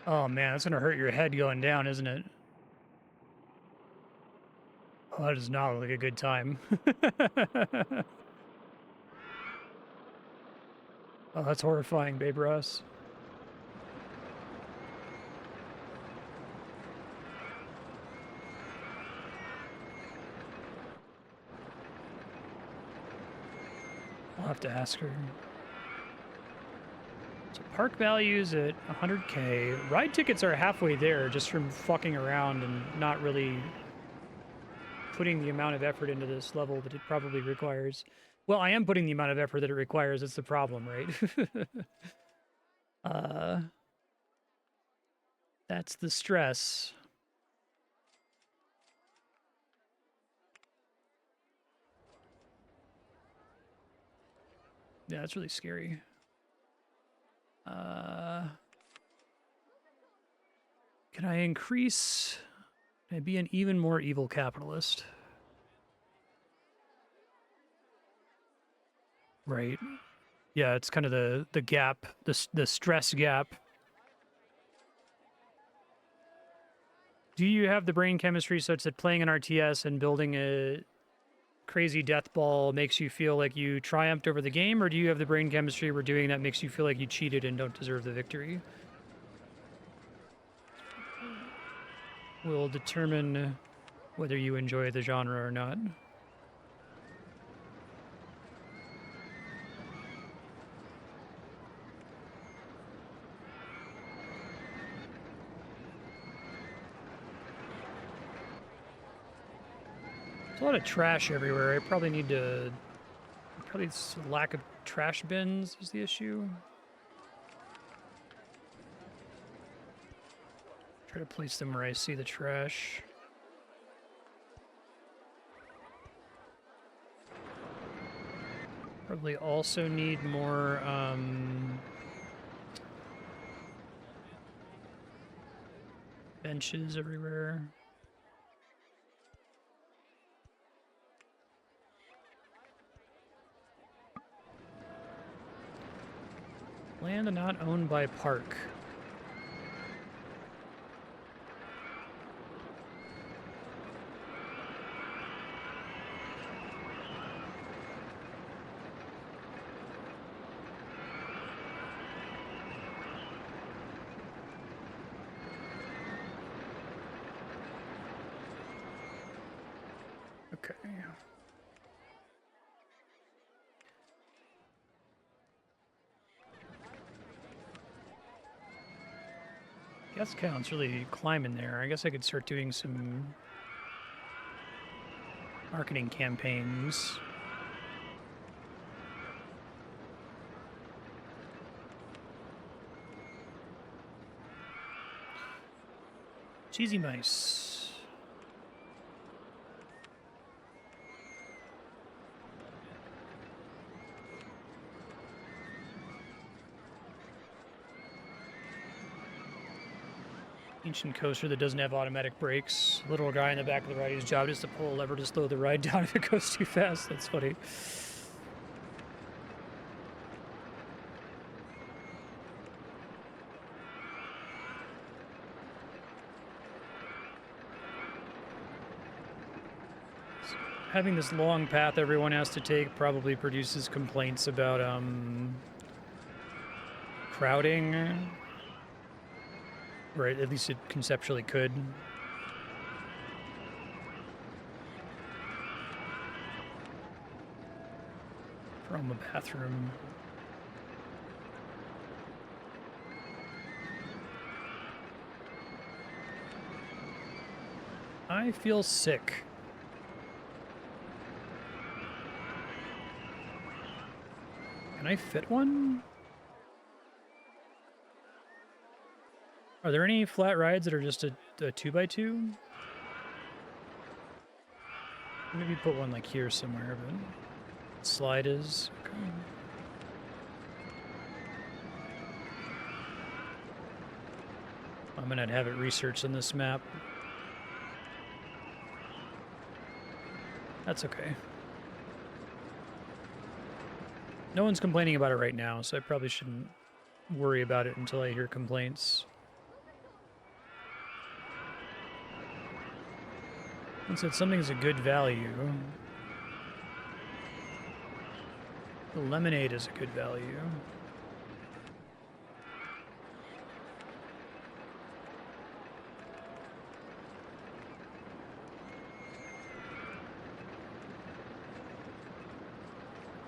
Oh man, that's gonna hurt your head going down, isn't it? Oh, that does not look like a good time. Oh, that's horrifying, Babe Russ. I'll have to ask her. So park values at 100K. Ride tickets are halfway there just from fucking around and not really putting the amount of effort into this level that it probably requires. Well, I am putting the amount of effort that it requires. It's the problem, right? That's the stress. Yeah, that's really scary. Can I increase? Can I be an even more evil capitalist? Right. Yeah, it's kind of the gap, the stress gap. Do you have the brain chemistry such that playing an RTS and building a crazy death ball makes you feel like you triumphed over the game, or do you have the brain chemistry where doing that makes you feel like you cheated and don't deserve the victory? Will determine whether you enjoy the genre or not. There's a lot of trash everywhere. I probably need to... Probably it's a lack of trash bins is the issue. Try to place them where I see the trash. Probably also need more, benches everywhere. Land not owned by park. Okay. Guest count's really climbing there. I guess I could start doing some marketing campaigns. Cheesy mice. Ancient coaster that doesn't have automatic brakes. Little guy in the back of the ride, his job is to pull a lever to slow the ride down if it goes too fast. That's funny. having this long path everyone has to take probably produces complaints about crowding, or at least it conceptually could. From a bathroom. I feel sick. Can I fit one? Are there any flat rides that are just a 2x2? Maybe put one like here somewhere, but slide is okay. I'm gonna have it researched on this map. That's okay. No one's complaining about it right now, so I probably shouldn't worry about it until I hear complaints. Once said something's a good value. The lemonade is a good value.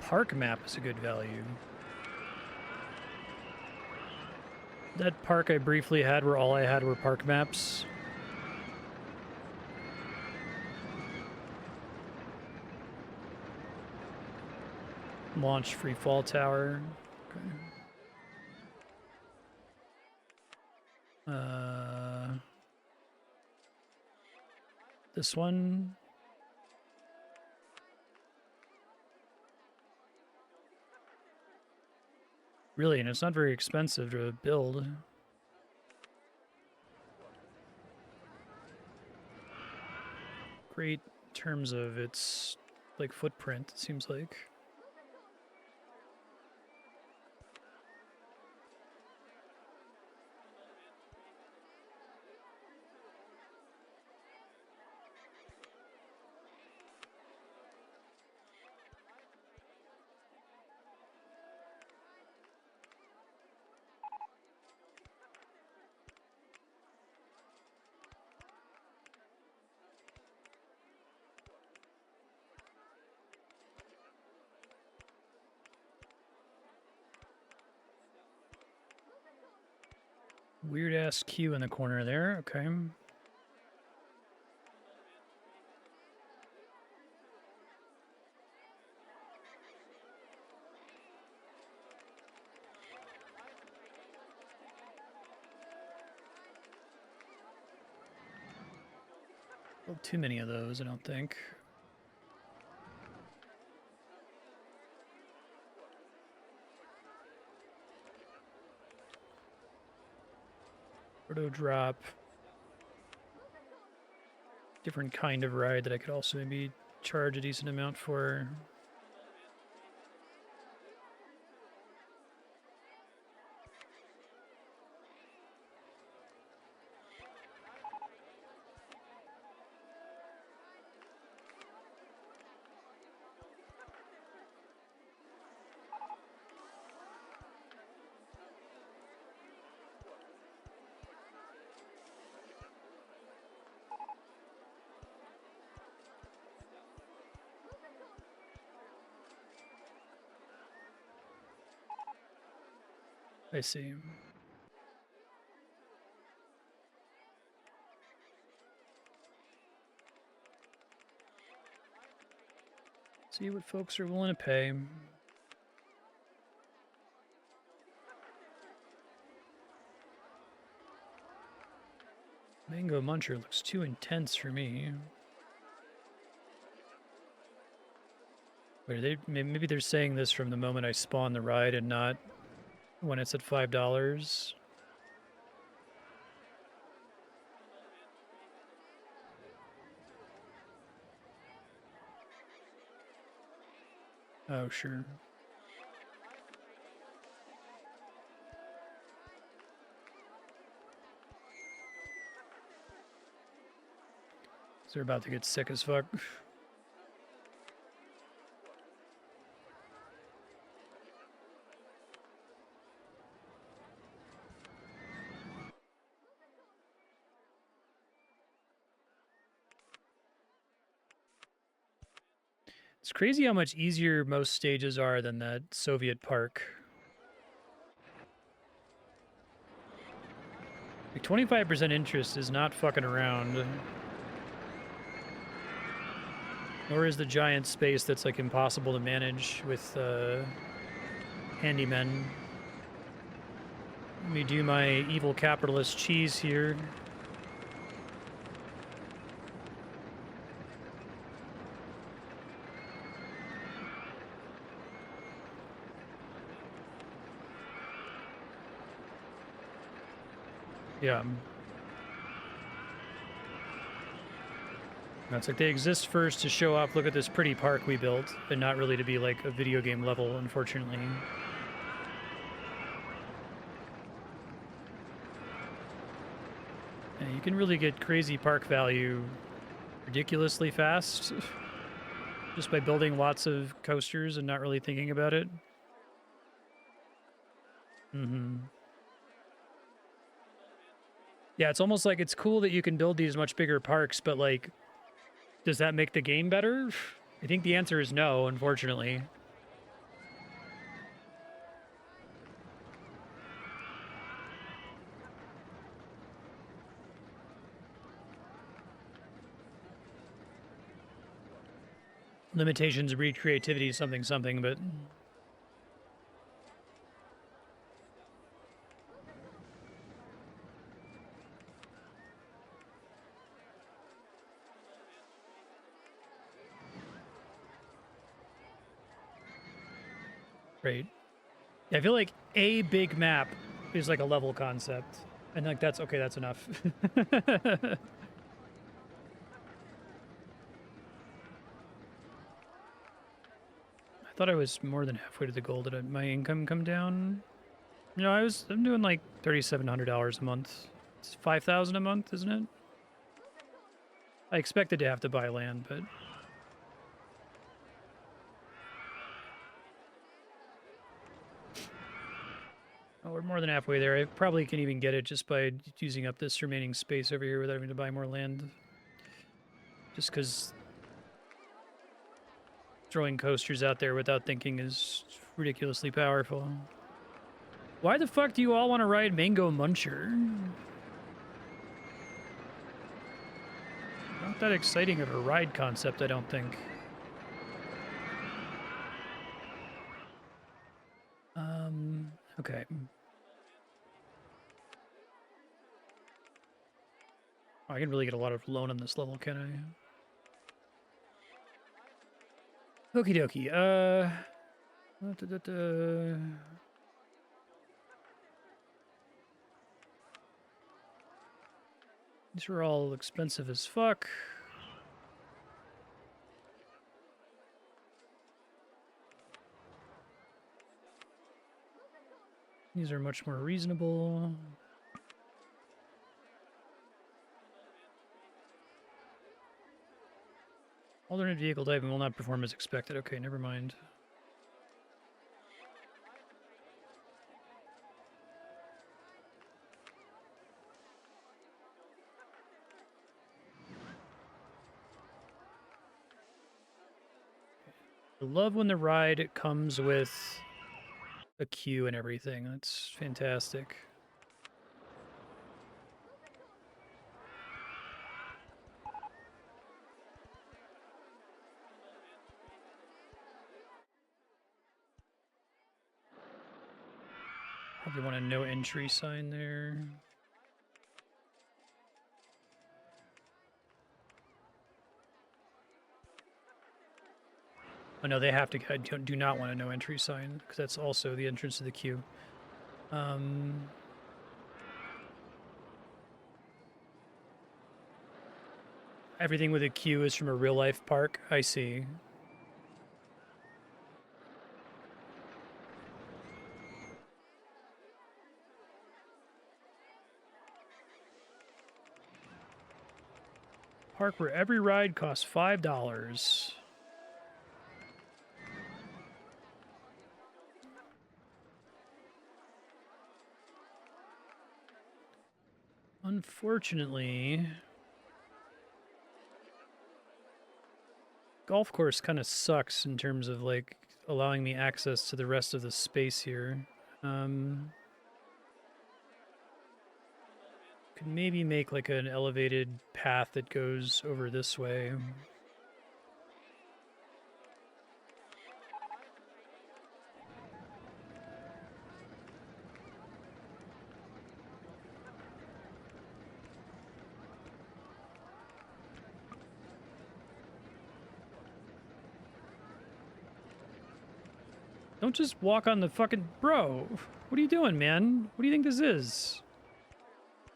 Park map is a good value. That park I briefly had where all I had were park maps. Launch free fall tower. Okay. This one. Really, and it's not very expensive to build. Great in terms of its like footprint, it seems like. Weird ass queue in the corner there. Okay. Well, too many of those, I don't think. Auto drop. Different kind of ride that I could also maybe charge a decent amount for. I see. See what folks are willing to pay. Mango Muncher looks too intense for me. Wait, are they, maybe they're saying this from the moment I spawn the ride and not when it's at $5. Oh, sure. They're about to get sick as fuck. It's crazy how much easier most stages are than that Soviet park. Like 25% interest is not fucking around. Nor is the giant space that's like impossible to manage with handymen. Let me do my evil capitalist cheese here. Yeah. It's like they exist first to show off, look at this pretty park we built, and not really to be like a video game level, unfortunately. Yeah, you can really get crazy park value ridiculously fast just by building lots of coasters and not really thinking about it. Yeah, it's almost like it's cool that you can build these much bigger parks, but like, does that make the game better? I think the answer is no, unfortunately. Limitations breed creativity, something, but right. Yeah, I feel like a big map is like a level concept. And like that's okay, that's enough. I thought I was more than halfway to the goal. Did my income come down? No, I'm doing like $3,700 a month. It's 5,000 a month, isn't it? I expected to have to buy land, but oh, we're more than halfway there. I probably can even get it just by using up this remaining space over here without having to buy more land. Just because throwing coasters out there without thinking is ridiculously powerful. Why the fuck do you all want to ride Mango Muncher? Not that exciting of a ride concept, I don't think. Okay. Oh, I can really get a lot of loan on this level, can I? Okie dokie. These are all expensive as fuck. These are much more reasonable. Alternate vehicle typing will not perform as expected. Okay, never mind. I love when the ride comes with a queue and everything. That's fantastic. Probably want a no entry sign there. Oh no, they have to. I do not want a no entry sign because that's also the entrance to the queue. Everything with a queue is from a real life park. I see. Park where every ride costs $5. Unfortunately, golf course kind of sucks in terms of like allowing me access to the rest of the space here. Could maybe make like an elevated path that goes over this way. Don't just walk on the fucking... Bro, what are you doing, man? What do you think this is?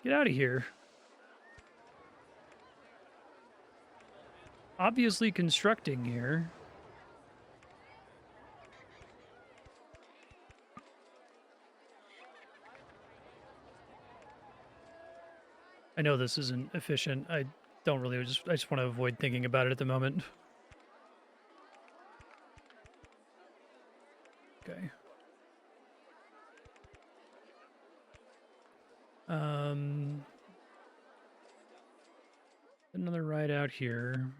Get out of here. Obviously constructing here. I know this isn't efficient. I don't really... I just want to avoid thinking about it at the moment. Okay. Another ride out here.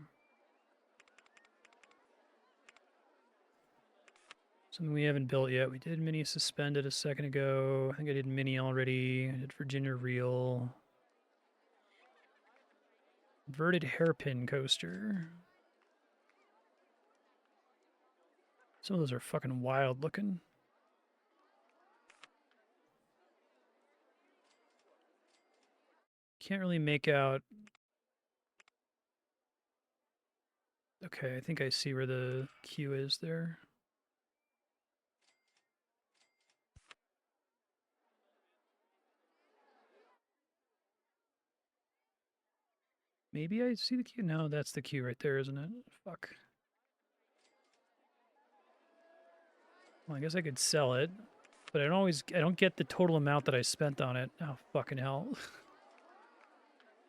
Something we haven't built yet. We did mini suspended a second ago. I think I did mini already. I did Virginia Reel. Inverted hairpin coaster. Some of those are fucking wild looking. Can't really make out. Okay, I think I see where the queue is there. Maybe I see the queue. No, that's the queue right there, isn't it? Fuck. Well, I guess I could sell it, but I don't get the total amount that I spent on it. Oh, fucking hell.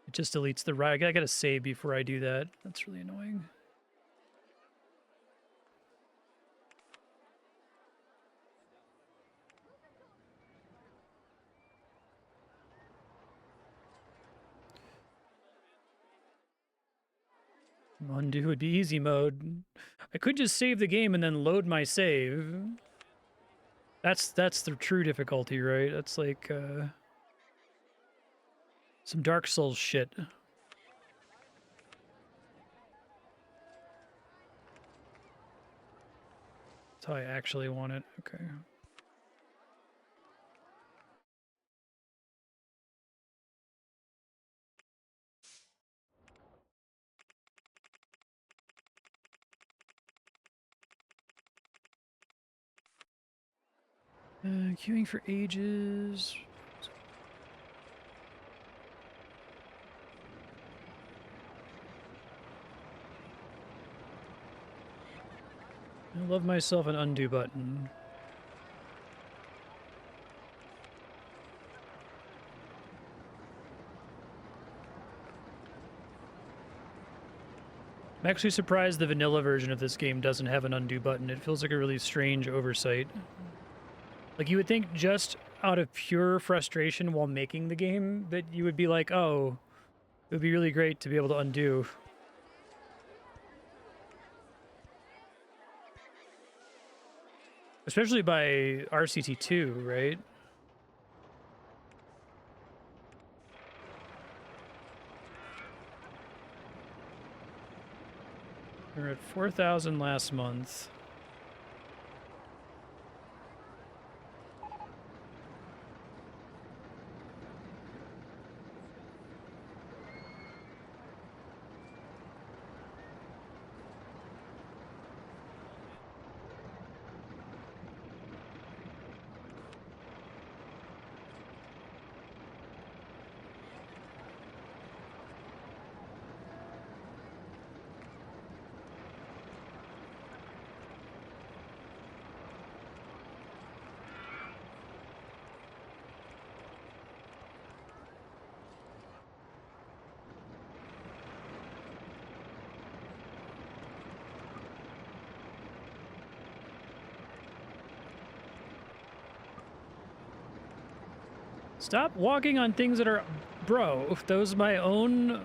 It just deletes the ride. I gotta save before I do that. That's really annoying. Undo would be easy mode. I could just save the game and then load my save. That's the true difficulty, right? That's like some Dark Souls shit. That's how I actually want it. Okay. Queuing for ages. I love myself an undo button. I'm actually surprised the vanilla version of this game doesn't have an undo button. It feels like a really strange oversight. Like, you would think just out of pure frustration while making the game that you would be like, oh, it would be really great to be able to undo. Especially by RCT2, right? We were at 4,000 last month. Stop walking on things that are... Bro, those my own...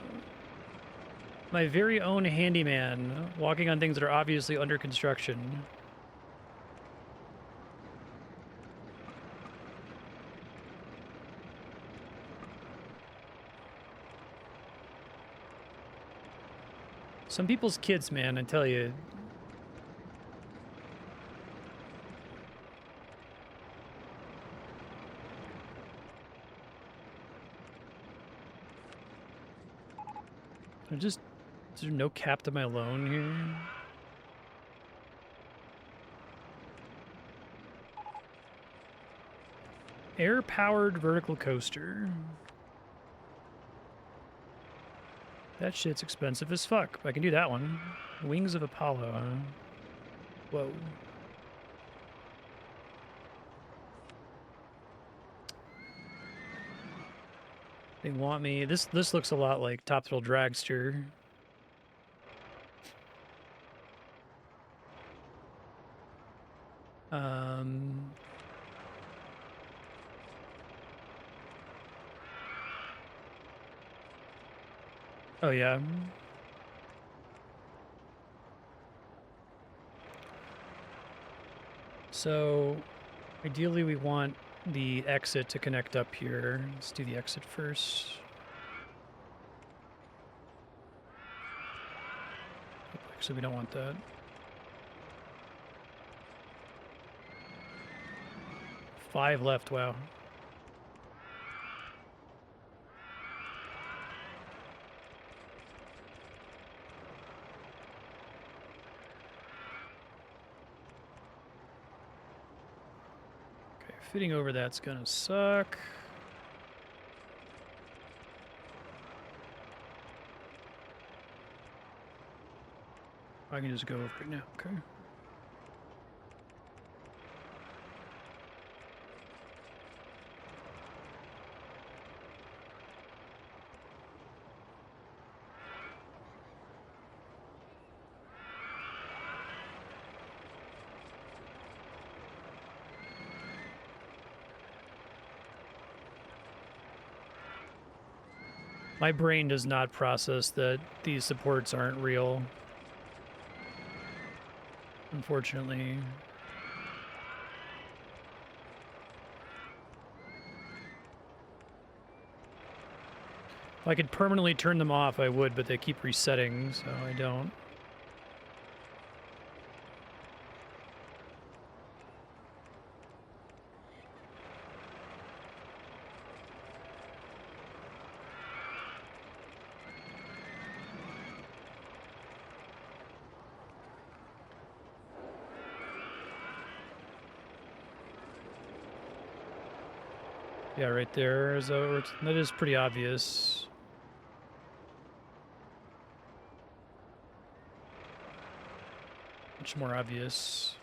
My very own handyman, walking on things that are obviously under construction. Some people's kids, man, I tell you. Is there no cap to my loan here? Air-powered vertical coaster. That shit's expensive as fuck. I can do that one. Wings of Apollo, huh? Whoa. They want me. This looks a lot like Top Thrill Dragster. Oh yeah. So, ideally we want the exit to connect up here. Let's do the exit first. Actually, we don't want that. Five left, wow. Okay, fitting over that's gonna suck. I can just go over it now, okay. My brain does not process that these supports aren't real. Unfortunately. If I could permanently turn them off, I would, but they keep resetting, so I don't. Yeah, right there. So that is pretty obvious. Much more obvious.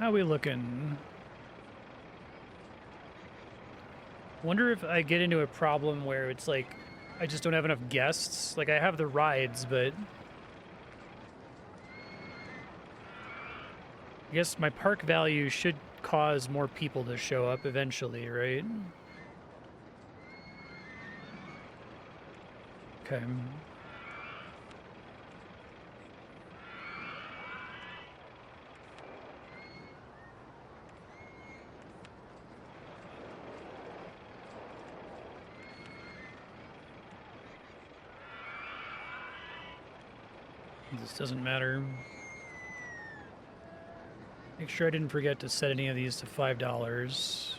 How we looking? Wonder if I get into a problem where it's like I just don't have enough guests. Like I have the rides, but I guess my park value should cause more people to show up eventually, right? Okay. This doesn't matter. Make sure I didn't forget to set any of these to $5.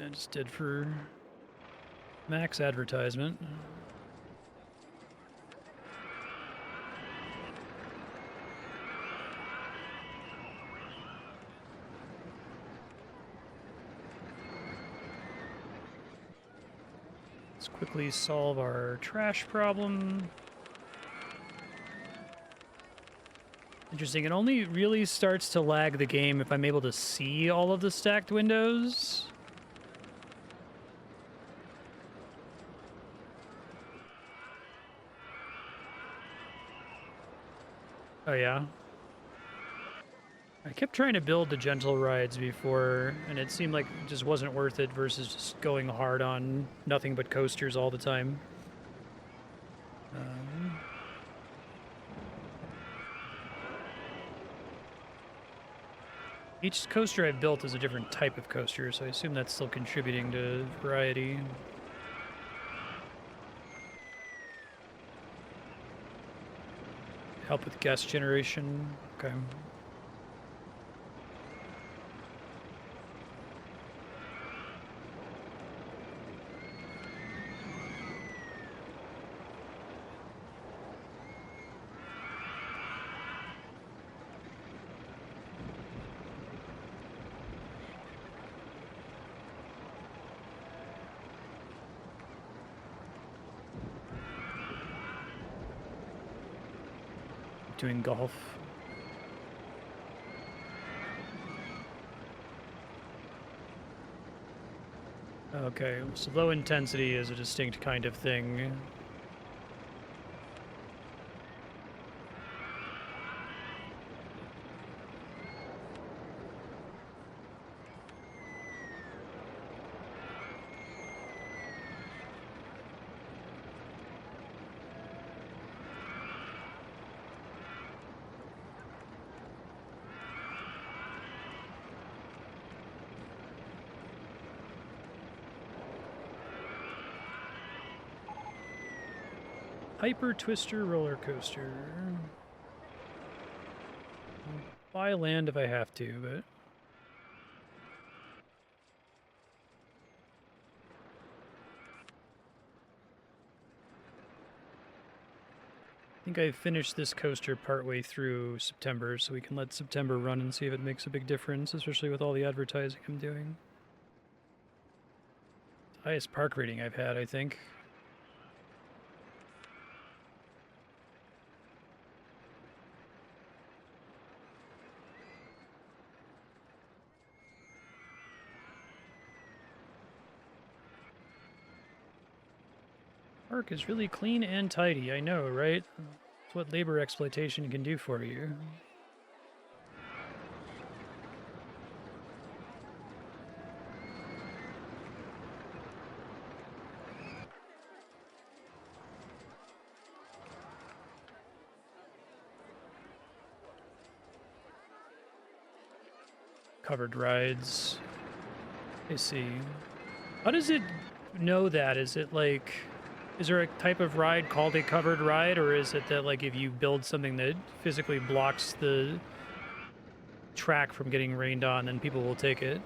I just did for max advertisement. Let's quickly solve our trash problem. Interesting. It only really starts to lag the game if I'm able to see all of the stacked windows. Oh, yeah. I kept trying to build the gentle rides before, and it seemed like it just wasn't worth it versus just going hard on nothing but coasters all the time. Each coaster I've built is a different type of coaster, so I assume that's still contributing to variety. Help with guest generation. Okay. Doing golf. Okay, so low intensity is a distinct kind of thing. Hyper Twister roller coaster. I'll buy land if I have to, but I think I finished this coaster partway through September, so we can let September run and see if it makes a big difference, especially with all the advertising I'm doing. Highest park rating I've had, I think. Park is really clean and tidy, I know, right? It's what labor exploitation can do for you. Covered rides. I see. How does it know that? Is it like, is there a type of ride called a covered ride, or is it that like if you build something that physically blocks the track from getting rained on, then people will take it?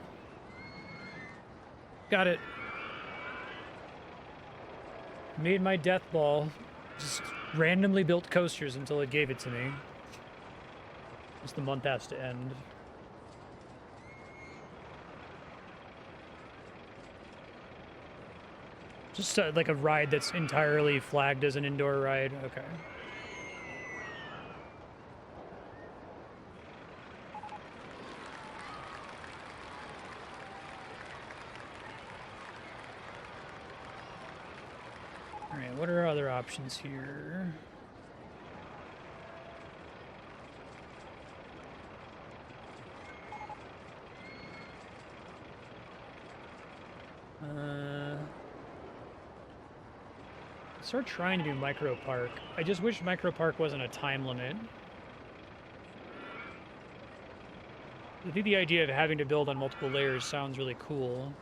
Got it. Made my death ball. Just randomly built coasters until it gave it to me. Just the month has to end. Just like a ride that's entirely flagged as an indoor ride. Okay. All right, what are other options here? Start trying to do micro park. I just wish micro park wasn't a time limit. I think the idea of having to build on multiple layers sounds really cool.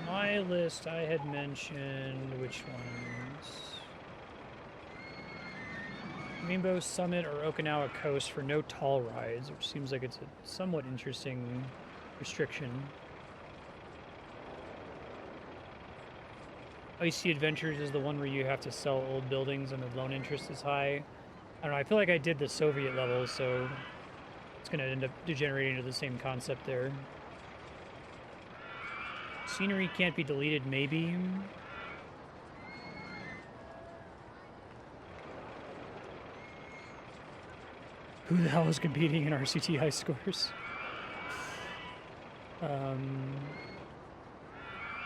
My list, I had mentioned which ones? Rainbow Summit or Okinawa Coast for no tall rides, which seems like it's a somewhat interesting restriction. Icy Adventures is the one where you have to sell old buildings and the loan interest is high. I don't know. I feel like I did the Soviet level, so it's going to end up degenerating into the same concept there. Scenery can't be deleted, maybe. Who the hell is competing in RCT high scores?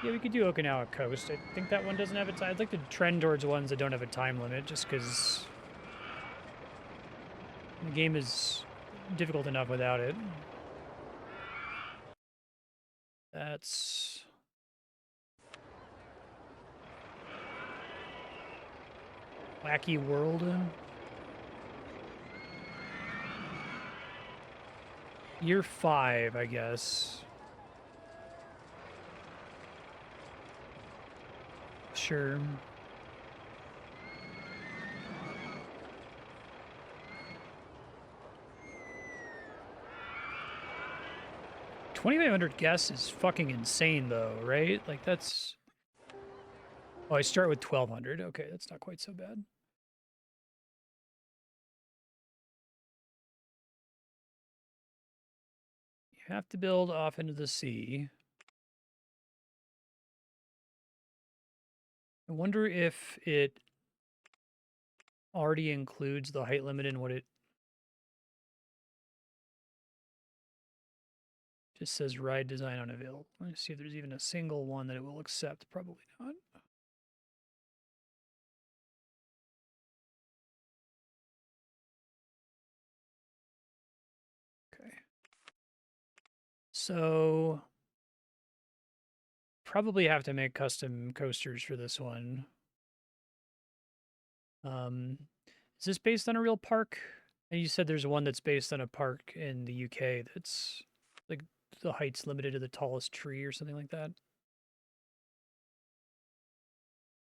Yeah, we could do Okinawa Coast. I think that one doesn't have a time. I'd like to trend towards ones that don't have a time limit, just because the game is difficult enough without it. That's... Wacky World. Year 5, I guess. Sure. $2,500 guess is fucking insane, though, right? Like, that's... Oh, I start with 1,200. Okay, that's not quite so bad. You have to build off into the sea. I wonder if it already includes the height limit in what it just says ride design unavailable. Let's see if there's even a single one that it will accept. Probably not. Okay. So probably have to make custom coasters for this one. Is this based on a real park? And you said there's one that's based on a park in the UK that's like the height's limited to the tallest tree or something like that.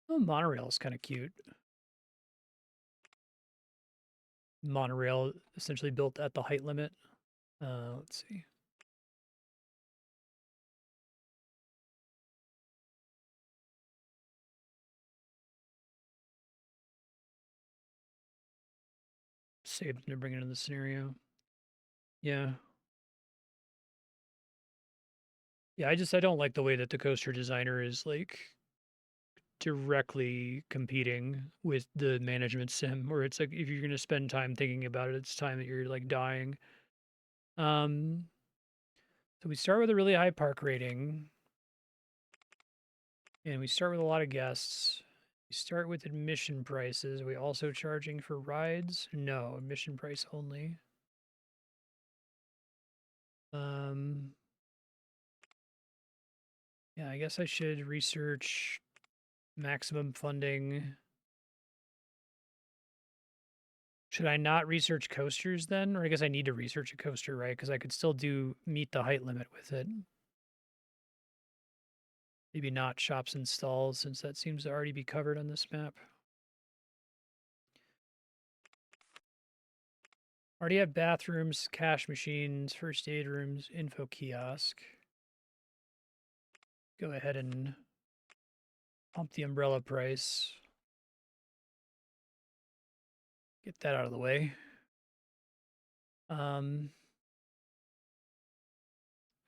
Oh, monorail is kind of cute. Monorail essentially built at the height limit. Let's see. Save them to bring it into the scenario. Yeah. Yeah, I don't like the way that the coaster designer is like directly competing with the management sim, where it's like if you're gonna spend time thinking about it, it's time that you're like dying. Um, so we start with a really high park rating, and we start with a lot of guests. We start with admission prices. Are we also charging for rides? No, admission price only. Um, yeah, I guess I should research maximum funding. Should I not research coasters then? Or I guess I need to research a coaster, right? Because I could still meet the height limit with it. Maybe not shops and stalls, since that seems to already be covered on this map. Already have bathrooms, cash machines, first aid rooms, info kiosk. Go ahead and pump the umbrella price. Get that out of the way.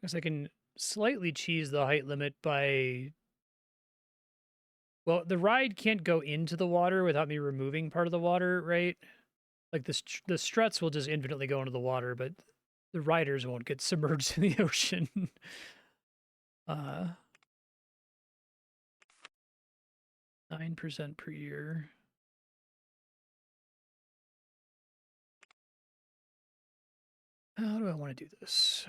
Guess I can slightly cheese the height limit by... Well, the ride can't go into the water without me removing part of the water, right? Like the struts will just infinitely go into the water, but the riders won't get submerged in the ocean. 9% per year. How do I want to do this?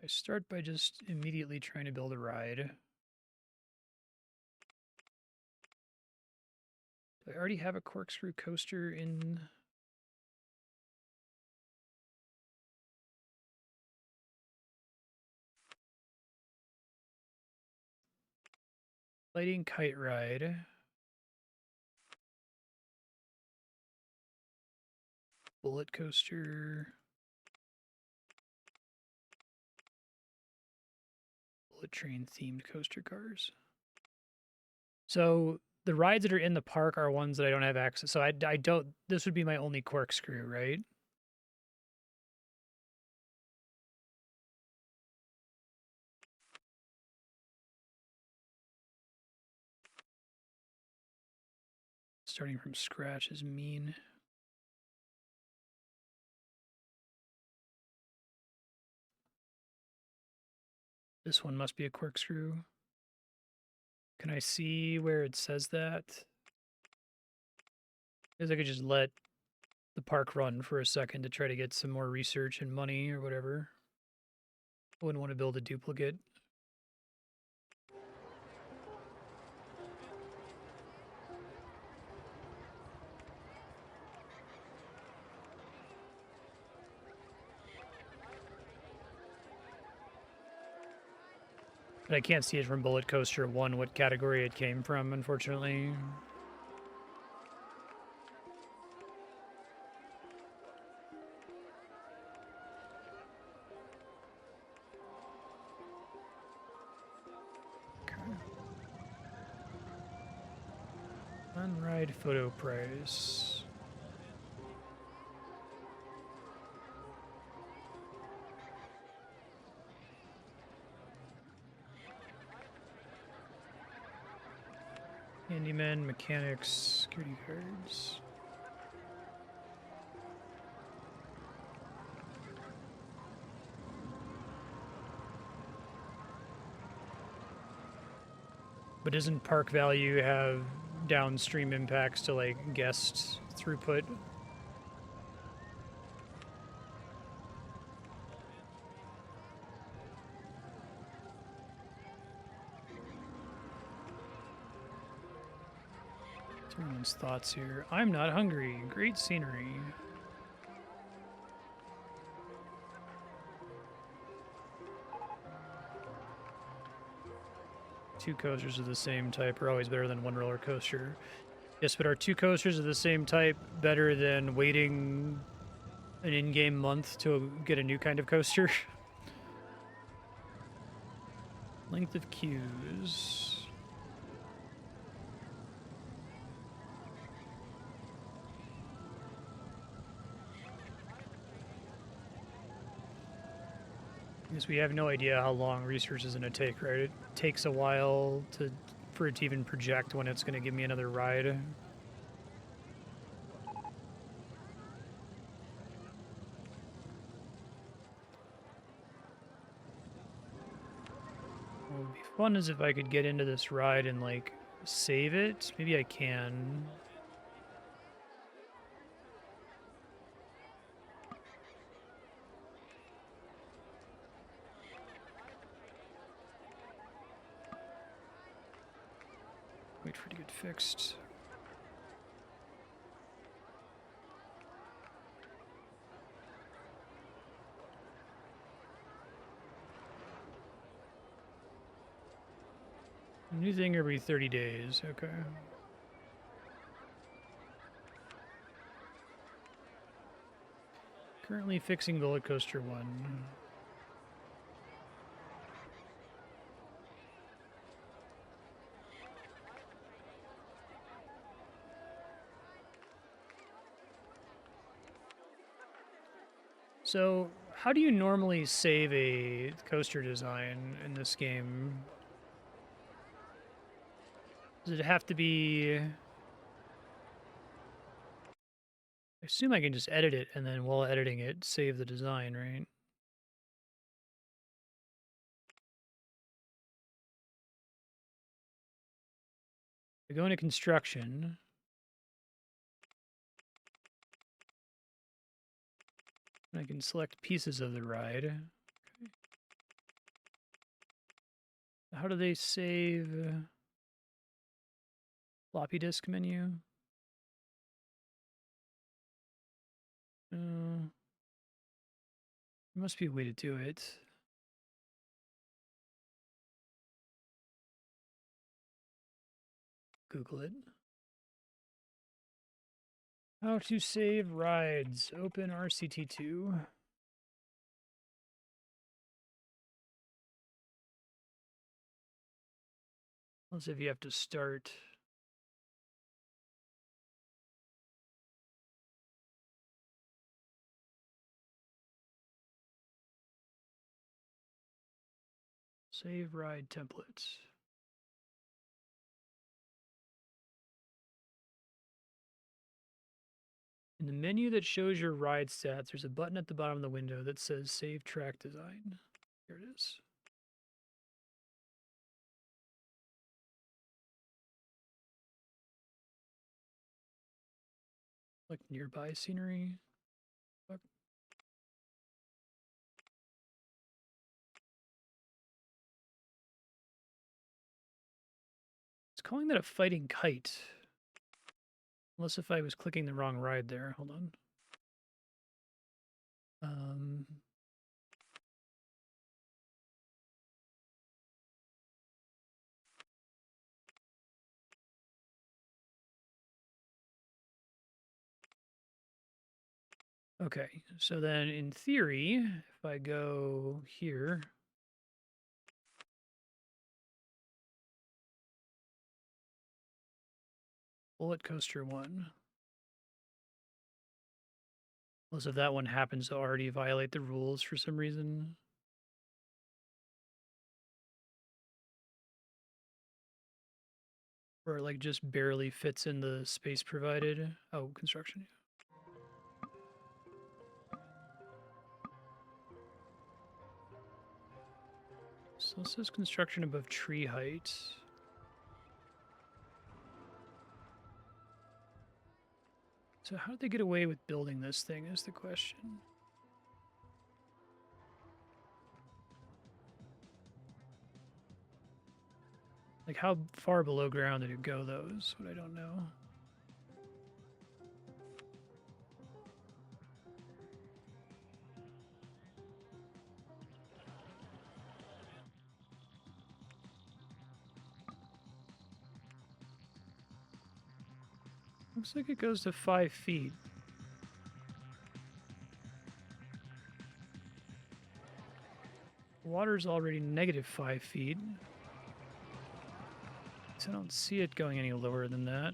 I start by just immediately trying to build a ride. Do I already have a corkscrew coaster in? Lighting kite ride. bullet coaster. Bullet train themed coaster cars. So the rides that are in the park are ones that I don't have access. So I don't. This would be my only corkscrew, right? Starting from scratch is mean. This one must be a corkscrew. Can I see where it says that? Because I could just let the park run for a second to try to get some more research and money or whatever. I wouldn't want to build a duplicate. But I can't see it from Bullet Coaster 1 what category it came from, unfortunately. On-ride photo price. Handyman, mechanics, security guards. But doesn't park value have downstream impacts to like guest throughput? Everyone's thoughts here. I'm not hungry. Great scenery. Two coasters of the same type are always better than one roller coaster. Yes, but are two coasters of the same type better than waiting an in-game month to get a new kind of coaster? Length of queues. I guess we have no idea how long research is going to take, right? It takes a while for it to even project when it's going to give me another ride. It would be fun as if I could get into this ride and like save it. Maybe I can. Wait for it to get fixed. New thing every 30 days. Okay. Currently fixing Roller Coaster 1. So, how do you normally save a coaster design in this game? Does it have to be... I assume I can just edit it and then while editing it, save the design, right? I go into construction. I can select pieces of the ride. Okay. How do they save? Floppy disk menu? There must be a way to do it. Google it. How to save rides. Open RCT2. Let's see if you have to start. Save ride templates. In the menu that shows your ride stats, there's a button at the bottom of the window that says Save Track Design. Here it is. Like nearby scenery. Fuck. It's calling that a fighting kite. Unless if I was clicking the wrong ride there. Hold on. Okay, so then in theory, if I go here, Bullet Coaster 1. Unless if that one happens to already violate the rules for some reason. Or like just barely fits in the space provided. Oh, construction. So it says construction above tree height. So how did they get away with building this thing is the question. Like how far below ground did it go though is what I don't know. Looks like it goes to 5 feet. Water's already negative 5 feet. So I don't see it going any lower than that.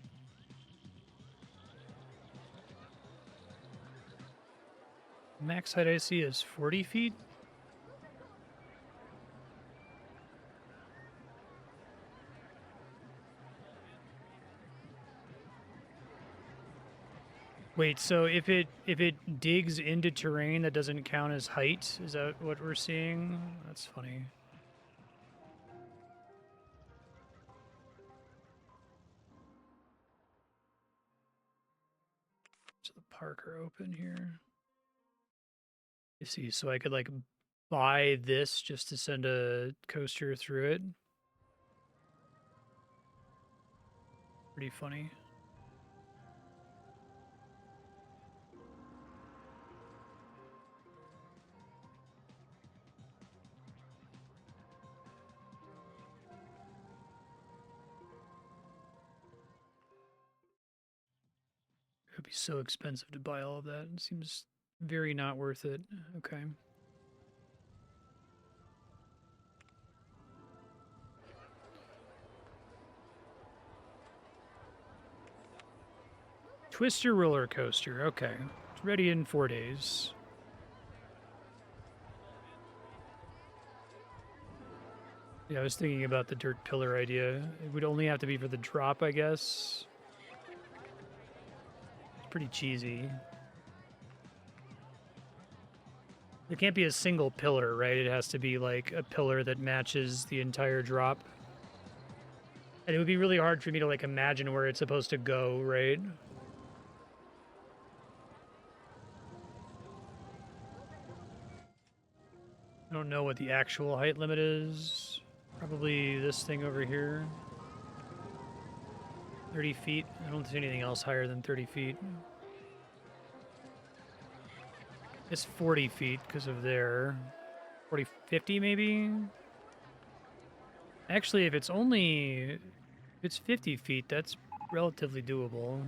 Max height I see is 40 feet. Wait, so if it digs into terrain that doesn't count as height, is that what we're seeing? That's funny. So the park are open here. You see, so I could like buy this just to send a coaster through it. Pretty funny. It would be so expensive to buy all of that. It seems very not worth it. Okay. Twister roller coaster. Okay. It's ready in 4 days. Yeah, I was thinking about the dirt pillar idea. It would only have to be for the drop, I guess. It's pretty cheesy. There can't be a single pillar, right? It has to be like a pillar that matches the entire drop. And it would be really hard for me to like imagine where it's supposed to go, right? I don't know what the actual height limit is. Probably this thing over here. 30 feet. I don't see anything else higher than 30 feet. It's 40 feet because of there. 40, 50 maybe? Actually, if it's 50 feet, that's relatively doable.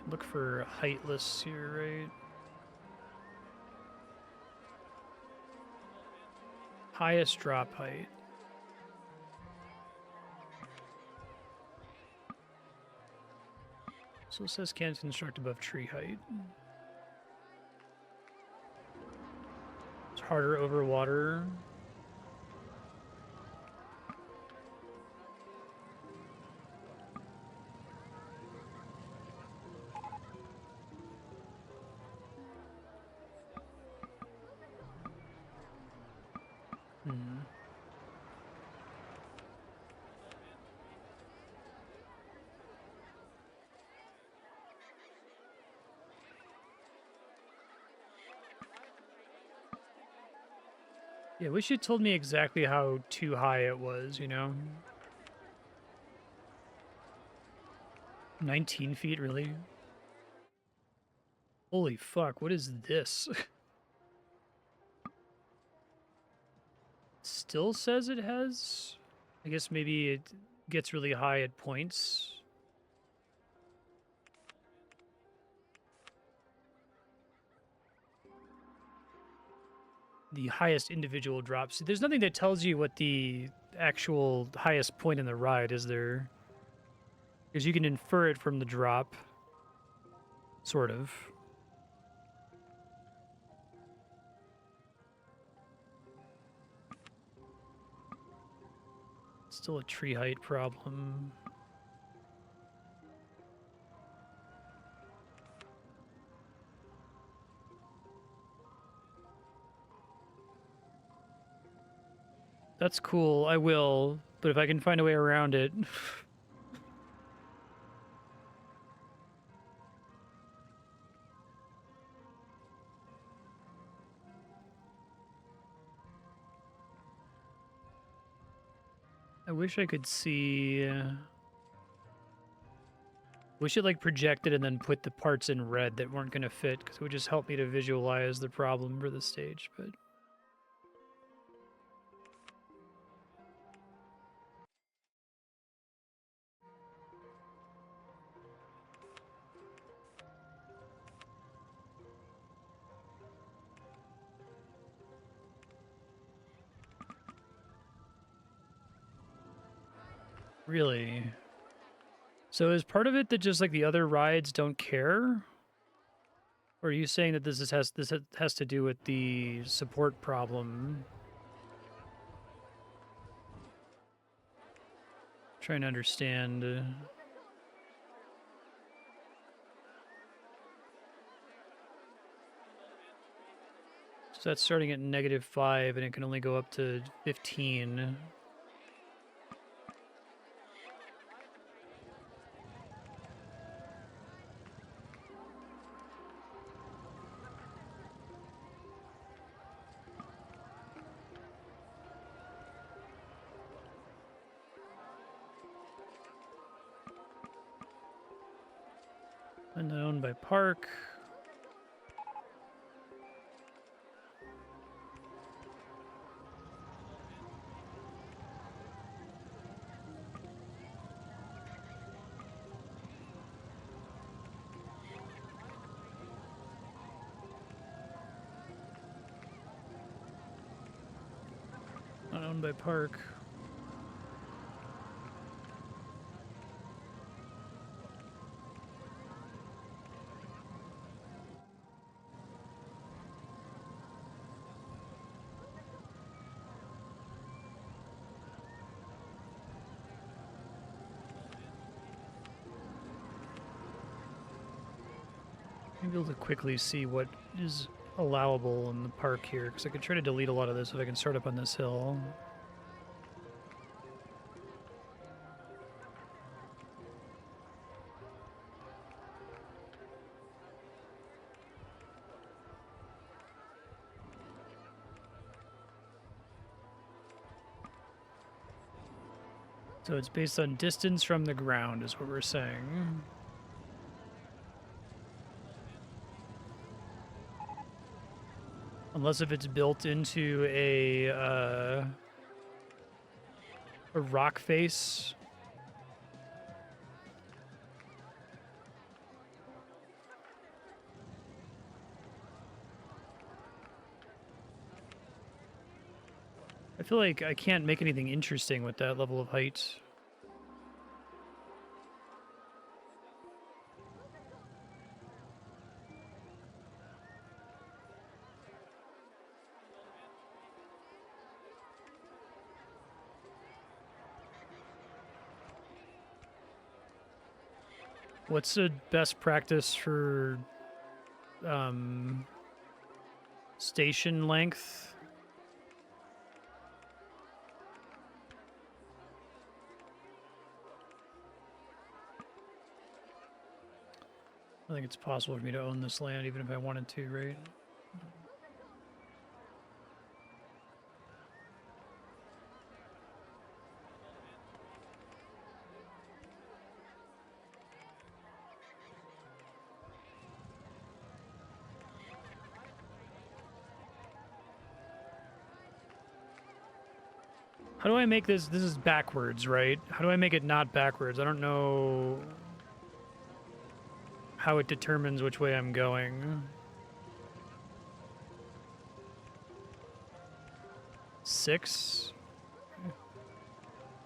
Look for height lists here, right? Highest drop height. So it says can't construct above tree height. It's harder over water. Yeah, wish you told me exactly how too high it was, you know? 19 feet, really? Holy fuck, what is this? Still says it has? I guess maybe it gets really high at points. The highest individual drops. There's nothing that tells you what the actual highest point in the ride is there. Because you can infer it from the drop. Sort of. Still a tree height problem. That's cool, I will. But if I can find a way around it... I wish I could see... Wish it like projected and then put the parts in red that weren't going to fit, because it would just help me to visualize the problem for the stage, but... Really? So is part of it that just like the other rides don't care? Or are you saying that this has to do with the support problem? Trying to understand. So that's starting at -5 and it can only go up to 15. And then owned by Park. Not owned by Park. Maybe able to quickly see what is allowable in the park here, because I could try to delete a lot of this if I can start up on this hill. So it's based on distance from the ground is what we're saying. Unless if it's built into a rock face. feel like I can't make anything interesting with that level of height. What's the best practice for station length? I think it's possible for me to own this land even if I wanted to, right? How do I make this? This is backwards, right? How do I make it not backwards? I don't know how it determines which way I'm going. 6?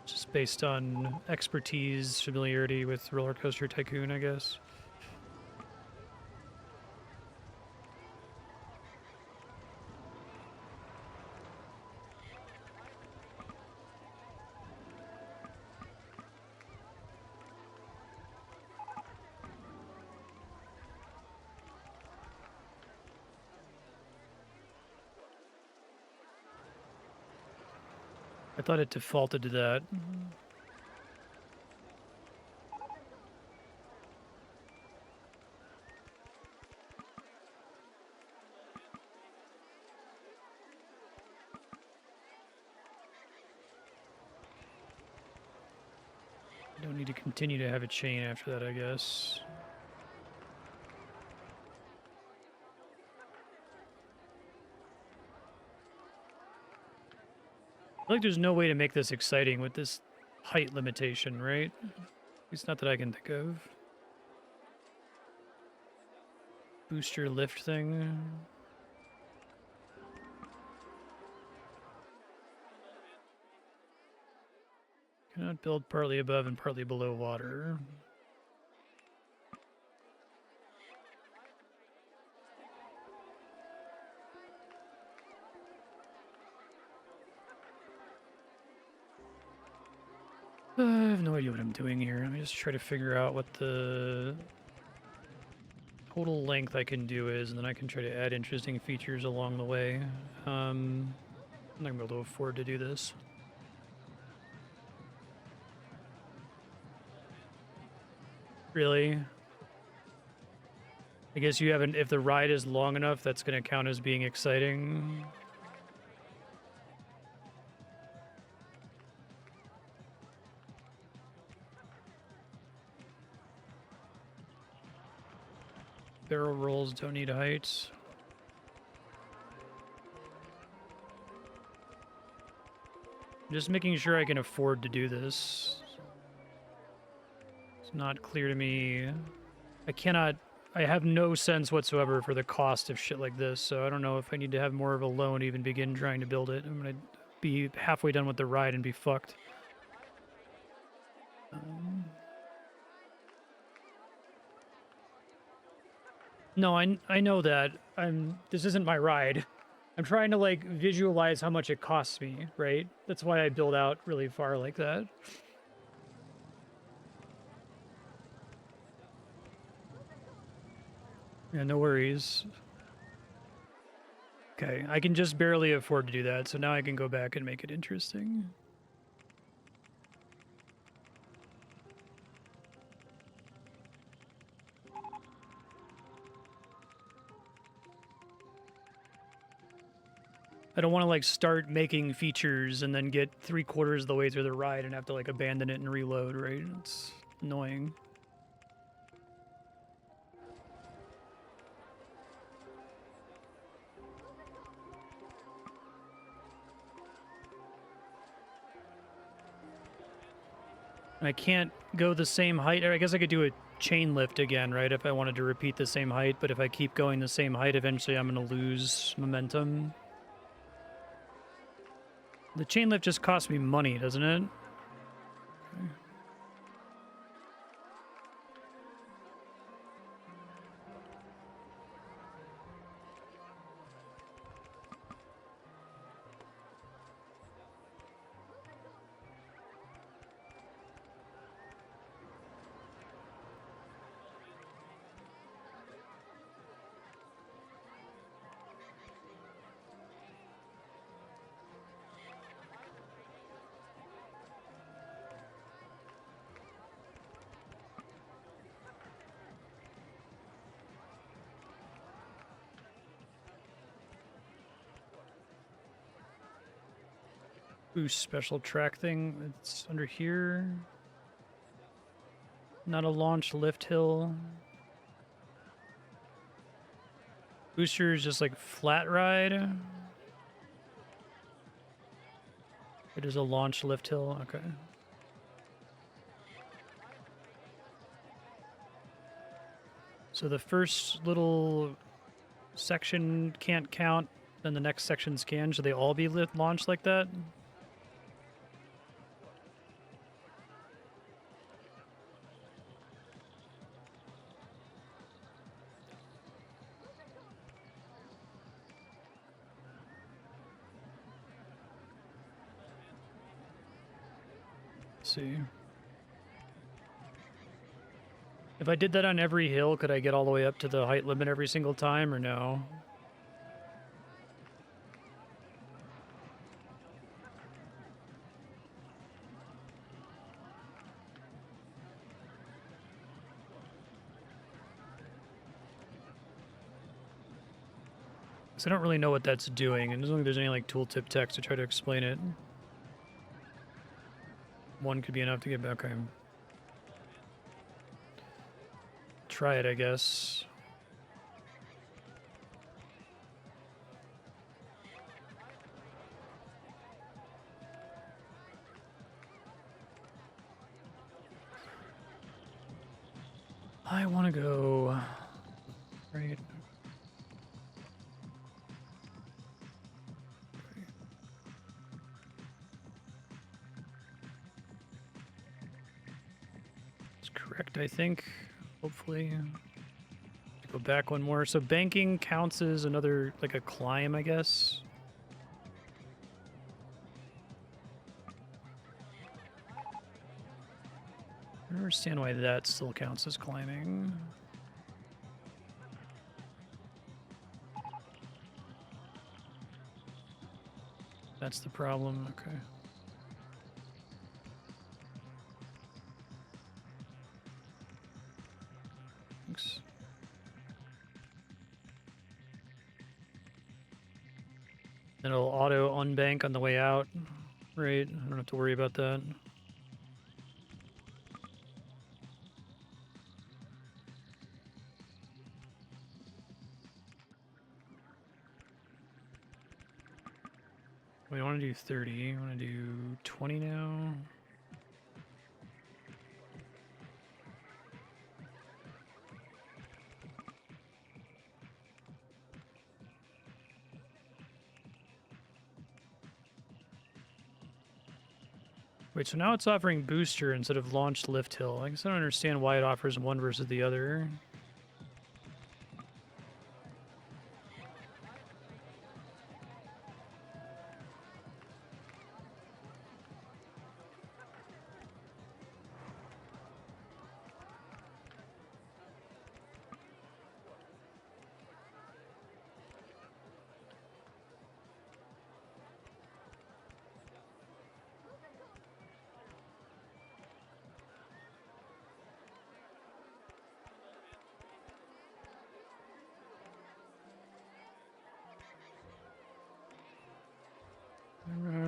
Just based on expertise, familiarity with RollerCoaster Tycoon, I guess. I thought it defaulted to that. I don't need to continue to have a chain after that, I guess. I feel like there's no way to make this exciting with this height limitation, right? At least not that I can think of. Booster lift thing. Cannot build partly above and partly below water. I have no idea what I'm doing here. Let me just try to figure out what the total length I can do is, and then I can try to add interesting features along the way. I'm not gonna be able to afford to do this. Really? I guess you haven't. If the ride is long enough, that's gonna count as being exciting. Barrel rolls don't need heights. Just making sure I can afford to do this. It's not clear to me. I have no sense whatsoever for the cost of shit like this, so I don't know if I need to have more of a loan to even begin trying to build it. I'm gonna be halfway done with the ride and be fucked. No, I know that. This isn't my ride. I'm trying to like visualize how much it costs me, right? That's why I build out really far like that. Yeah, no worries. Okay, I can just barely afford to do that, so now I can go back and make it interesting. I don't want to like start making features and then get 3/4 of the way through the ride and have to like abandon it and reload, right? It's annoying. I can't go the same height. Or I guess I could do a chain lift again, right? If I wanted to repeat the same height, but if I keep going the same height, eventually I'm going to lose momentum. The chain lift just costs me money, doesn't it? Okay. Boost special track thing. It's under here. Not a launch lift hill. Booster is just like flat ride. It is a launch lift hill. Okay. So the first little section can't count, then the next sections can. Should they all be launched like that? Let's see. If I did that on every hill, could I get all the way up to the height limit every single time, or no? So I don't really know what that's doing, and I don't think there's any like tooltip text to try to explain it. One could be enough to get back. Okay. Try it, I guess. I want to go right. It's correct, I think. Hopefully. Go back one more. So banking counts as another, like a climb, I guess. I don't understand why that still counts as climbing. That's the problem. Okay. Thanks. Then it'll auto unbank on the way out. Right. I don't have to worry about that. We want to do 30. I want to do 20 now. Wait, so now it's offering booster instead of launch lift hill. I guess I don't understand why it offers one versus the other.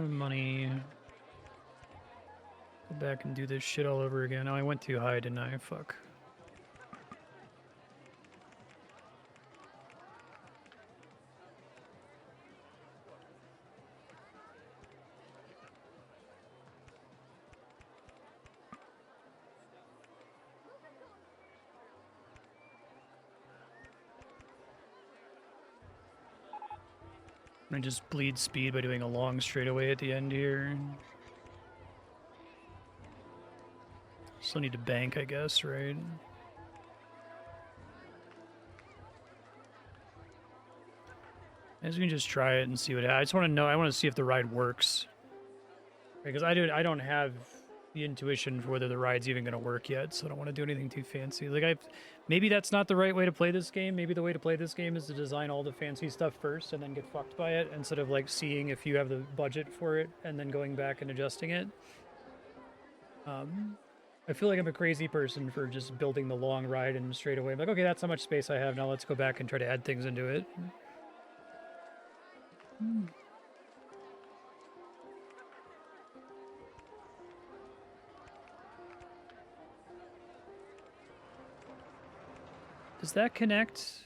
Money. Go back and do this shit all over again. Oh, I went too high, didn't I? Fuck. I just bleed speed by doing a long straightaway at the end here. Still need to bank, I guess, right? I guess we can just try it and see what happens. I just want to know. I want to see if the ride works, because I don't have the intuition for whether the ride's even going to work yet, so I don't want to do anything too fancy. Like maybe that's not the right way to play this game. Maybe the way to play this game is to design all the fancy stuff first and then get fucked by it, instead of like seeing if you have the budget for it and then going back and adjusting it. I feel like I'm a crazy person for just building the long ride and straight away I'm like, okay, that's how much space I have. Now let's go back and try to add things into it. Does that connect?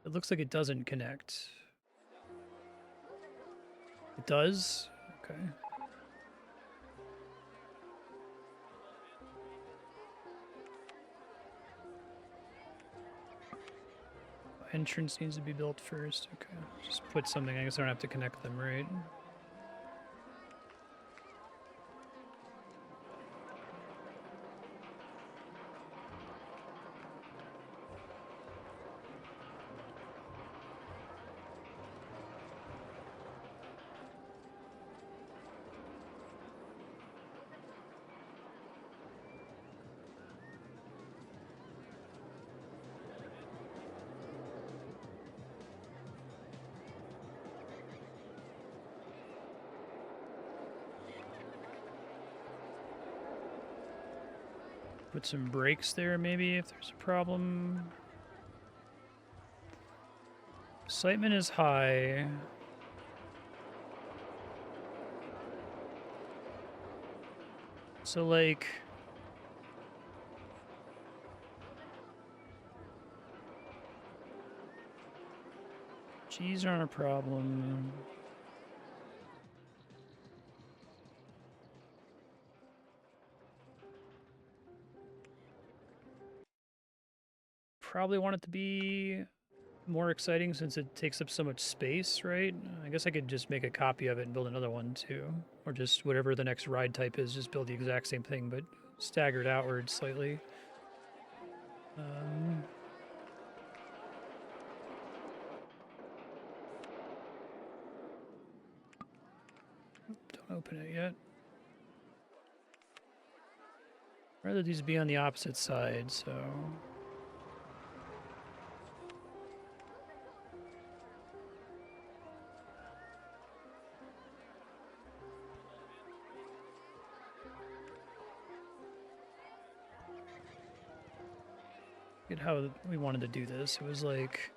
It looks like it doesn't connect. It does? Okay. Entrance needs to be built first. Okay. Just put something. I guess I don't have to connect them, right? Put some brakes there, maybe, if there's a problem. Excitement is high. So, like... G's aren't a problem. Probably want it to be more exciting since it takes up so much space, right? I guess I could just make a copy of it and build another one too. Or just whatever the next ride type is, just build the exact same thing, but staggered outward slightly. Don't open it yet. I'd rather these be on the opposite side, so... Look at how we wanted to do this. It was like,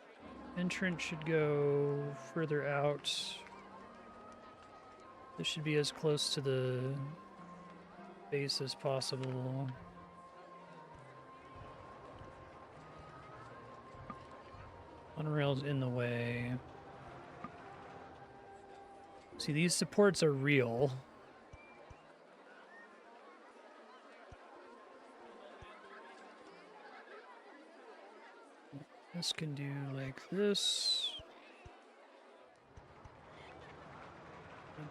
entrance should go further out. This should be as close to the base as possible. Monorail's in the way. See, these supports are real. This can do like this.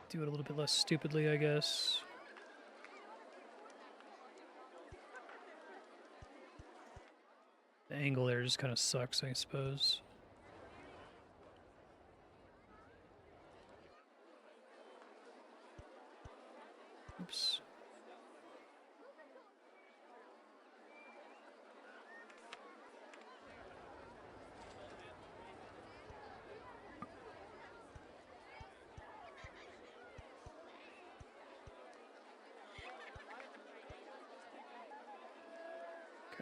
Do it a little bit less stupidly, I guess. The angle there just kind of sucks, I suppose. Oops.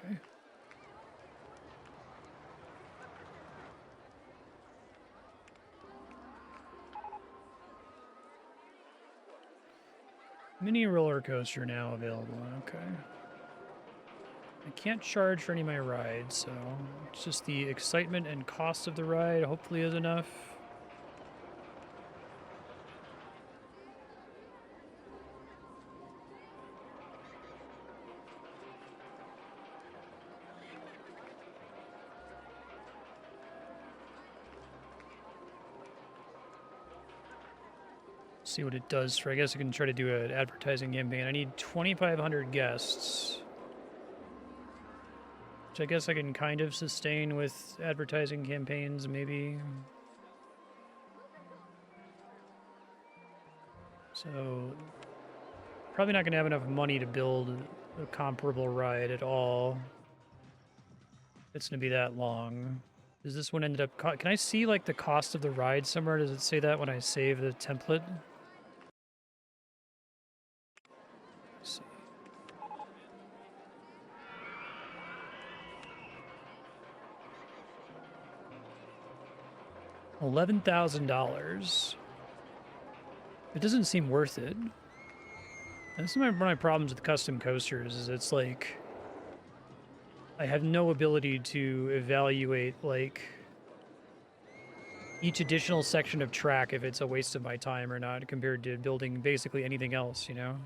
Okay. Mini roller coaster now available. Okay. I can't charge for any of my rides, so it's just the excitement and cost of the ride hopefully is enough. See what it does for, I guess I can try to do an advertising campaign. I need 2,500 guests, which I guess I can kind of sustain with advertising campaigns, maybe. So, probably not going to have enough money to build a comparable ride at all. It's going to be that long. Does this one ended up... Can I see, like, the cost of the ride somewhere? Does it say that when I save the template? Let's see. $11,000. It doesn't seem worth it. This is one of my problems with custom coasters, is it's like... I have no ability to evaluate, like... each additional section of track if it's a waste of my time or not, compared to building basically anything else, you know?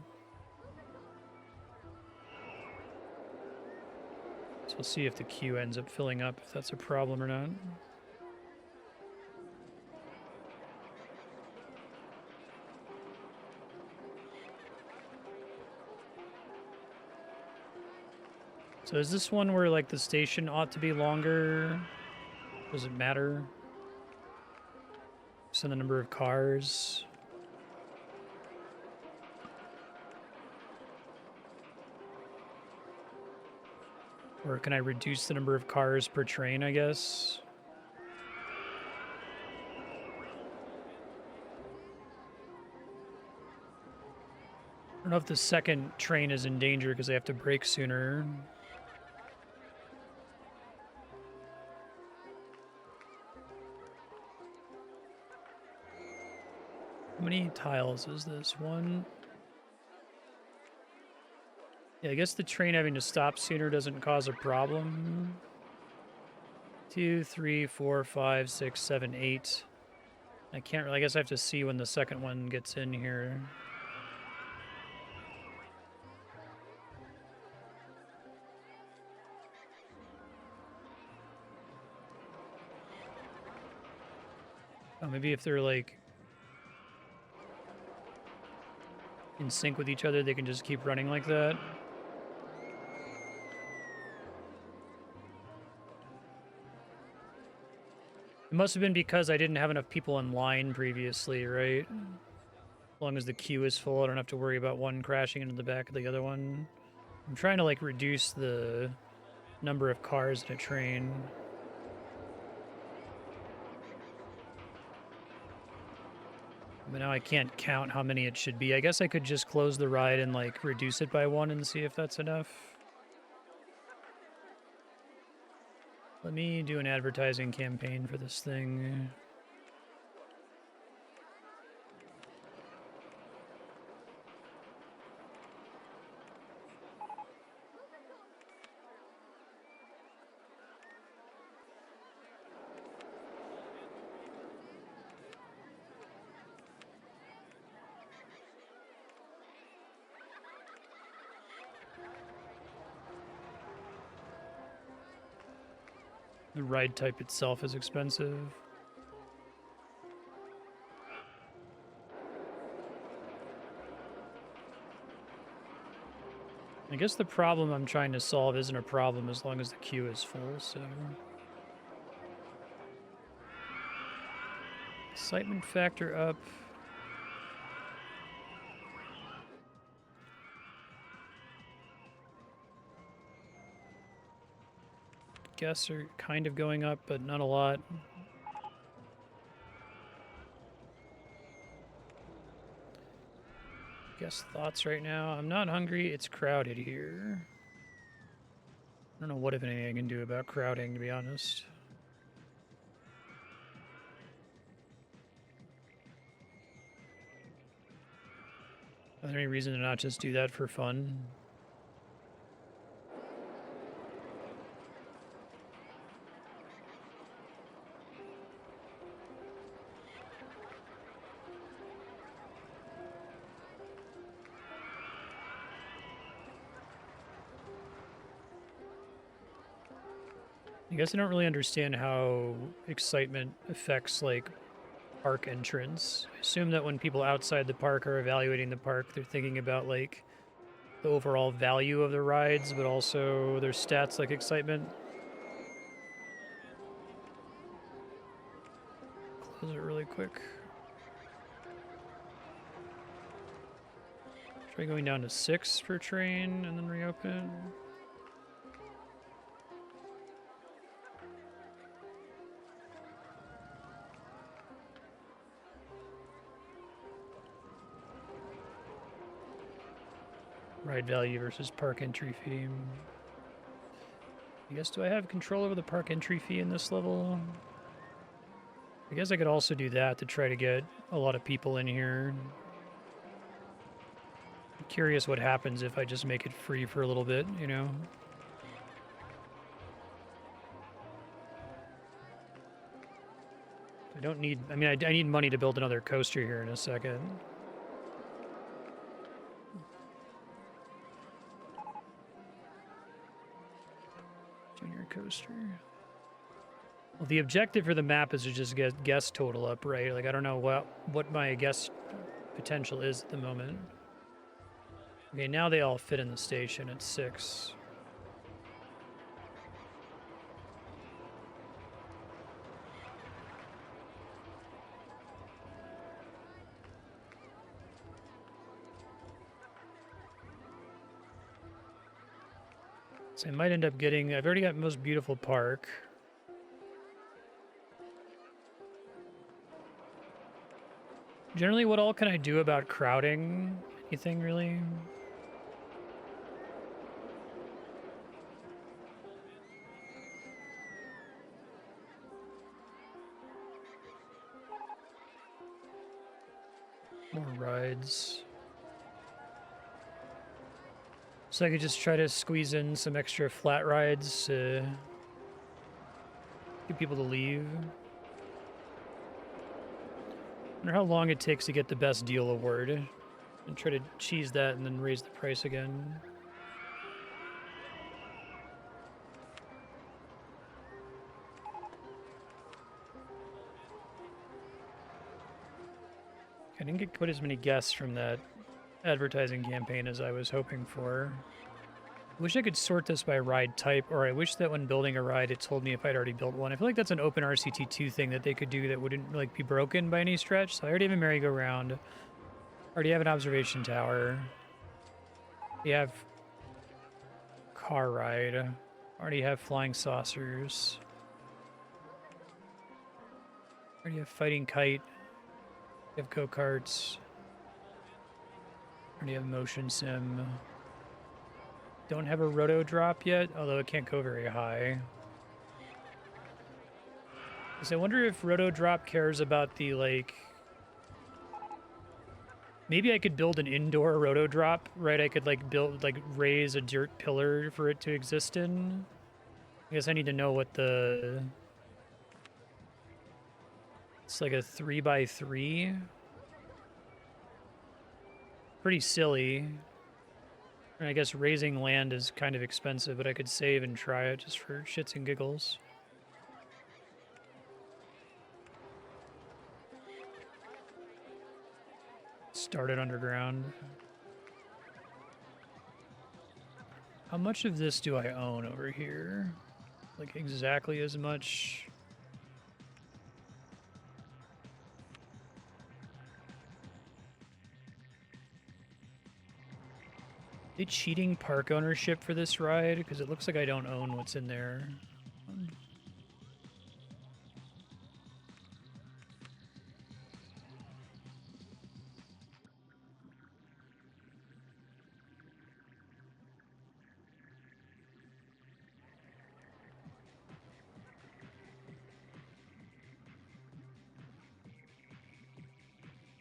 So we'll see if the queue ends up filling up, if that's a problem or not. So is this one where, like, the station ought to be longer? Does it matter? So the number of cars. Or can I reduce the number of cars per train, I guess? I don't know if the second train is in danger because they have to brake sooner. How many tiles is this? One. Yeah, I guess the train having to stop sooner doesn't cause a problem. 2, 3, 4, 5, 6, 7, 8. I can't really... I guess I have to see when the second one gets in here. Oh, maybe if they're, like, in sync with each other, they can just keep running like that. It must have been because I didn't have enough people in line previously, right? As long as the queue is full, I don't have to worry about one crashing into the back of the other one. I'm trying to, like, reduce the number of cars in a train. But now I can't count how many it should be. I guess I could just close the ride and, like, reduce it by one and see if that's enough. Let me do an advertising campaign for this thing. The ride type itself is expensive. I guess the problem I'm trying to solve isn't a problem as long as the queue is full, so... Excitement factor up. Guests are kind of going up, but not a lot. Guess thoughts right now. I'm not hungry. It's crowded here. I don't know what, if anything, I can do about crowding, to be honest. Are there any reason to not just do that for fun? I guess I don't really understand how excitement affects, like, park entrance. I assume that when people outside the park are evaluating the park, they're thinking about like the overall value of the rides, but also their stats like excitement. Close it really quick. Try going down to 6 per train and then reopen. Ride value versus park entry fee. I guess, do I have control over the park entry fee in this level? I guess I could also do that to try to get a lot of people in here. I'm curious what happens if I just make it free for a little bit, you know? I don't need, I mean, I need money to build another coaster here in a second. Junior coaster. Well, the objective for the map is to just get guest total up, right? Like, I don't know what my guest potential is at the moment. Okay, now they all fit in the station at 6. So I might end up getting, I've already got most beautiful park. Generally, what all can I do about crowding? Anything really? More rides. So I could just try to squeeze in some extra flat rides to get people to leave. I wonder how long it takes to get the best deal award. And try to cheese that and then raise the price again. I didn't get quite as many guests from that advertising campaign as I was hoping for. I wish I could sort this by ride type, or I wish that when building a ride, it told me if I'd already built one. I feel like that's an open RCT2 thing that they could do that wouldn't like be broken by any stretch. So I already have a merry-go-round. Already have an observation tower. We have car ride. Already have flying saucers. Already have fighting kite. We have go-karts. Already have motion sim. Don't have a roto drop yet, although it can't go very high. So I wonder if roto drop cares about the, like... Maybe I could build an indoor roto drop, right? I could, like, raise a dirt pillar for it to exist in. I guess I need to know what the... It's like a 3x3. Pretty silly. And I guess raising land is kind of expensive, but I could save and try it just for shits and giggles. Start it underground. How much of this do I own over here? Like exactly as much? Are they cheating park ownership for this ride? Because it looks like I don't own what's in there.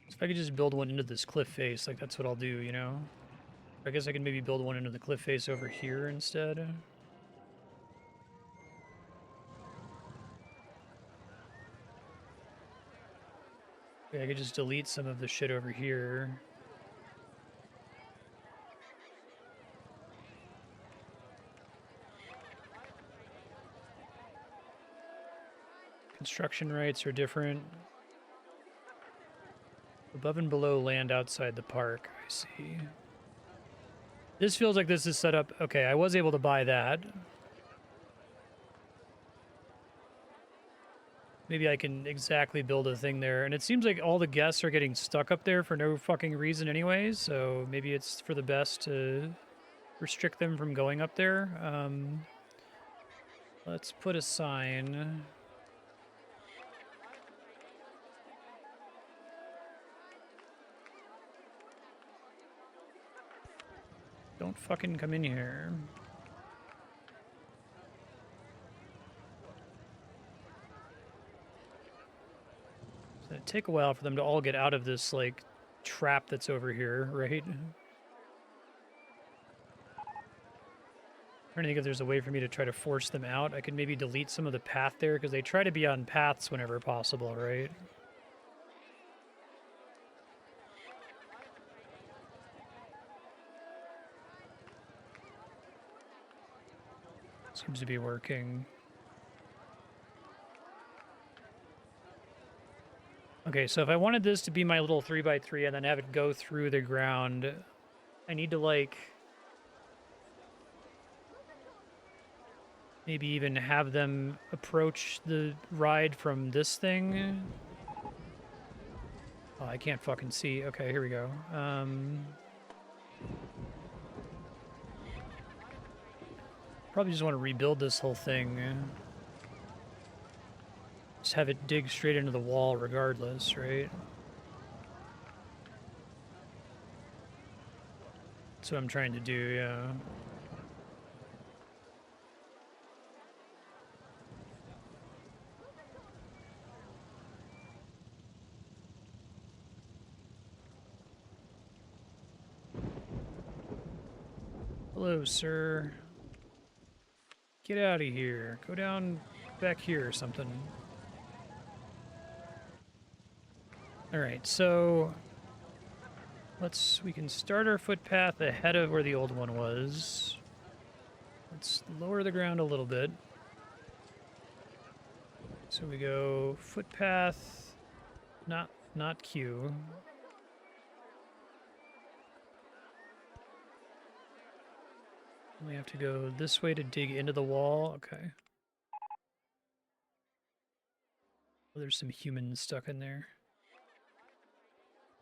If I could just build one into this cliff face, like that's what I'll do, you know? I guess I can maybe build one into the cliff face over here instead. Okay, I could just delete some of the shit over here. Construction rights are different. Above and below land outside the park. I see. This feels like this is set up. Okay, I was able to buy that. Maybe I can exactly build a thing there. And it seems like all the guests are getting stuck up there for no fucking reason anyways, so maybe it's for the best to restrict them from going up there. Let's put a sign. Don't fucking come in here. It's gonna take a while for them to all get out of this, like, trap that's over here, right? Trying to think if there's a way for me to try to force them out. I could maybe delete some of the path there, because they try to be on paths whenever possible, right? Seems to be working. Okay, so if I wanted this to be my little 3x3 and then have it go through the ground, I need to, like, maybe even have them approach the ride from this thing. Oh, I can't fucking see. Okay, here we go. Probably just want to rebuild this whole thing. Just have it dig straight into the wall regardless, right? That's what I'm trying to do, yeah. Hello, sir. Get out of here. Go down back here or something. Alright, so we can start our footpath ahead of where the old one was. Let's lower the ground a little bit. So we go footpath, not queue. We have to go this way to dig into the wall. Okay. Oh, there's some humans stuck in there.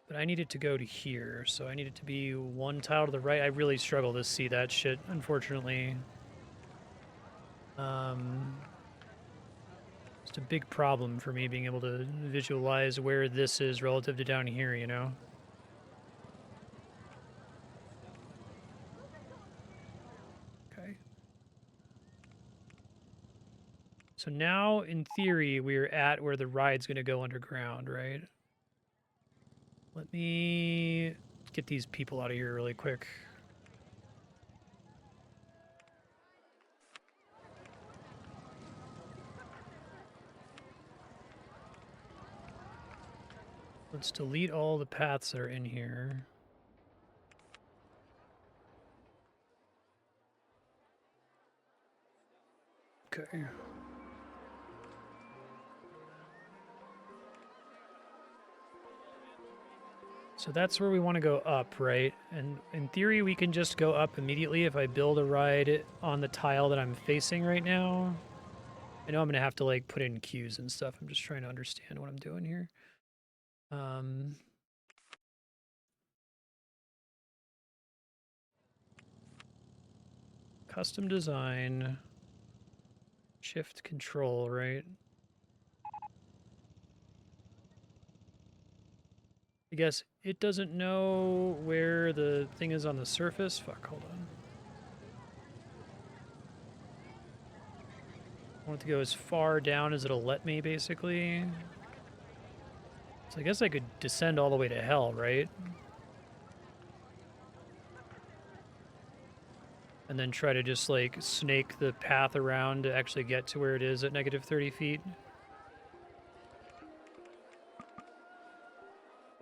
But I need it to go to here, so I need it to be one tile to the right. I really struggle to see that shit, unfortunately. It's a big problem for me being able to visualize where this is relative to down here, you know? Okay. So now, in theory, we're at where the ride's going to go underground, right? Let me get these people out of here really quick. Let's delete all the paths that are in here. Okay. So that's where we want to go up, right? And in theory, we can just go up immediately if I build a ride on the tile that I'm facing right now. I know I'm going to have to, like, put in queues and stuff. I'm just trying to understand what I'm doing here. Custom design. Shift control, right? I guess it doesn't know where the thing is on the surface. Fuck, hold on. I want it to go as far down as it'll let me, basically. So I guess I could descend all the way to hell, right? And then try to just, like, snake the path around to actually get to where it is at negative 30 feet.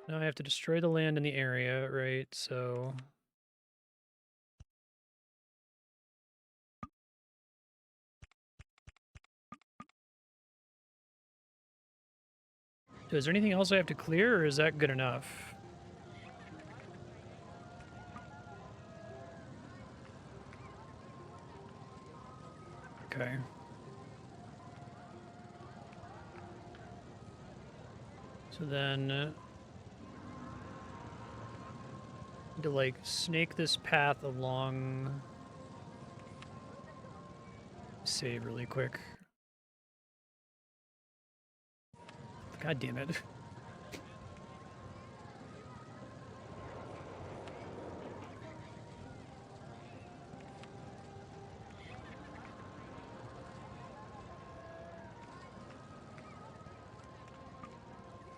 Now I have to destroy the land in the area, right? So So is there anything else I have to clear, or is that good enough? Okay. So then to like snake this path along. Save really quick. God damn it.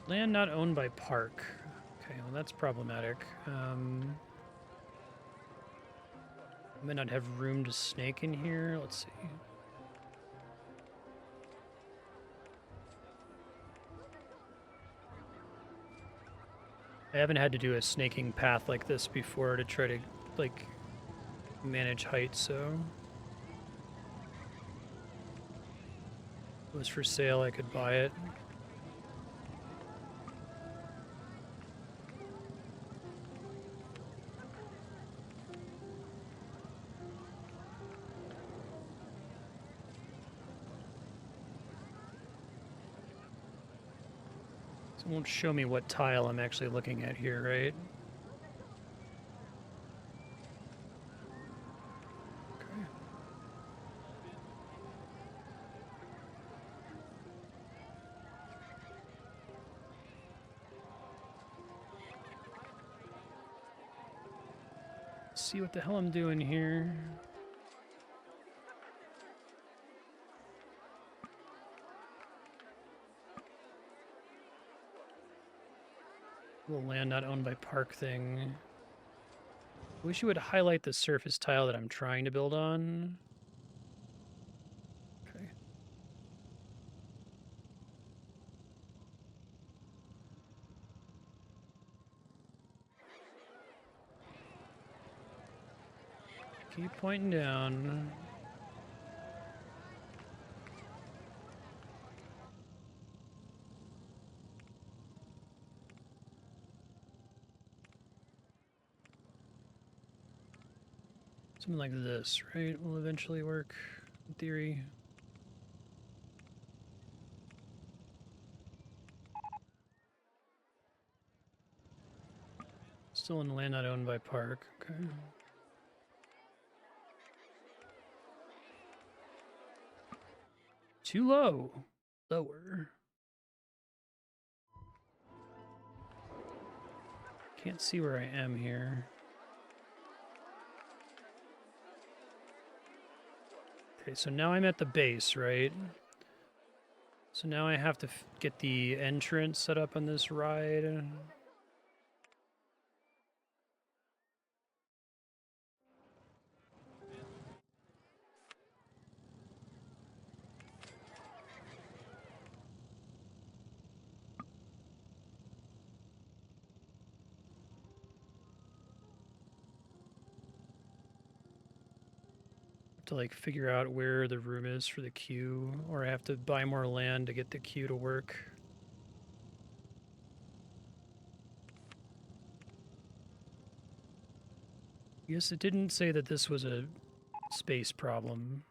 Land not owned by park. Okay, well that's problematic. I might not have room to snake in here. Let's see. I haven't had to do a snaking path like this before to try to, like, manage height, so... If it was for sale, I could buy it. So it won't show me what tile I'm actually looking at here, right? Okay. Let's see what the hell I'm doing here. Little land not owned by park thing. Wish you would highlight the surface tile that I'm trying to build on. Okay. Keep pointing down. Something like this, right? Will eventually work, in theory. Still in land not owned by park, okay. Too low. Lower. Can't see where I am here. Okay, so now I'm at the base, right? So now I have to get the entrance set up on this ride. To like figure out where the room is for the queue, or I have to buy more land to get the queue to work. Yes, it didn't say that this was a space problem.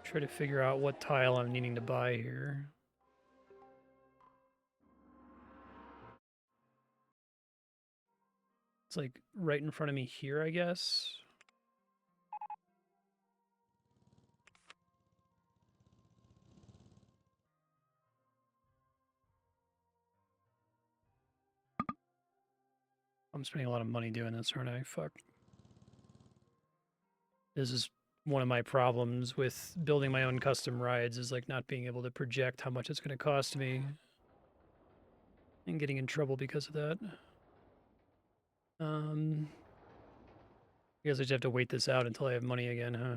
Try to figure out what tile I'm needing to buy here. It's like right in front of me here, I guess. I'm spending a lot of money doing this, aren't I? Fuck. This is one of my problems with building my own custom rides, is like not being able to project how much it's going to cost me and getting in trouble because of that. I guess I just have to wait this out until I have money again, huh?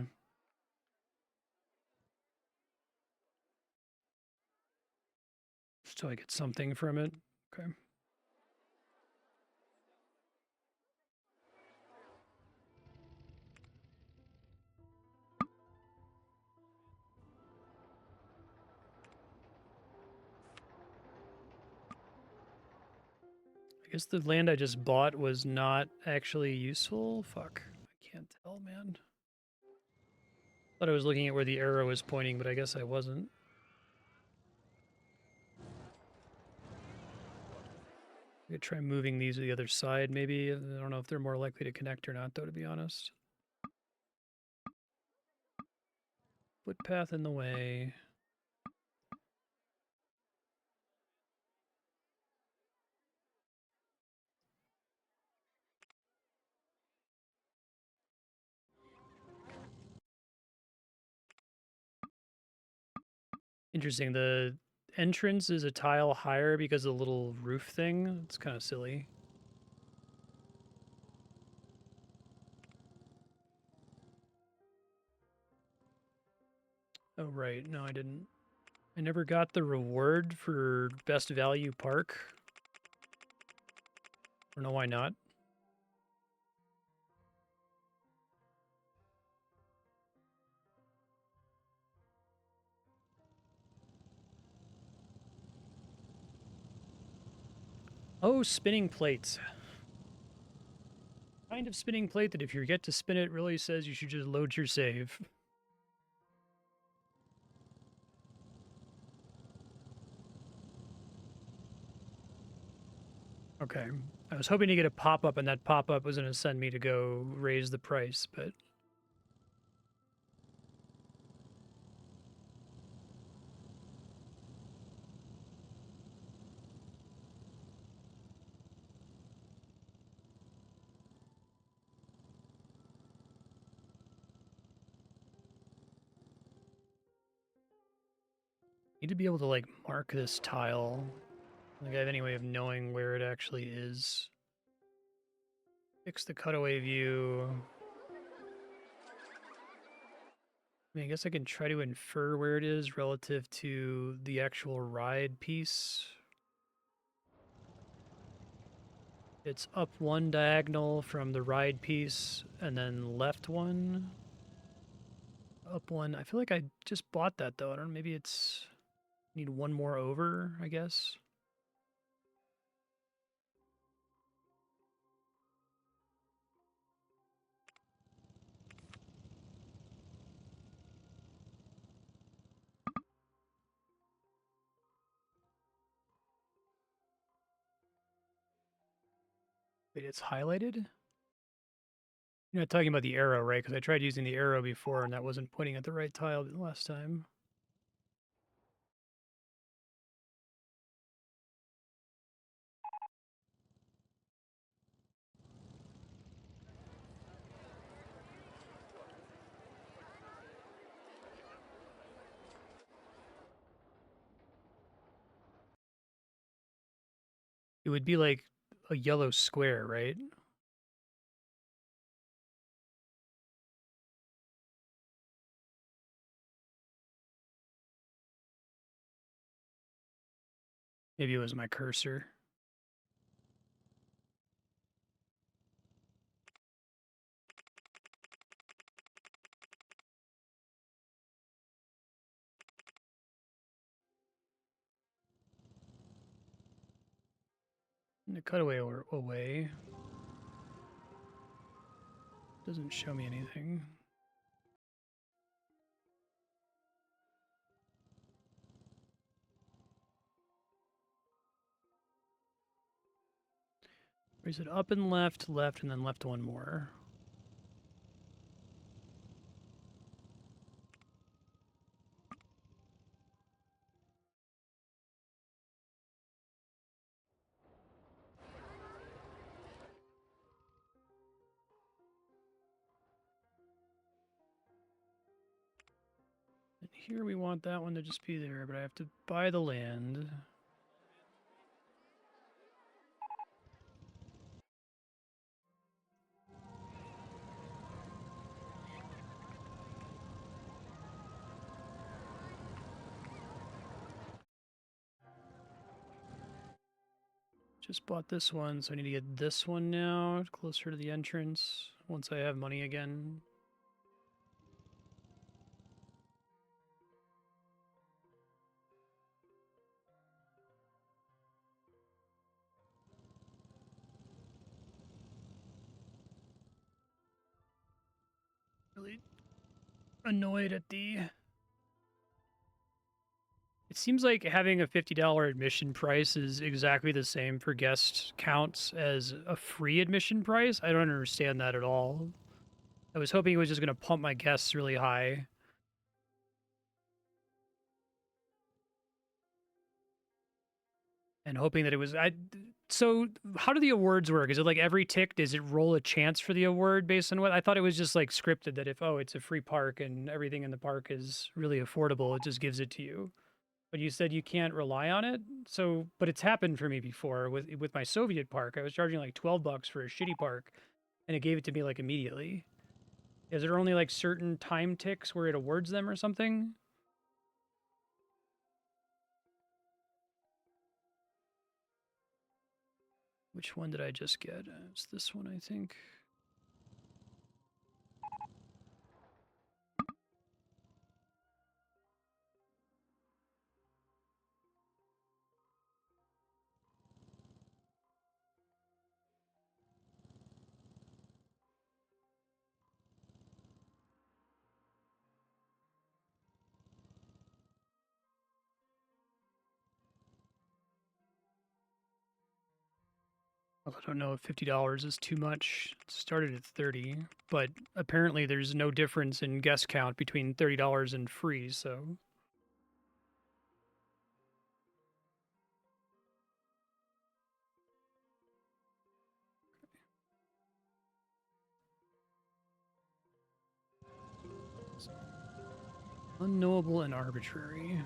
Just till I get something from it. Okay. guess the land I just bought was not actually useful. Fuck. I can't tell, man. Thought I was looking at where the arrow was pointing, but I guess I wasn't. I could try moving these to the other side, maybe. I don't know if they're more likely to connect or not, though, to be honest. Footpath in the way. Interesting. The entrance is a tile higher because of the little roof thing. It's kind of silly. Oh, right. No, I didn't. I never got the reward for best value park. I don't know why not. Oh, spinning plates. Kind of spinning plate that if you get to spin it really says you should just load your save. Okay. I was hoping to get a pop-up, and that pop-up was going to send me to go raise the price, but... Need to be able to, like, mark this tile. I don't think I have any way of knowing where it actually is. Fix the cutaway view. I mean, I guess I can try to infer where it is relative to the actual ride piece. It's up one diagonal from the ride piece, and then left one. Up one. I feel like I just bought that, though. I don't know, maybe it's... Need one more over, I guess. Wait, it's highlighted? You're not talking about the arrow, right? Because I tried using the arrow before, and that wasn't pointing at the right tile last time. It would be like a yellow square, right? Maybe it was my cursor. And the cutaway away doesn't show me anything. Or is it up and left, left, and then left one more? And here we want that one to just be there, but I have to buy the land. Just bought this one, so I need to get this one now, closer to the entrance, once I have money again. really annoyed at the... It seems like having a $50 admission price is exactly the same for guest counts as a free admission price. I don't understand that at all. I was hoping it was just going to pump my guests really high. And hoping that it was... So how do the awards work? Is it like every tick, does it roll a chance for the award based on what? I thought it was just like scripted that if, oh, it's a free park and everything in the park is really affordable, it just gives it to you. But you said you can't rely on it. So, but it's happened for me before with my Soviet park. I was charging like $12 for a shitty park and it gave it to me like immediately. Is there only like certain time ticks where it awards them or something? Which one did I just get? It's this one, I think. Well, I don't know if $50 is too much. It started at 30, but apparently there's no difference in guest count between $30 and free, so unknowable and arbitrary.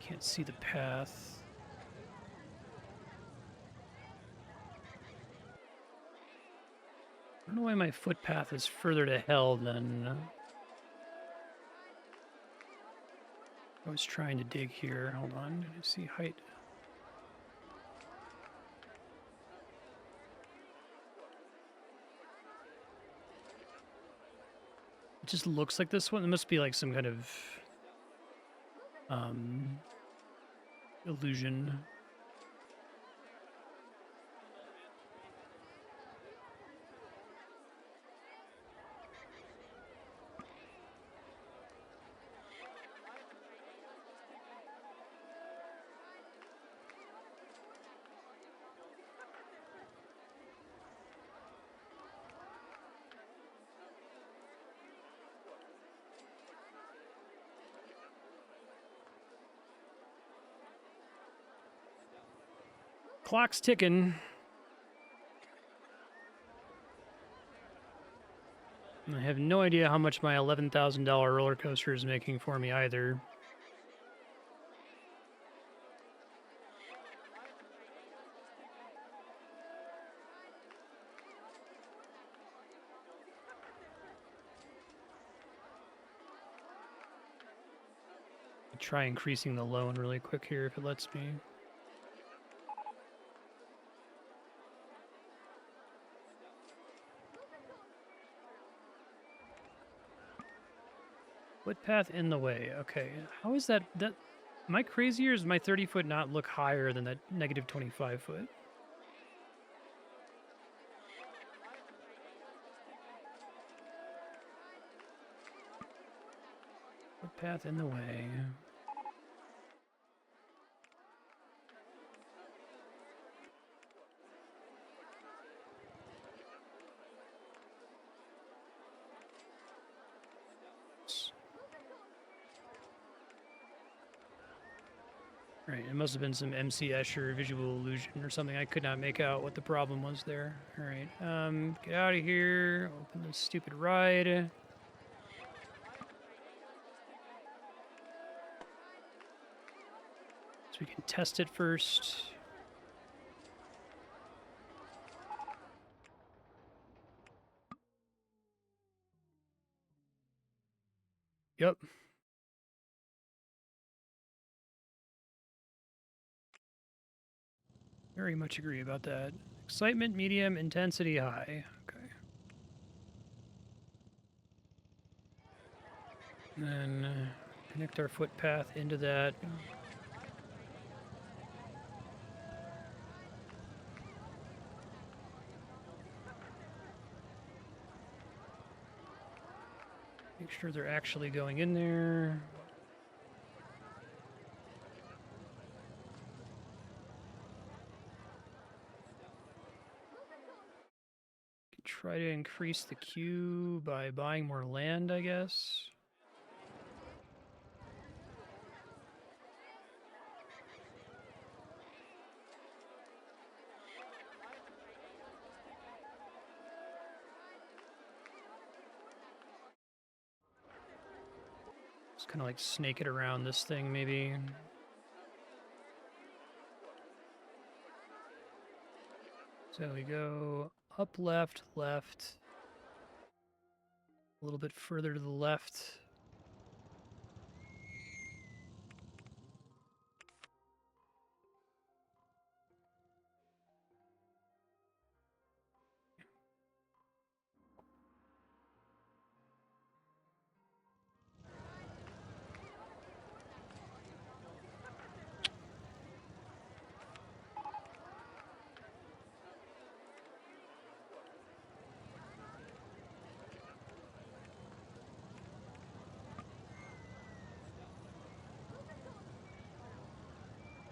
Can't see the path. I don't know why my footpath is further to hell than I was trying to dig here. Hold on, I see height. It just looks like this one. It must be like some kind of illusion. Clock's ticking. I have no idea how much my $11,000 roller coaster is making for me either. I'll try increasing the loan really quick here if it lets me. Footpath in the way. Okay, how is that? Am I crazy or does my 30-foot not look higher than that negative 25-foot? Footpath in the way. Right, it must have been some MC Escher visual illusion or something. I could not make out what the problem was there. All right, get out of here. Open this stupid ride. So we can test it first. Yep. Very much agree about that. Excitement, medium, intensity, high. Okay. And then connect our footpath into that. Make sure they're actually going in there. Try to increase the queue by buying more land, I guess. Just kind of like snake it around this thing, maybe. So we go up, left, left. A little bit further to the left.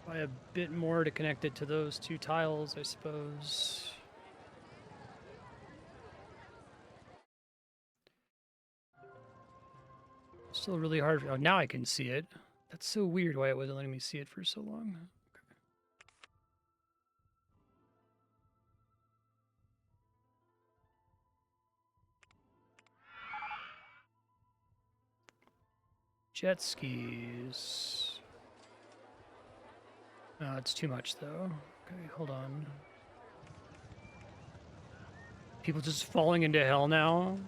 Buy a bit more to connect it to those two tiles, I suppose. Still really hard. Oh, now I can see it. That's so weird why it wasn't letting me see it for so long. Jet skis. Oh, it's too much, though. Okay, hold on. People just falling into hell now?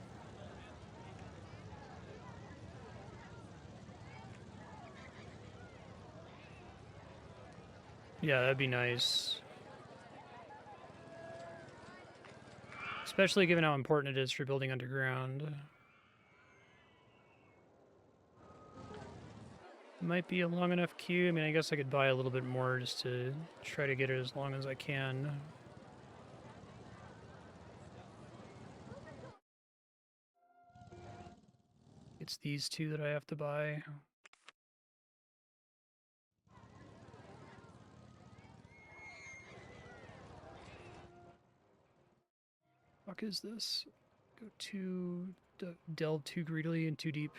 Yeah, that'd be nice. Especially given how important it is for building underground. Might be a long enough queue. I mean, I guess I could buy a little bit more just to try to get it as long as I can. It's these two that I have to buy. Fuck is this? Go too... delve too greedily and too deep.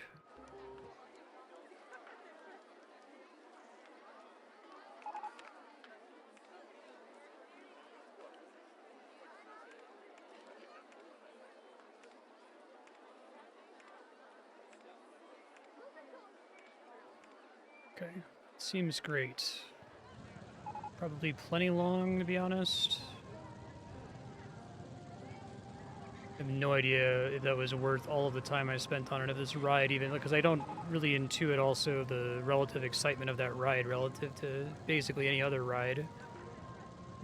Okay, seems great. Probably plenty long, to be honest. I have no idea if that was worth all of the time I spent on it, if this ride even, because I don't really intuit also the relative excitement of that ride relative to basically any other ride.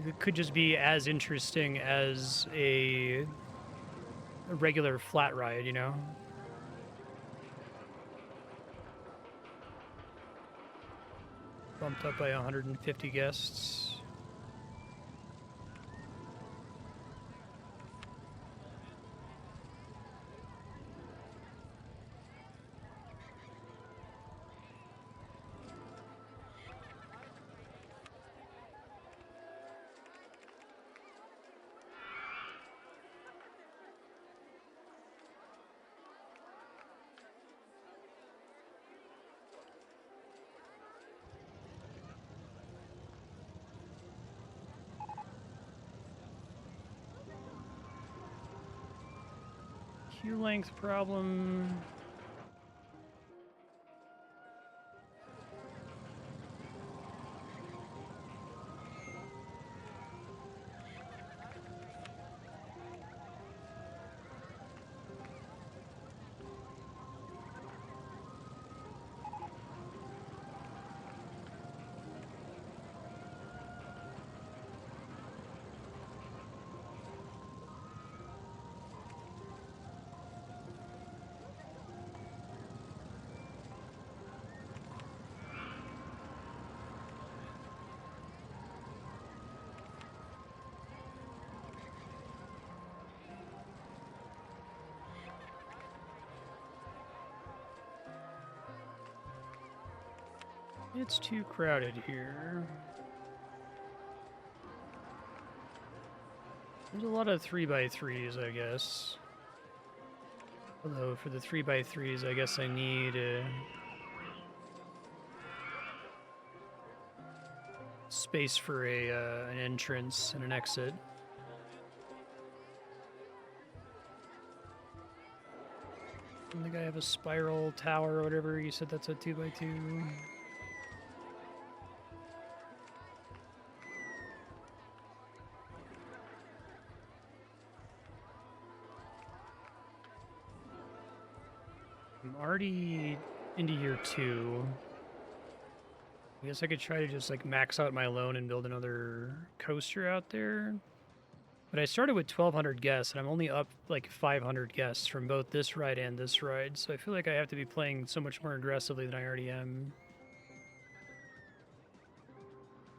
It could just be as interesting as a regular flat ride, you know? Bumped up by 150 guests. Queue length problem. It's too crowded here. There's a lot of 3x3s, I guess. Although for the 3x3s, I guess I need space for an entrance and an exit. I think I have a spiral tower or whatever. You said that's a 2x2. I'm already into year 2. I guess I could try to just like max out my loan and build another coaster out there. But I started with 1,200 guests, and I'm only up like 500 guests from both this ride and this ride. So I feel like I have to be playing so much more aggressively than I already am.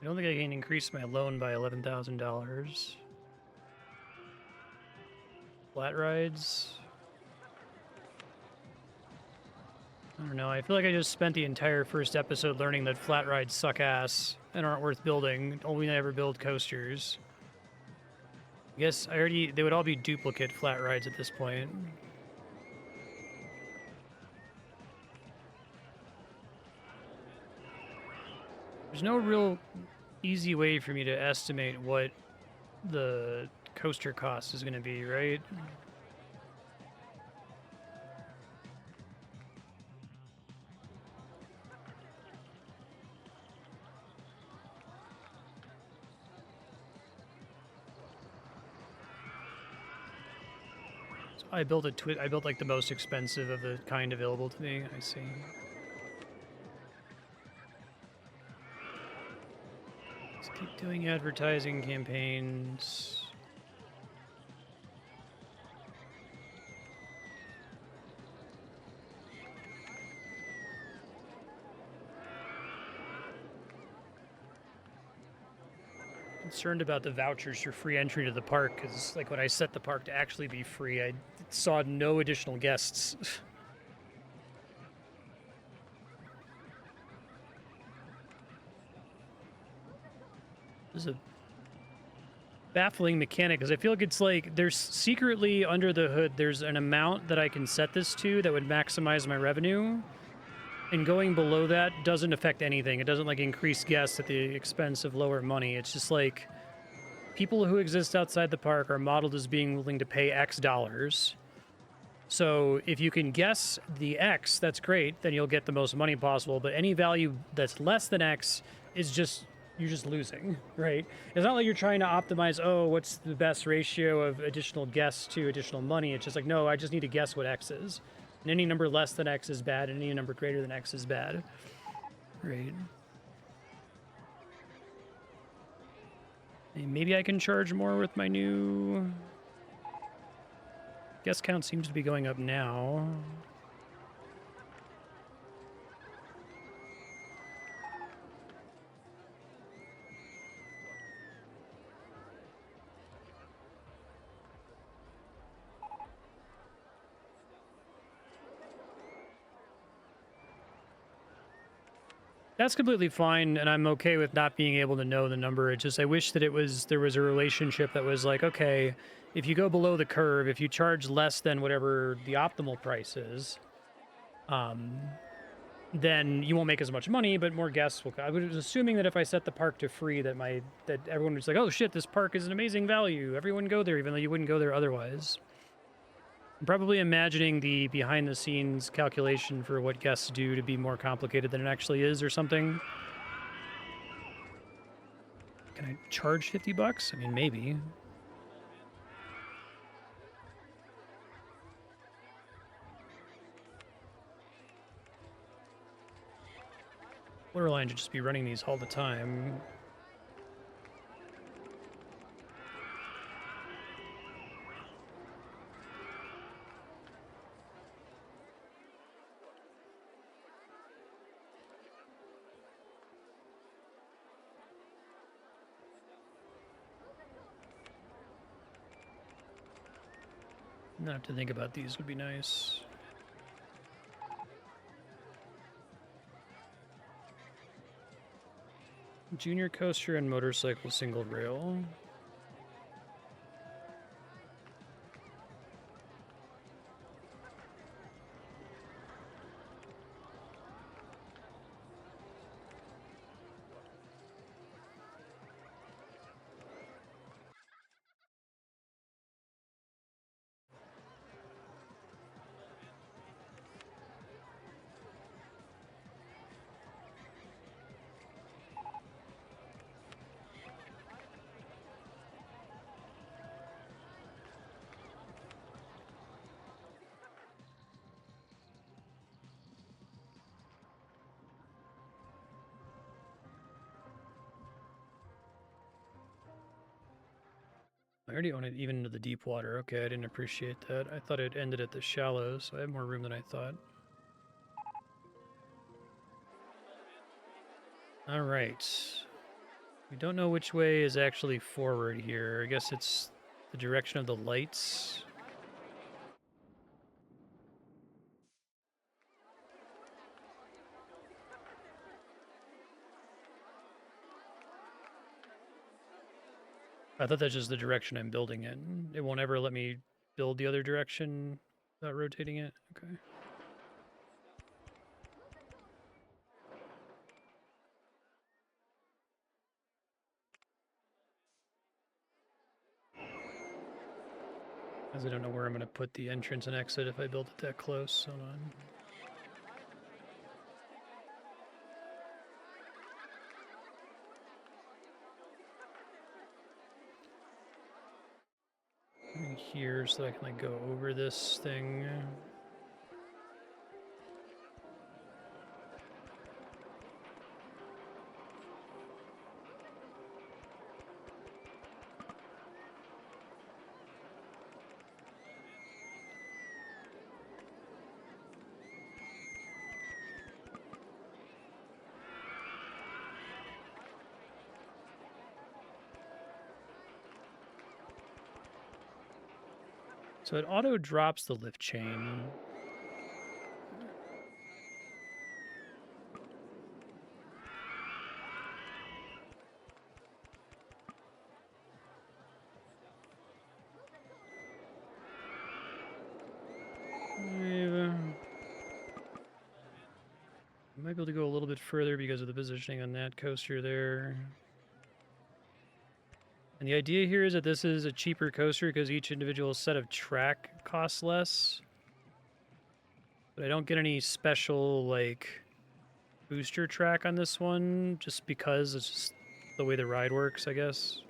I don't think I can increase my loan by $11,000. Flat rides. I don't know. I feel like I just spent the entire first episode learning that flat rides suck ass and aren't worth building. Only I ever build coasters. I guess they would all be duplicate flat rides at this point. There's no real easy way for me to estimate what the coaster cost is going to be, right? I built like the most expensive of the kind available to me. I see. Let's keep doing advertising campaigns. Concerned about the vouchers for free entry to the park because, like, when I set the park to actually be free, I saw no additional guests. There's a baffling mechanic because I feel like it's like there's secretly under the hood there's an amount that I can set this to that would maximize my revenue, and going below that doesn't affect anything. It doesn't like increase guests at the expense of lower money. It's just like people who exist outside the park are modeled as being willing to pay X dollars. So if you can guess the X, that's great, then you'll get the most money possible. But any value that's less than X is just, you're just losing, right? It's not like you're trying to optimize, oh, what's the best ratio of additional guests to additional money. It's just like, no, I just need to guess what X is. And any number less than X is bad, and any number greater than X is bad. Right. And maybe I can charge more with my new... Guest count seems to be going up now. That's completely fine, and I'm okay with not being able to know the number. It's just I wish that there was a relationship that was like, okay, if you go below the curve, if you charge less than whatever the optimal price is, then you won't make as much money, but more guests will come. I was assuming that if I set the park to free, that everyone was like, oh shit, this park is an amazing value. Everyone go there, even though you wouldn't go there otherwise. I'm probably imagining the behind-the-scenes calculation for what guests do to be more complicated than it actually is or something. Can I charge $50? I mean, maybe. Borderline should just be running these all the time. Not have to think about these would be nice. Junior coaster and motorcycle single rail. I already own it even into the deep water. Okay, I didn't appreciate that. I thought it ended at the shallows, so I have more room than I thought. All right. We don't know which way is actually forward here. I guess it's the direction of the lights. I thought that's just the direction I'm building in. It won't ever let me build the other direction without rotating it. Okay. As I don't know where I'm going to put the entrance and exit if I build it that close. Hold on. Here so I can like go over this thing. So it auto drops the lift chain. I might be able to go a little bit further because of the positioning on that coaster there. And the idea here is that this is a cheaper coaster because each individual set of track costs less. But I don't get any special, like, booster track on this one, just because it's just the way the ride works, I guess.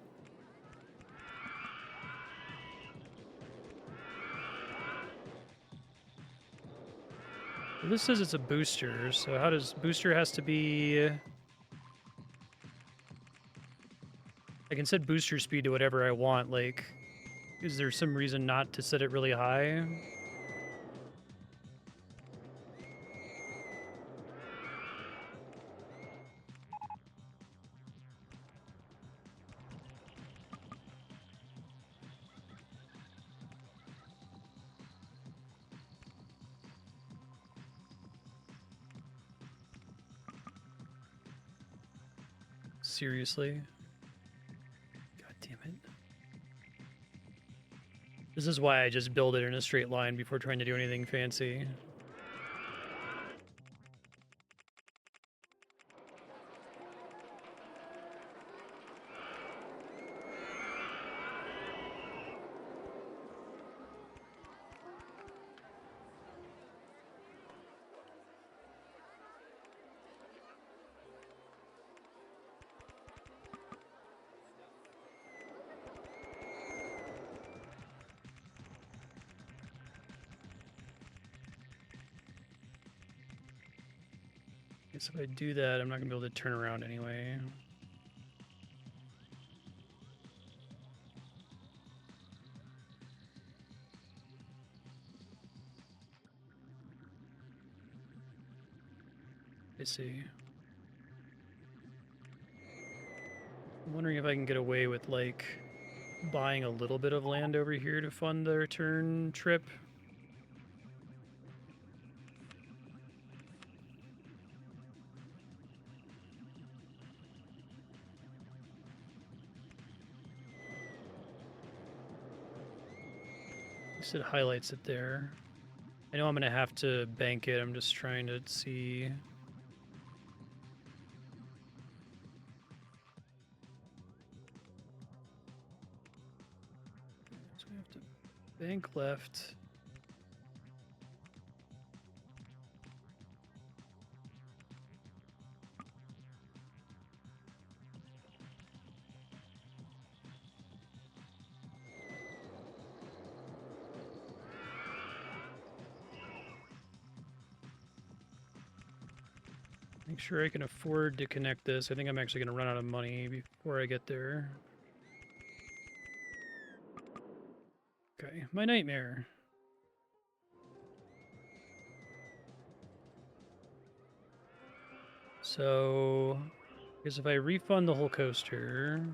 Well, this says it's a booster, so how does... Booster has to be... I can set booster speed to whatever I want, like... Is there some reason not to set it really high? Seriously? God damn it. This is why I just build it in a straight line before trying to do anything fancy. Guess if I do that, I'm not going to be able to turn around anyway. I see. I'm wondering if I can get away with, like, buying a little bit of land over here to fund the return trip. At least it highlights it there. I know I'm gonna have to bank it. I'm just trying to see. So we have to bank left. Make sure I can afford to connect this. I think I'm actually going to run out of money before I get there. Okay, my nightmare. So, I guess if I refund the whole coaster...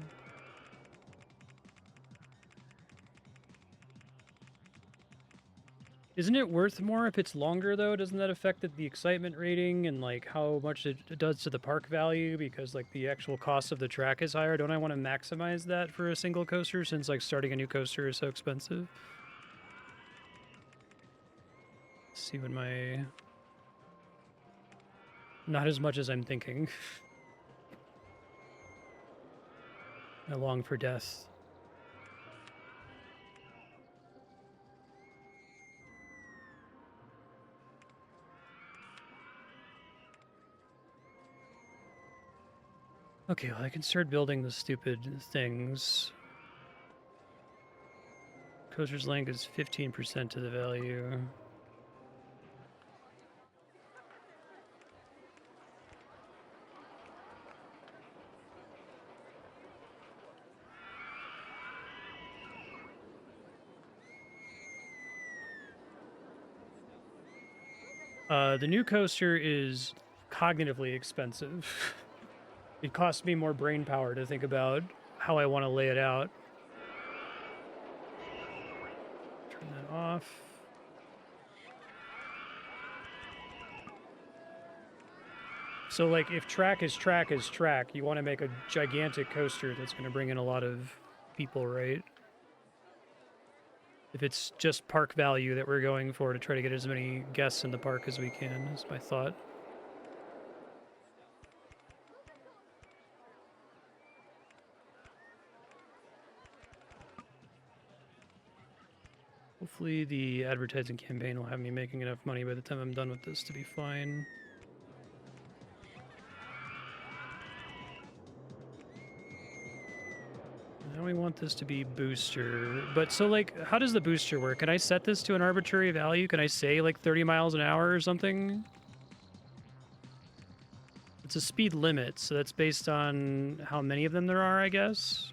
Isn't it worth more if it's longer, though? Doesn't that affect the excitement rating and, like, how much it does to the park value? Because, like, the actual cost of the track is higher. Don't I want to maximize that for a single coaster since, like, starting a new coaster is so expensive? Let's see what my... Not as much as I'm thinking. I long for death. Okay, well, I can start building the stupid things. Coaster's length is 15% to the value. The new coaster is cognitively expensive. It costs me more brain power to think about how I want to lay it out. Turn that off. So, like, if track is track is track, you want to make a gigantic coaster that's going to bring in a lot of people, right? If it's just park value that we're going for to try to get as many guests in the park as we can, is my thought. Hopefully the advertising campaign will have me making enough money by the time I'm done with this to be fine. Now we want this to be booster. But so, like, how does the booster work? Can I set this to an arbitrary value? Can I say, like, 30 miles an hour or something? It's a speed limit, so that's based on how many of them there are, I guess.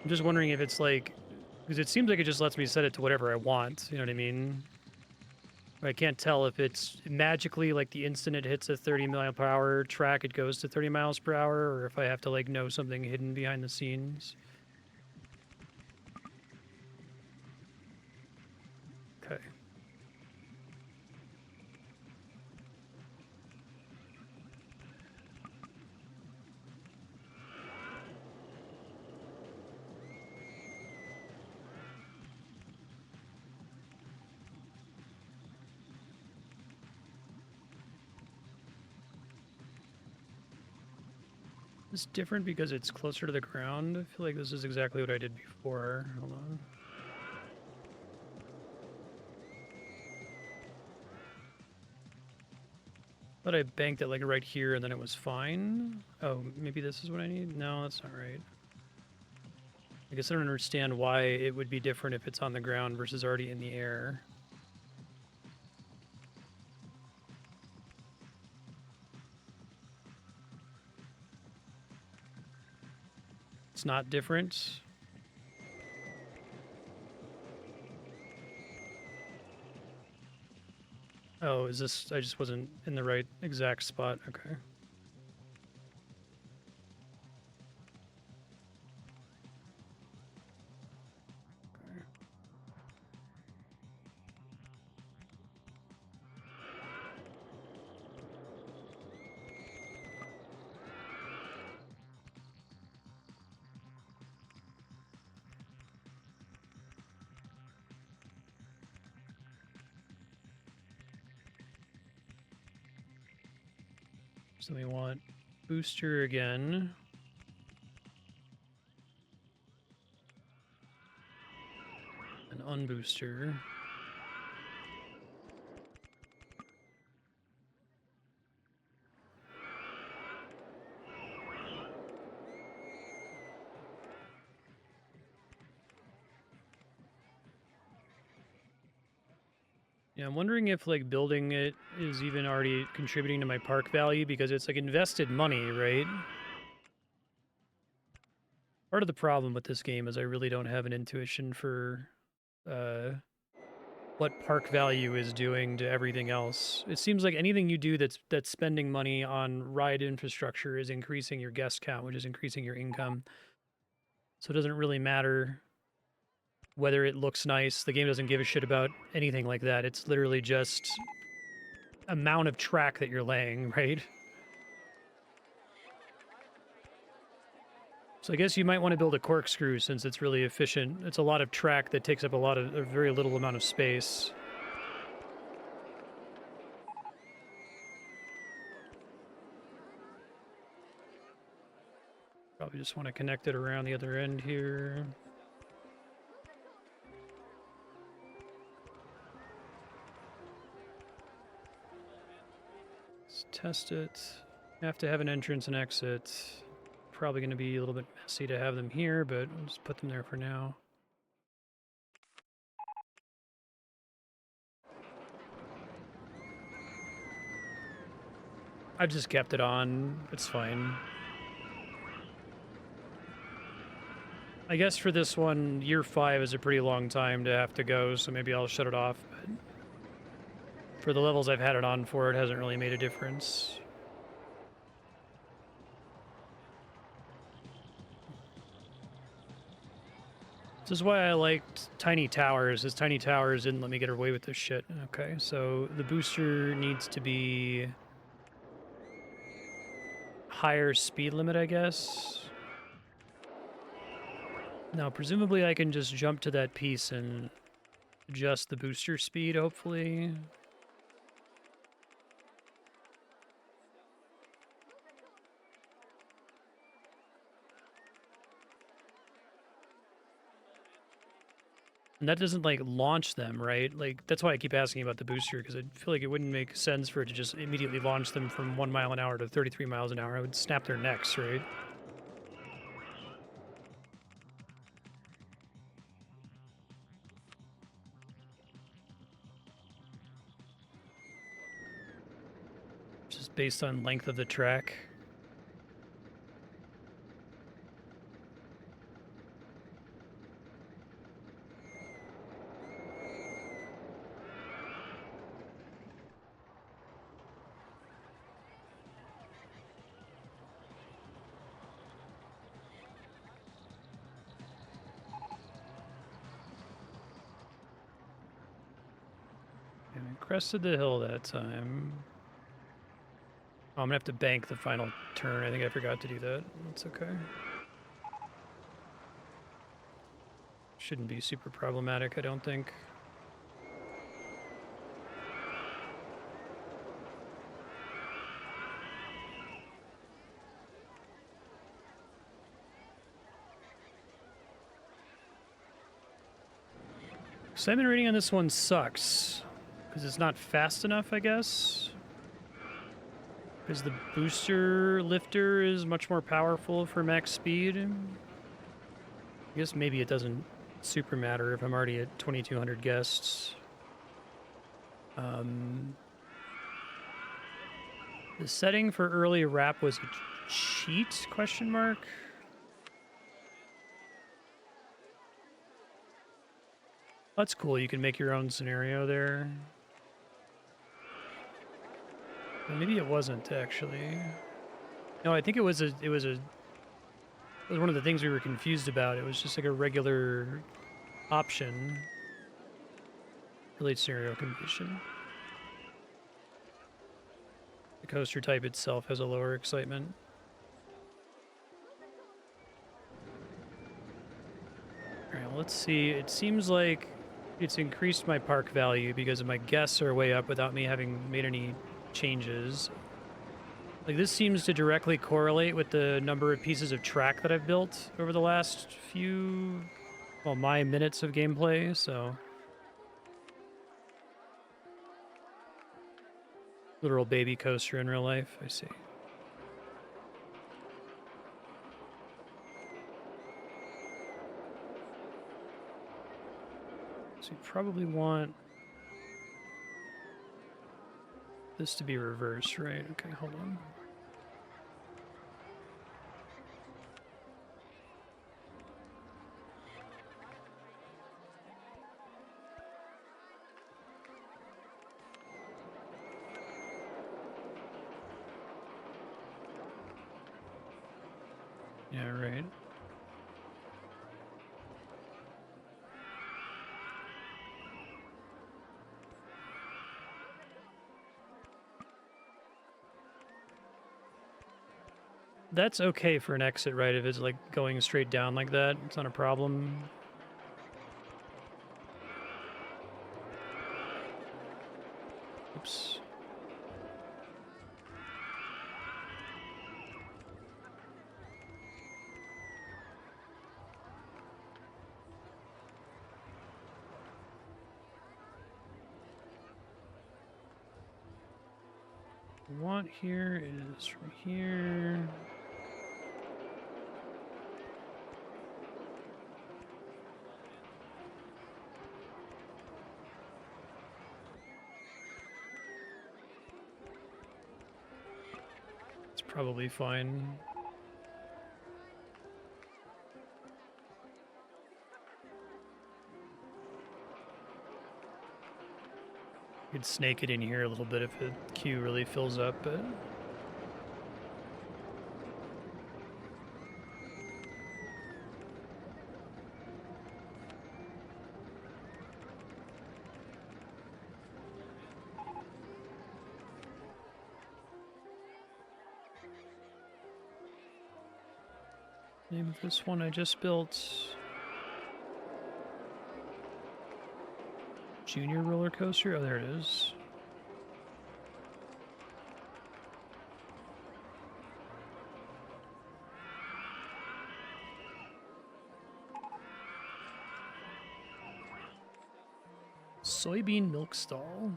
I'm just wondering if it's like, because it seems like it just lets me set it to whatever I want, you know what I mean? I can't tell if it's magically, like, the instant it hits a 30 mile per hour track, it goes to 30 miles per hour, or if I have to, like, know something hidden behind the scenes. Okay. It's different because it's closer to the ground. I feel like this is exactly what I did before. Hold on. But I banked it, like, right here, and then it was fine. Oh, maybe this is what I need? No, that's not right. I guess I don't understand why it would be different if it's on the ground versus already in the air. It's not different. Oh, is this... I just wasn't in the right exact spot. Okay. So we want booster again. An unbooster. Yeah, I'm wondering if like building it is even already contributing to my park value because it's like invested money, right? Part of the problem with this game is I really don't have an intuition for what park value is doing to everything else. It seems like anything you do that's spending money on ride infrastructure is increasing your guest count, which is increasing your income. So it doesn't really matter whether it looks nice. The game doesn't give a shit about anything like that. It's literally just amount of track that you're laying, right? So I guess you might want to build a corkscrew since it's really efficient. It's a lot of track that takes up a very little amount of space. Probably just want to connect it around the other end here. Let's test it. Have to have an entrance and exit. Probably going to be a little bit messy to have them here, but we'll just put them there for now. I've just kept it on. It's fine. I guess for this one, year 5 is a pretty long time to have to go, so maybe I'll shut it off. But for the levels I've had it on for, it hasn't really made a difference. This is why I liked Tiny Towers, is Tiny Towers didn't let me get away with this shit. Okay, so the booster needs to be higher speed limit, I guess. Now, presumably I can just jump to that piece and adjust the booster speed, hopefully. And that doesn't, like, launch them, right? Like, that's why I keep asking about the booster, because I feel like it wouldn't make sense for it to just immediately launch them from 1 mile an hour to 33 miles an hour. It would snap their necks, right? Just based on length of the track. And I crested the hill that time. Oh, I'm gonna have to bank the final turn. I think I forgot to do that. That's okay. Shouldn't be super problematic, I don't think. Excitement rating on this one sucks. Because it's not fast enough, I guess. Because the booster lifter is much more powerful for max speed. I guess maybe it doesn't super matter if I'm already at 2,200 guests. The setting for early wrap was a cheat, question mark? That's cool, you can make your own scenario there. Well, maybe it wasn't, actually. No, I think it was one of the things we were confused about. It was just like a regular option. Relate scenario completion. The coaster type itself has a lower excitement. Alright, well, let's see. It seems like it's increased my park value because my guests are way up without me having made any changes. Like, this seems to directly correlate with the number of pieces of track that I've built over the last few, well, my minutes of gameplay, so. Literal baby coaster in real life, I see. So you probably want this to be reversed, right? Okay, hold on. Yeah, right. That's okay for an exit, right? If it's like going straight down like that, it's not a problem. Oops. What I want here is from here. It's probably fine. Could snake it in here a little bit if the queue really fills up, but name of this one I just built. Junior roller coaster? Oh, there it is. Soybean milk stall.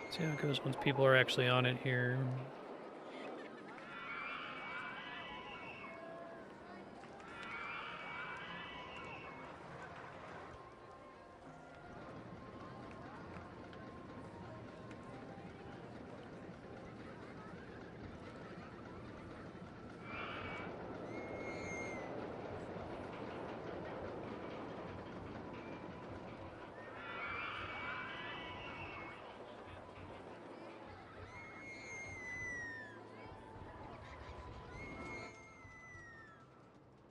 See how it goes once people are actually on it here.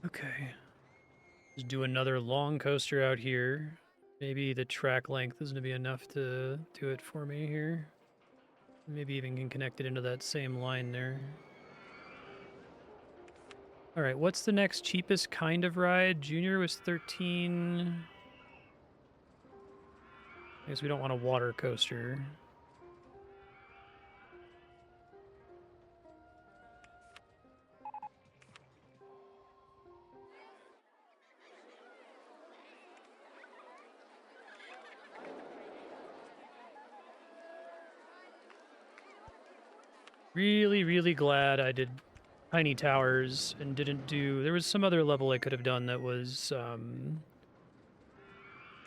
Okay. Just do another long coaster out here. Maybe the track length is going to be enough to do it for me here. Maybe even can connect it into that same line there. All right, what's the next cheapest kind of ride? Junior was 13. I guess we don't want a water coaster. Really, really glad I did Tiny Towers and didn't do... There was some other level I could have done that was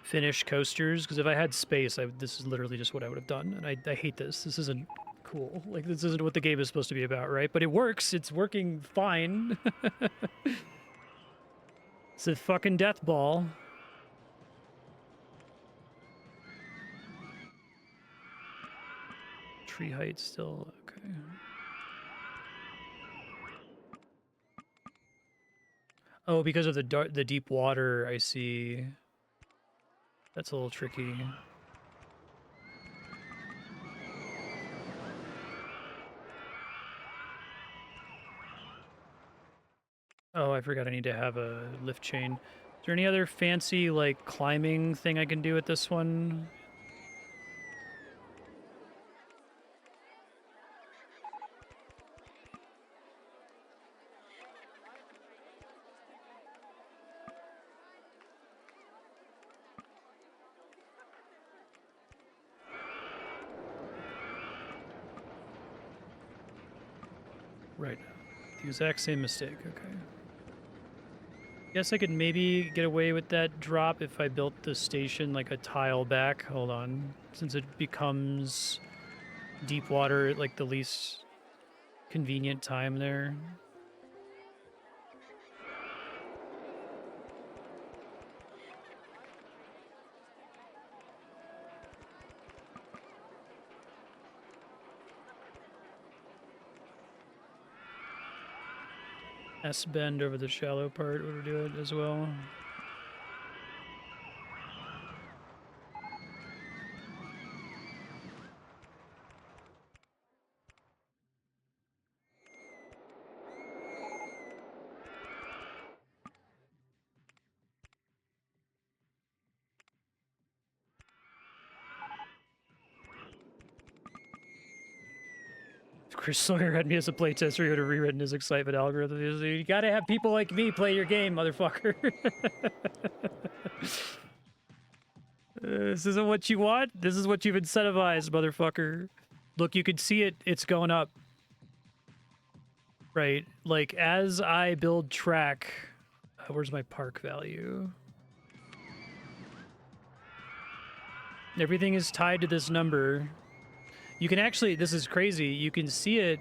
finish coasters, because if I had space, this is literally just what I would have done, and I hate this. This isn't cool. Like, this isn't what the game is supposed to be about, right? But it works. It's working fine. It's a fucking death ball. Tree height still, okay. Oh, because of the deep water, I see. That's a little tricky. Oh, I forgot I need to have a lift chain. Is there any other fancy, like, climbing thing I can do with this one? Right. The exact same mistake, okay. Guess I could maybe get away with that drop if I built the station like a tile back. Hold on. Since it becomes deep water at like the least convenient time there. S-bend over the shallow part would do it as well. If Chris Sawyer had me as a playtester, he would have rewritten his excitement algorithm. You gotta have people like me play your game, motherfucker. This isn't what you want. This is what you've incentivized, motherfucker. Look, you can see it. It's going up. Right. Like, as I build track... where's my park value? Everything is tied to this number. You can actually... This is crazy. You can see it...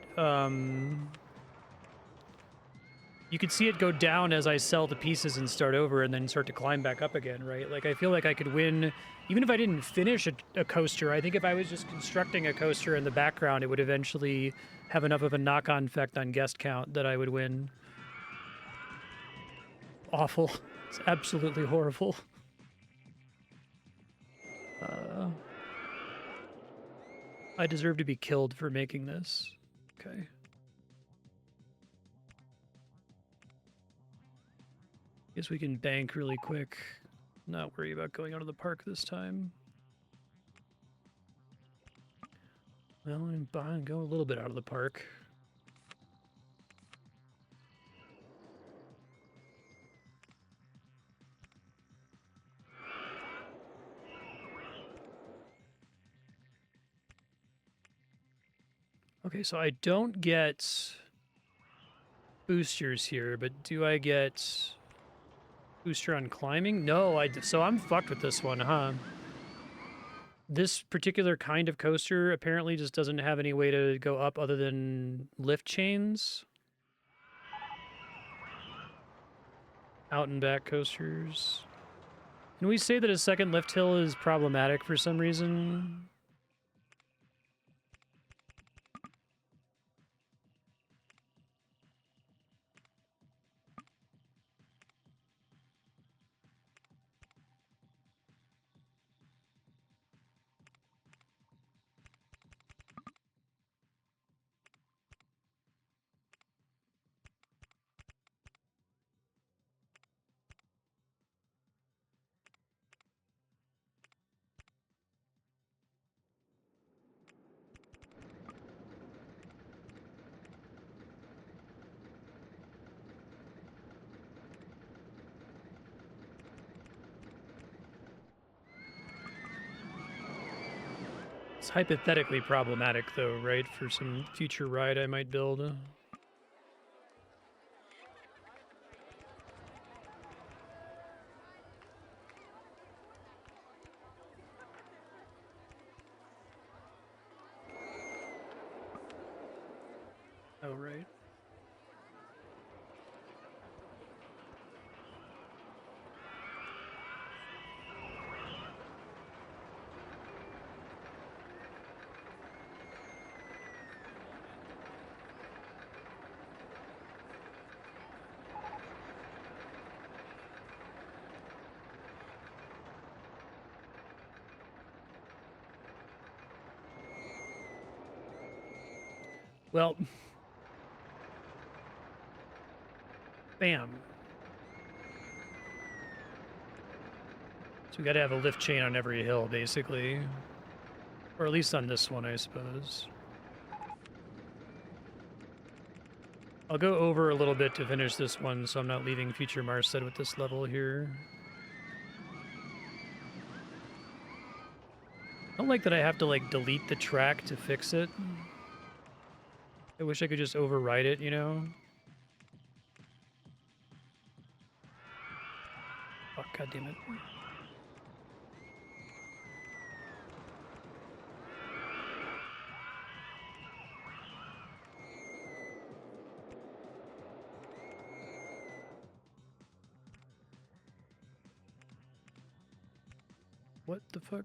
you can see it go down as I sell the pieces and start over and then start to climb back up again, right? Like, I feel like I could win... Even if I didn't finish a coaster, I think if I was just constructing a coaster in the background, it would eventually have enough of a knock-on effect on guest count that I would win. Awful. It's absolutely horrible. I deserve to be killed for making this. Okay. Guess we can bank really quick. Not worry about going out of the park this time. Well, I'm go a little bit out of the park. Okay, so I don't get boosters here, but do I get booster on climbing? No, so I'm fucked with this one, huh? This particular kind of coaster apparently just doesn't have any way to go up other than lift chains. Out and back coasters. Can we say that a second lift hill is problematic for some reason? It's hypothetically problematic, though, right? For some future ride I might build. Oh, right. Well, bam. we gotta have a lift chain on every hill, basically. Or at least on this one, I suppose. I'll go over a little bit to finish this one, so I'm not leaving future Marstead with this level here. I don't like that I have to, like, delete the track to fix it. I wish I could just override it, you know? Fuck, goddammit. What the fuck?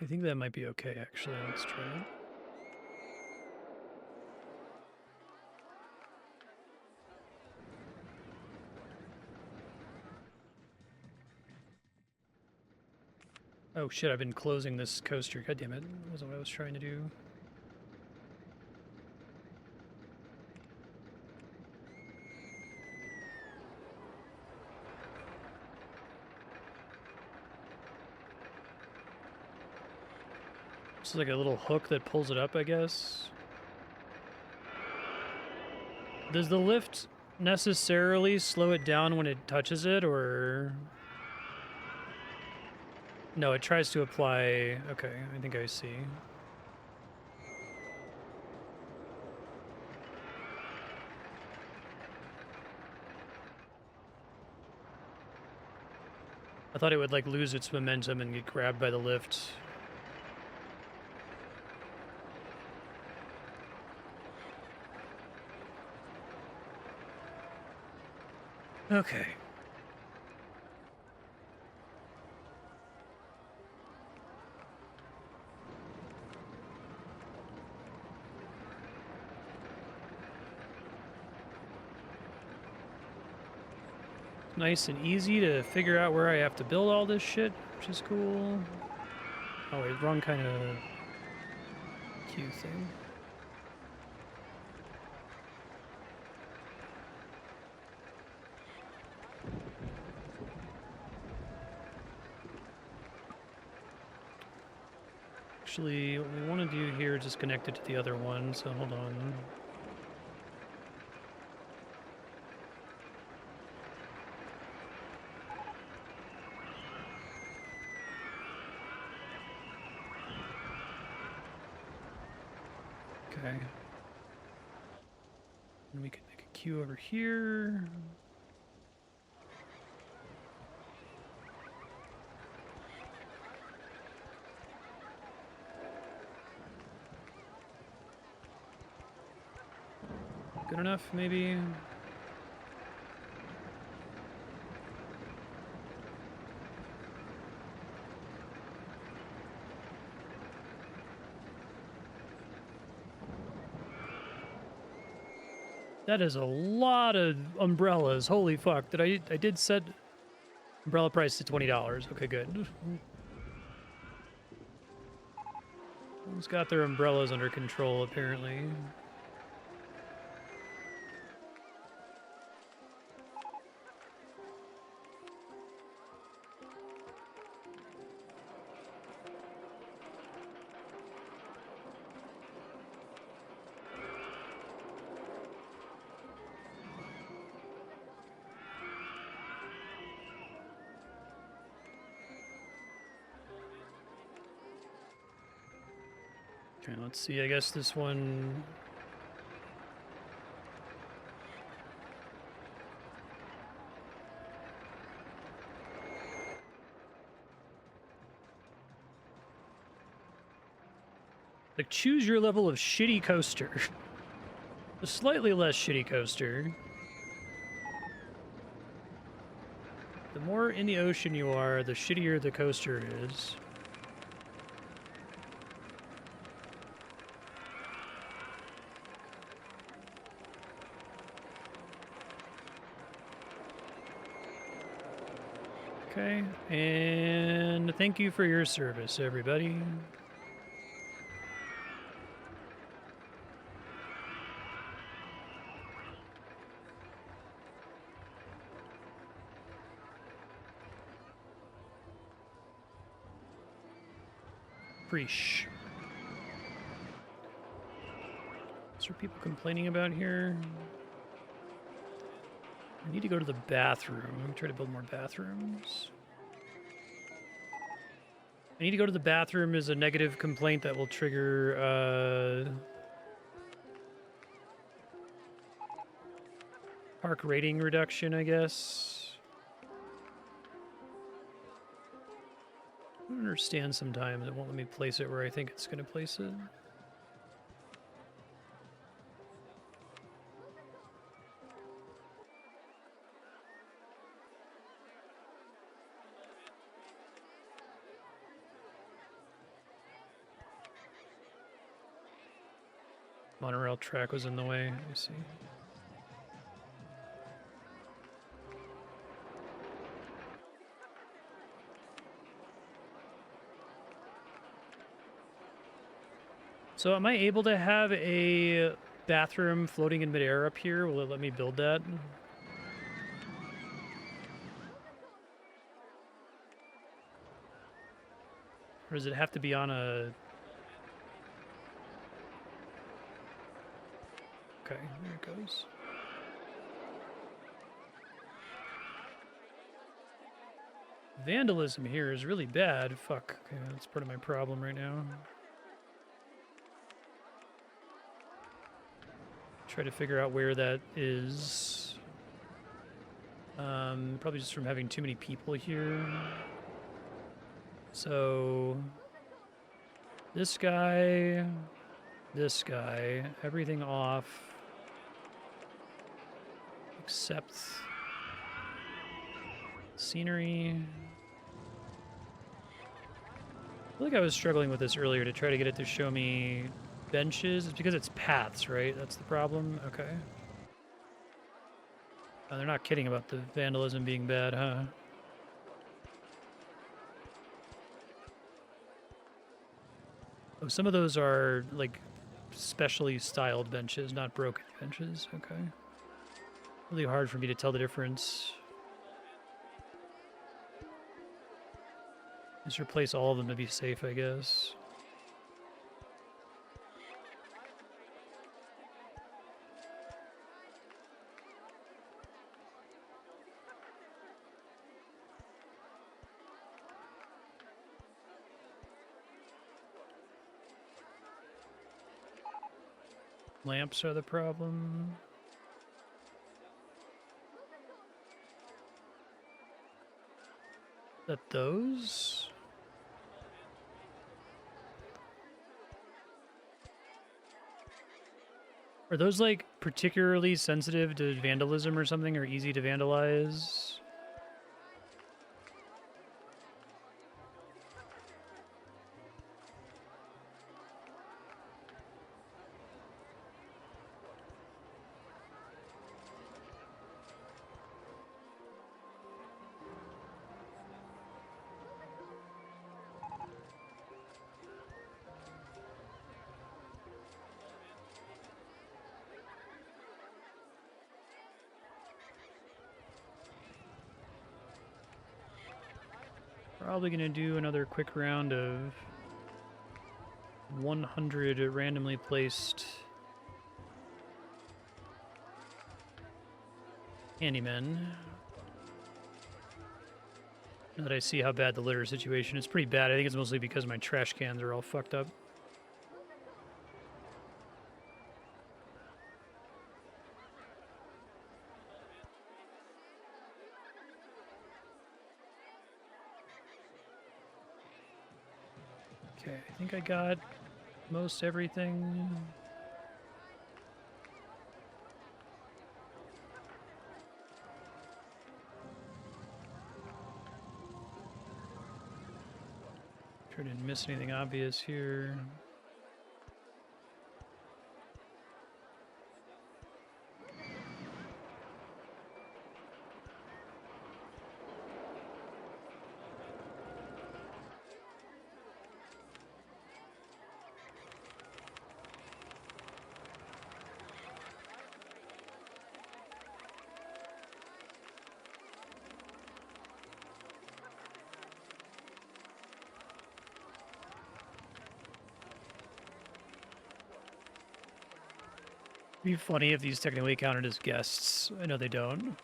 I think that might be okay, actually. Let's try it. Oh shit, I've been closing this coaster. God damn it. That wasn't what I was trying to do. This is like a little hook that pulls it up, I guess. Does the lift necessarily slow it down when it touches it, or... No, it tries to apply... Okay, I think I see. I thought it would, like, lose its momentum and get grabbed by the lift. Okay. Nice and easy to figure out where I have to build all this shit, which is cool. Oh wait, wrong kind of queue thing. Actually, what we want to do here is just connect it to the other one, so hold on. Okay. And we can make a queue over here. Good enough, maybe? That is a lot of umbrellas. Holy fuck. I did set umbrella price to $20. Okay, good. Someone's got their umbrellas under control, apparently. Okay, let's see. I guess this one... Like, choose your level of shitty coaster. A slightly less shitty coaster. The more in the ocean you are, the shittier the coaster is. Okay, and thank you for your service, everybody. Preesh. Is there people complaining about here? I need to go to the bathroom. I'm gonna try to build more bathrooms. I need to go to the bathroom is a negative complaint that will trigger park rating reduction, I guess. I don't understand sometimes. It won't let me place it where I think it's going to place it. Monorail track was in the way, I see. So am I able to have a bathroom floating in midair up here? Will it let me build that? Or does it have to be on a... Okay, there it goes. Vandalism here is really bad. Fuck. Okay, that's part of my problem right now. Try to figure out where that is. Probably just from having too many people here. So this guy, everything off except scenery. I feel like I was struggling with this earlier to try to get it to show me benches. It's because it's paths, right? That's the problem? Okay. Oh, they're not kidding about the vandalism being bad, huh? Oh, some of those are, like, specially styled benches, not broken benches. Okay. Really hard for me to tell the difference. Just replace all of them to be safe, I guess. Lamps are the problem. That those? Are those like particularly sensitive to vandalism or something, or easy to vandalize? Probably gonna do another quick round of 100 randomly placed handymen. Now that I see how bad the litter situation is, pretty bad. I think it's mostly because my trash cans are all fucked up. Okay, I think I got most everything. Sure didn't miss anything obvious here. Be funny if these technically counted as guests. I know they don't.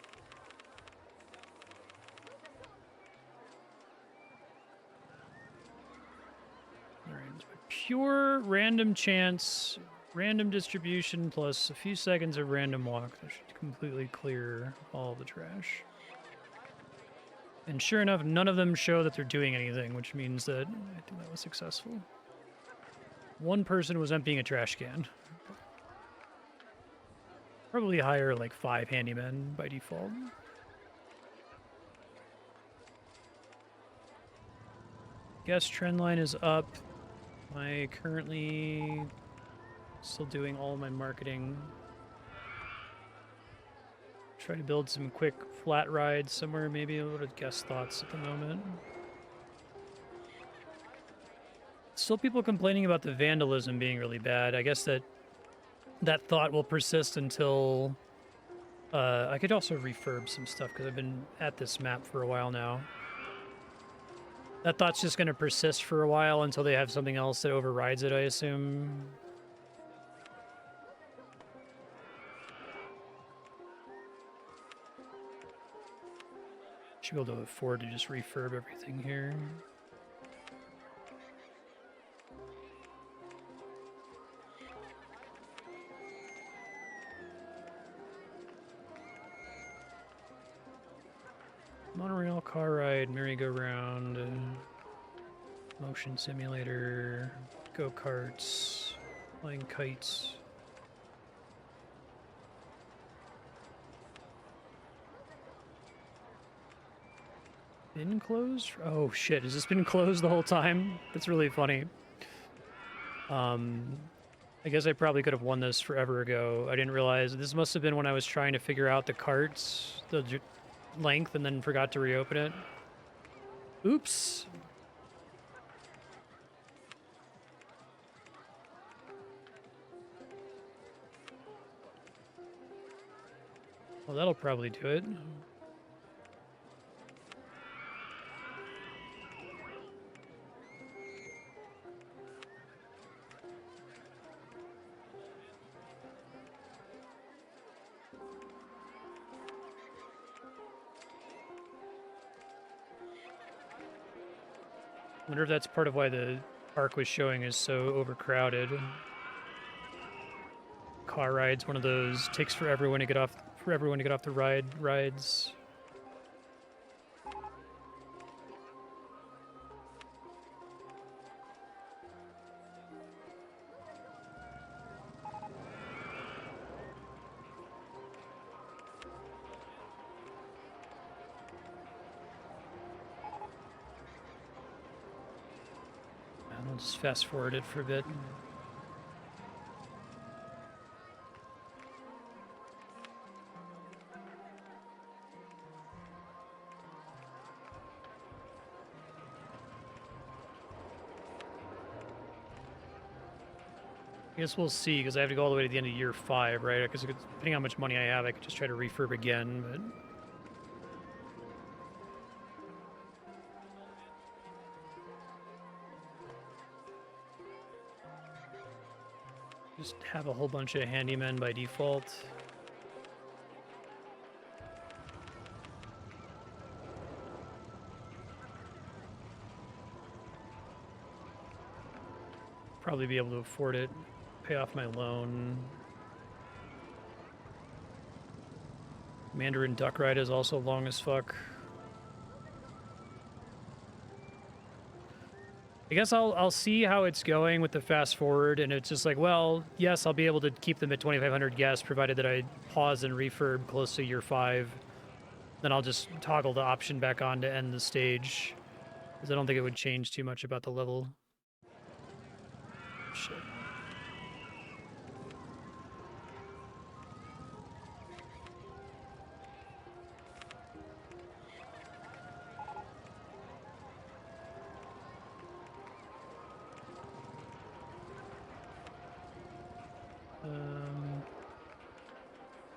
Alright, pure random chance, random distribution plus a few seconds of random walk. That should completely clear all the trash. And sure enough, none of them show that they're doing anything, which means that I think that was successful. One person was emptying a trash can. Probably hire like 5 handymen by default. Guess trend line is up. I currently still doing all of my marketing. Try to build some quick flat rides somewhere, maybe a little guest thoughts at the moment. Still people complaining about the vandalism being really bad. I guess that thought will persist until I could also refurb some stuff because I've been at this map for a while now. That thought's just going to persist for a while until they have something else that overrides it, I assume. Should be able to afford to just refurb everything here. Monorail, car ride, merry-go-round, motion simulator, go-karts, flying kites. Been closed? Oh shit, has this been closed the whole time? That's really funny. I guess I probably could have won this forever ago. I didn't realize. This must have been when I was trying to figure out the carts, the length, and then forgot to reopen it. Oops. Well, that'll probably do it. I wonder if that's part of why the park was showing is so overcrowded. Car rides, one of those takes for everyone to get off the rides. And I'll just fast forward it for a bit. I guess we'll see, because I have to go all the way to the end of year 5, right? Because depending on how much money I have, I could just try to refurb again, but... just have a whole bunch of handymen by default. Probably be able to afford it. Pay off my loan. Mandarin Duck Ride is also long as fuck. I guess I'll see how it's going with the fast forward, and it's just like, well, yes, I'll be able to keep them at 2,500 guests, provided that I pause and refurb close to year 5. Then I'll just toggle the option back on to end the stage, because I don't think it would change too much about the level. Shit.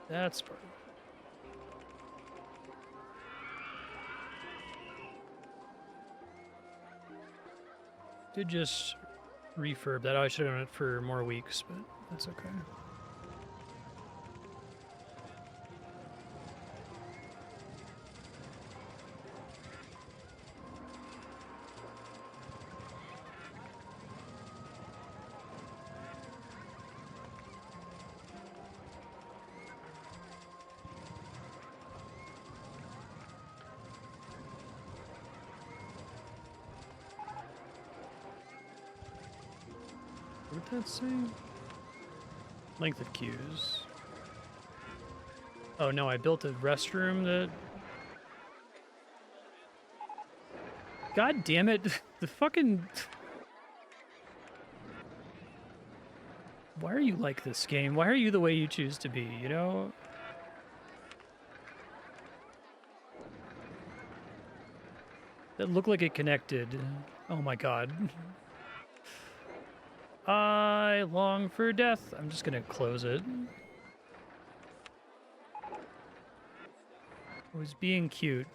That's part. Did just refurb that. I should have done it for more weeks, but that's okay. did that say? Length of queues. Oh no, I built a restroom that... God damn it. The fucking... Why are you like this game? Why are you the way you choose to be, you know? That looked like it connected. Oh my god. I long for death. I'm just gonna close it. I was being cute.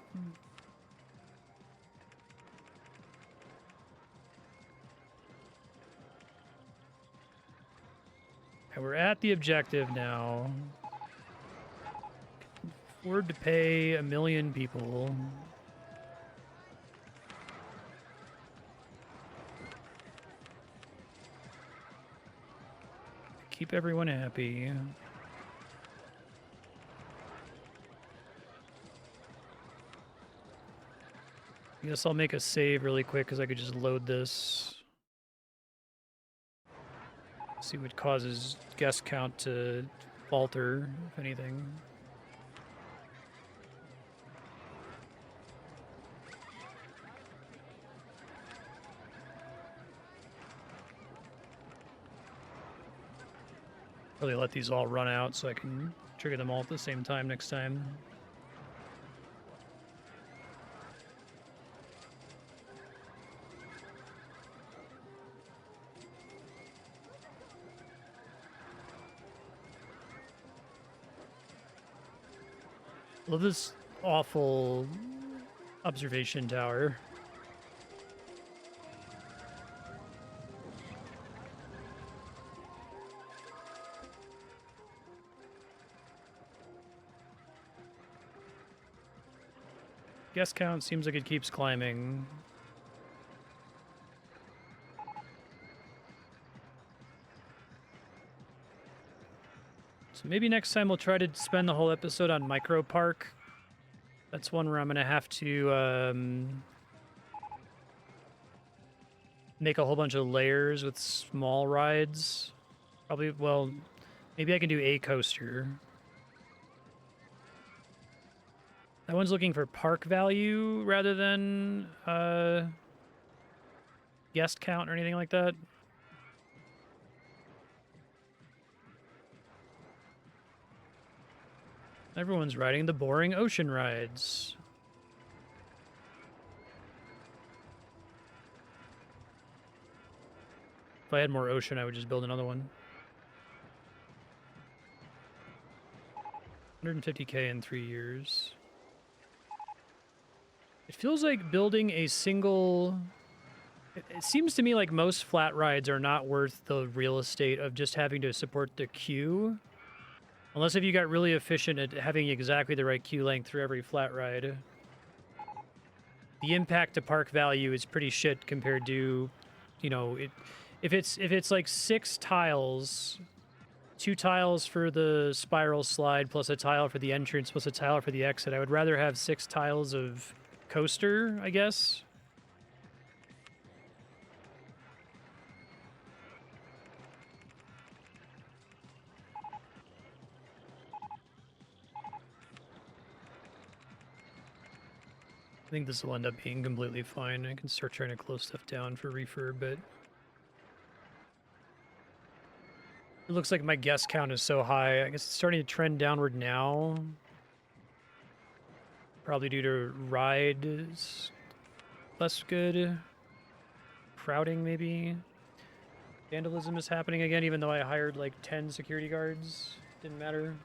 And we're at the objective now. Afford to pay 1 million people. Keep everyone happy. I guess I'll make a save really quick because I could just load this. See what causes guest count to falter, if anything. Really let these all run out so I can trigger them all at the same time next time. Love this awful observation tower. Guest count seems like it keeps climbing. So maybe next time we'll try to spend the whole episode on Micro Park. That's one where I'm going to have to make a whole bunch of layers with small rides. Probably, well, maybe I can do a coaster. That one's looking for park value rather than guest count or anything like that. Everyone's riding the boring ocean rides. If I had more ocean, I would just build another one. 150K in 3 years. It feels like building a single... It seems to me like most flat rides are not worth the real estate of just having to support the queue. Unless if you got really efficient at having exactly the right queue length for every flat ride. The impact to park value is pretty shit compared to, you know, if it's like 6 tiles, 2 tiles for the spiral slide, plus a tile for the entrance, plus a tile for the exit, I would rather have 6 tiles of coaster, I guess. I think this will end up being completely fine. I can start trying to close stuff down for refurb, but... It looks like my guest count is so high. I guess it's starting to trend downward now. Probably due to rides less good. Crowding, maybe. Vandalism is happening again, even though I hired like 10 security guards. Didn't matter.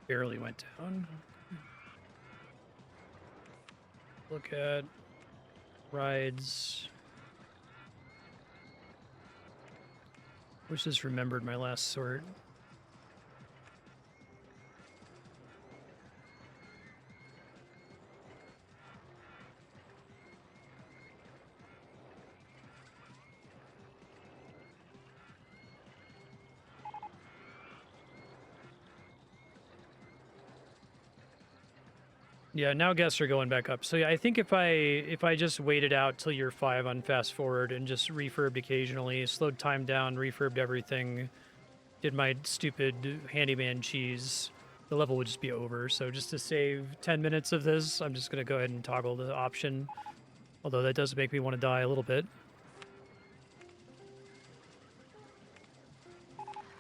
Barely went down. Look at rides. Wish this remembered my last sort. Yeah, now guests are going back up. So yeah, I think if I just waited out till year 5 on fast forward and just refurbed occasionally, slowed time down, refurbed everything, did my stupid handyman cheese, the level would just be over. So just to save 10 minutes of this, I'm just gonna go ahead and toggle the option. Although that does make me want to die a little bit.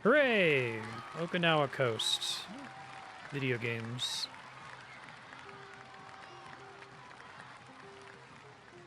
Hooray! Okinawa Coast. Video games.